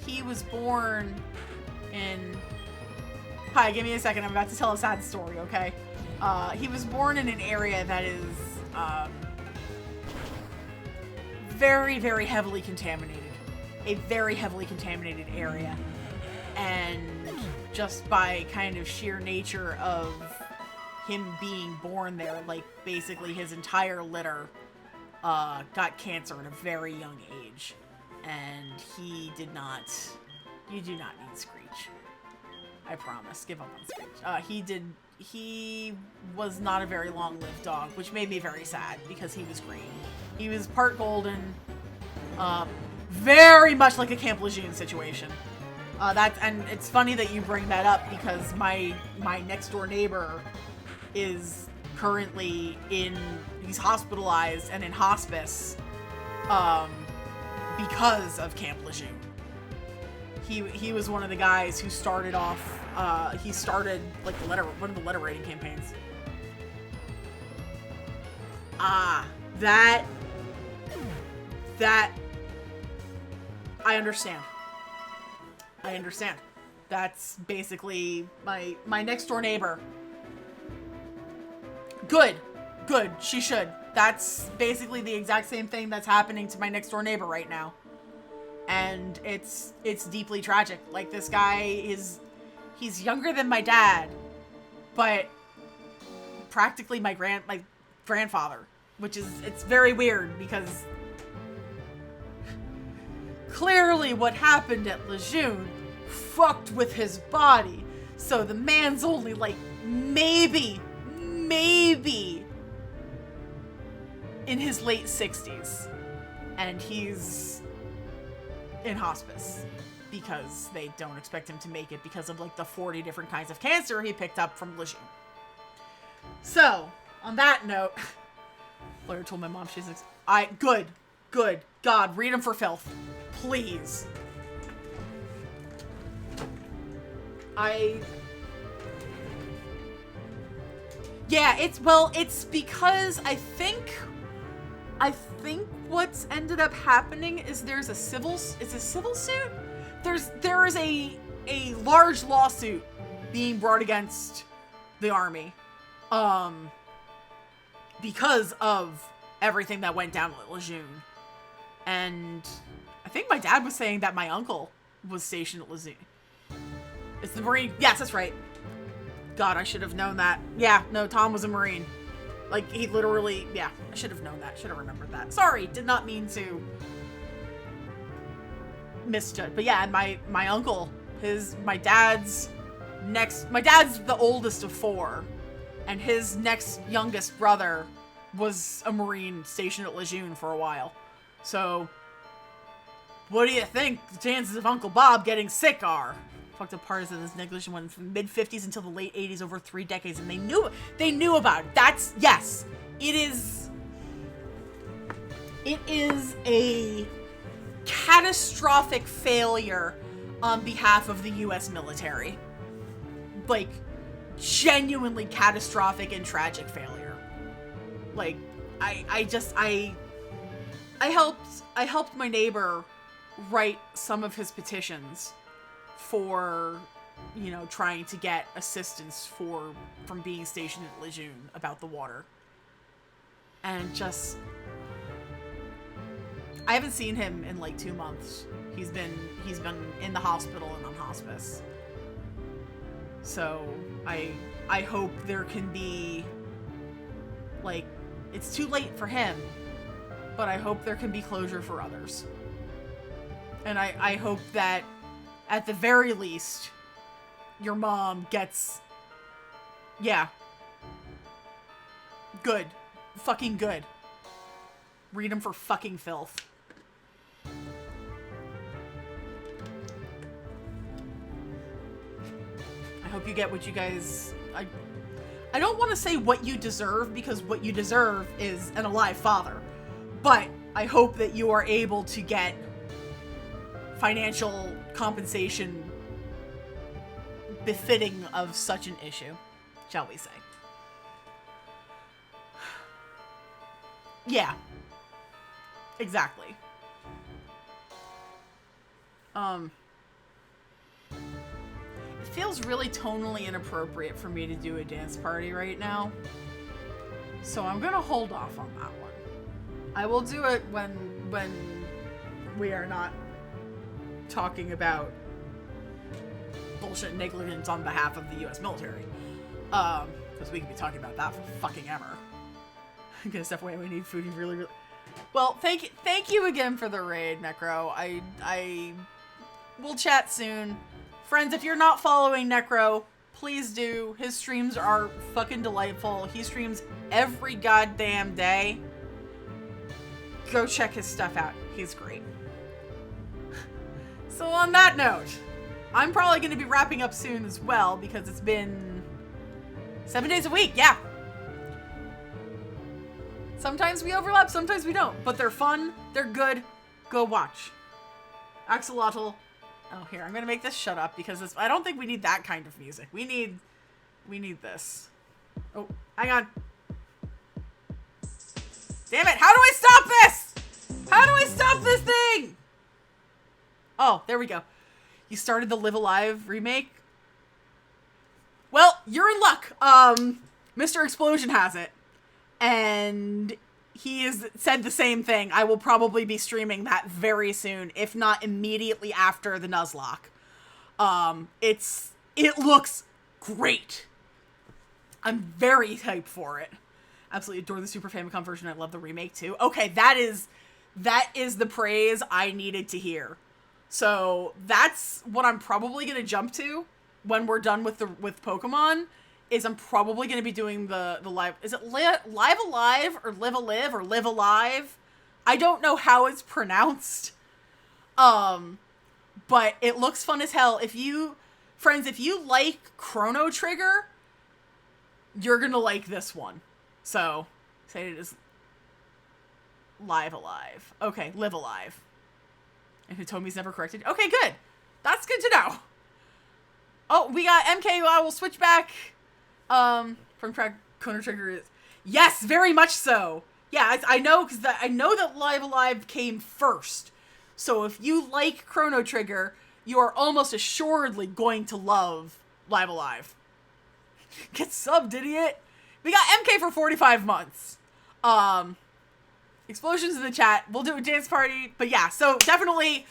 he was born in. Hi, give me a second. I'm about to tell a sad story. Okay. He was born in an area that is very, very heavily contaminated. A very heavily contaminated area. And just by kind of sheer nature of him being born there, like, basically his entire litter got cancer at a very young age. And you do not need Screech. I promise. Give up on Screech. He was not a very long-lived dog, which made me very sad because he was green. He was part golden, very much like a Camp Lejeune situation. And it's funny that you bring that up because my next door neighbor is currently he's hospitalized and in hospice, because of Camp Lejeune. He was one of the guys who started off, he started, like, one of the letter writing campaigns. That, I understand. That's basically my next door neighbor. Good, she should. That's basically the exact same thing that's happening to my next door neighbor right now. And it's deeply tragic. Like, this guy he's younger than my dad, but practically my grandfather, which it's very weird because clearly what happened at Lejeune fucked with his body. So the man's only like maybe in his late 60s, and he's in hospice because they don't expect him to make it because of like the 40 different kinds of cancer he picked up from Lejeune. So, on that note, lawyer told my mom she's good. God, read him for filth. Please. Yeah, it's because I think what's ended up happening is it's a civil suit? There is a large lawsuit being brought against the Army, because of everything that went down at Lejeune. And I think my dad was saying that my uncle was stationed at Lejeune. It's the Marine. Yes, that's right. God, I should have known that. Yeah, no, Tom was a Marine. Like, he literally, yeah, I should have known that. Should have remembered that. Sorry, did not mean to misjudge. But yeah, my uncle, my dad's the oldest of 4, and his next youngest brother was a Marine stationed at Lejeune for a while. So, what do you think the chances of Uncle Bob getting sick are? Fucked up part is that this negligent went from the mid-50s until the late 80s, over 3 decades, and they knew about it. Yes, it is a catastrophic failure on behalf of the U.S. military. Like, genuinely catastrophic and tragic failure. Like, I helped my neighbor write some of his petitions for, trying to get assistance from being stationed at Lejeune about the water. And I haven't seen him in like 2 months. He's been in the hospital and on hospice. So I hope there can be, like, it's too late for him, but I hope there can be closure for others. And I hope that at the very least your mom gets, yeah, good, fucking good. Read him for fucking filth. I hope you get what you guys, I don't want to say what you deserve, because what you deserve is an alive father, but I hope that you are able to get financial compensation befitting of such an issue, shall we say. Yeah. Exactly. It feels really tonally inappropriate for me to do a dance party right now, so I'm gonna hold off on that one. I will do it when when we are not talking about bullshit negligence on behalf of the U.S. military. Because we can be talking about that for fucking ever. I guess FYI, we need food. Really. Well, thank you again for the raid, Necro. I will chat soon. Friends, if you're not following Necro, please do. His streams are fucking delightful. He streams every goddamn day. Go check his stuff out. He's great. So on that note, I'm probably going to be wrapping up soon as well because it's been 7 days a week. Yeah. Sometimes we overlap, sometimes we don't. But they're fun. They're good. Go watch. Axolotl. Oh, here. I'm going to make this shut up because I don't think we need that kind of music. We need this. Oh, hang on. Damn it. How do I stop this? How do I stop this thing? Oh, there we go. You started the Live Alive remake? Well, you're in luck. Mr. Explosion has it. And he has said the same thing. I will probably be streaming that very soon, if not immediately after the Nuzlocke. It looks great. I'm very hyped for it. Absolutely adore the Super Famicom version. I love the remake too. Okay, that is the praise I needed to hear. So that's what I'm probably gonna jump to when we're done with Pokemon. Is I'm probably gonna be doing the live. Is it Live Alive or Live Alive or Live Alive? I don't know how it's pronounced. But it looks fun as hell. If you like Chrono Trigger, you're gonna like this one. So say it is Live Alive. Okay, Live Alive. And Hitomi's never corrected. Okay, good. That's good to know. Oh, we got MK. I will switch back. From Chrono Trigger is. Yes, very much so. Yeah, I know, because I know that Live Alive came first. So if you like Chrono Trigger, you are almost assuredly going to love Live Alive. Get subbed, idiot. We got MK for 45 months. Explosions in the chat. We'll do a dance party. But yeah, so definitely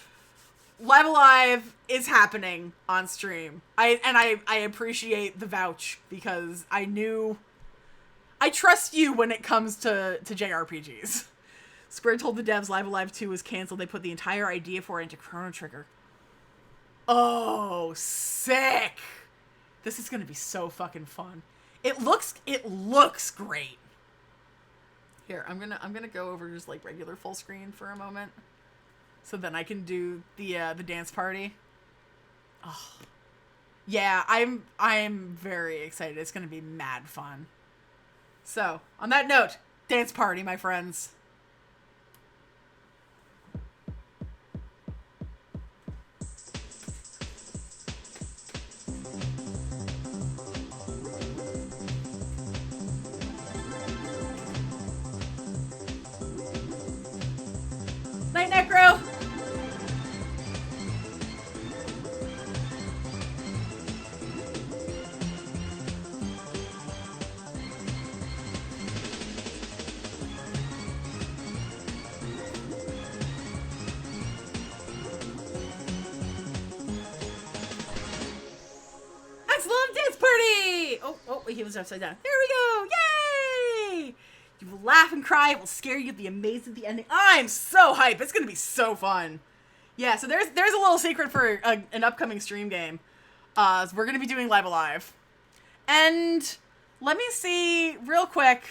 Live Alive is happening on stream. I appreciate the vouch because I trust you when it comes to JRPGs. Square told the devs Live Alive 2 was canceled. They put the entire idea for it into Chrono Trigger. Oh, sick. This is going to be so fucking fun. It looks great. Here, I'm gonna go over just like regular full screen for a moment, so then I can do the dance party. Oh, yeah, I'm very excited. It's gonna be mad fun. So, on that note, dance party, my friends. Night, Necro! Excellent dance party! Oh, he was upside down. There we go! Yay! You will laugh and cry. It will scare you. You'll be amazed at the ending. I'm so hyped. It's going to be so fun. Yeah, so there's a little secret for an upcoming stream game. So we're going to be doing Live Alive. And let me see real quick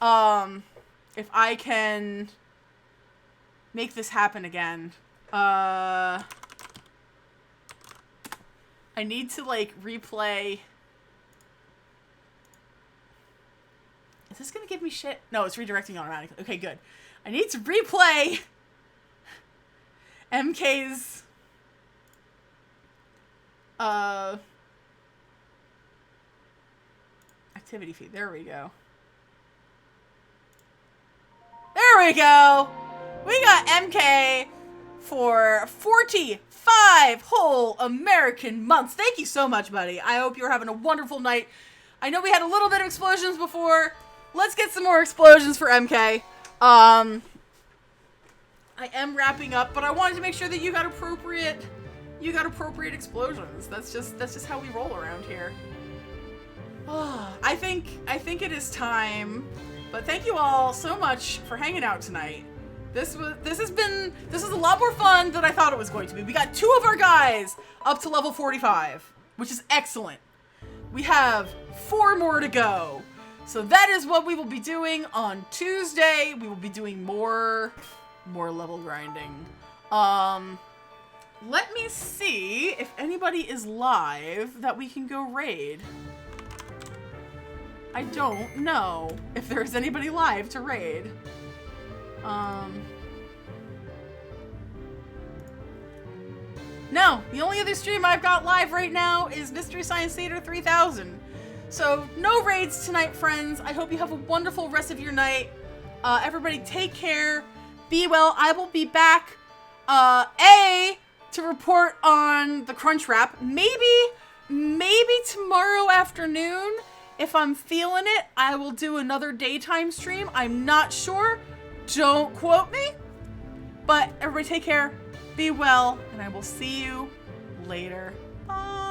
if I can make this happen again. I need to, like, replay... Is this gonna give me shit? No, it's redirecting automatically. Okay, good. I need to replay MK's activity feed. There we go. There we go! We got MK for 45 whole American months. Thank you so much, buddy. I hope you're having a wonderful night. I know we had a little bit of explosions before. Let's get some more explosions for MK. I am wrapping up, but I wanted to make sure that you got appropriate explosions. That's just how we roll around here. I think it is time. But thank you all so much for hanging out tonight. This is a lot more fun than I thought it was going to be. We got 2 of our guys up to level 45, which is excellent. We have 4 more to go. So that is what we will be doing on Tuesday. We will be doing more level grinding. Let me see if anybody is live that we can go raid. I don't know if there's anybody live to raid. No, the only other stream I've got live right now is Mystery Science Theater 3000. So, no raids tonight, friends. I hope you have a wonderful rest of your night. Everybody take care. Be well. I will be back, to report on the Crunch Wrap. Maybe tomorrow afternoon, if I'm feeling it, I will do another daytime stream. I'm not sure. Don't quote me. But everybody take care. Be well, and I will see you later. Bye.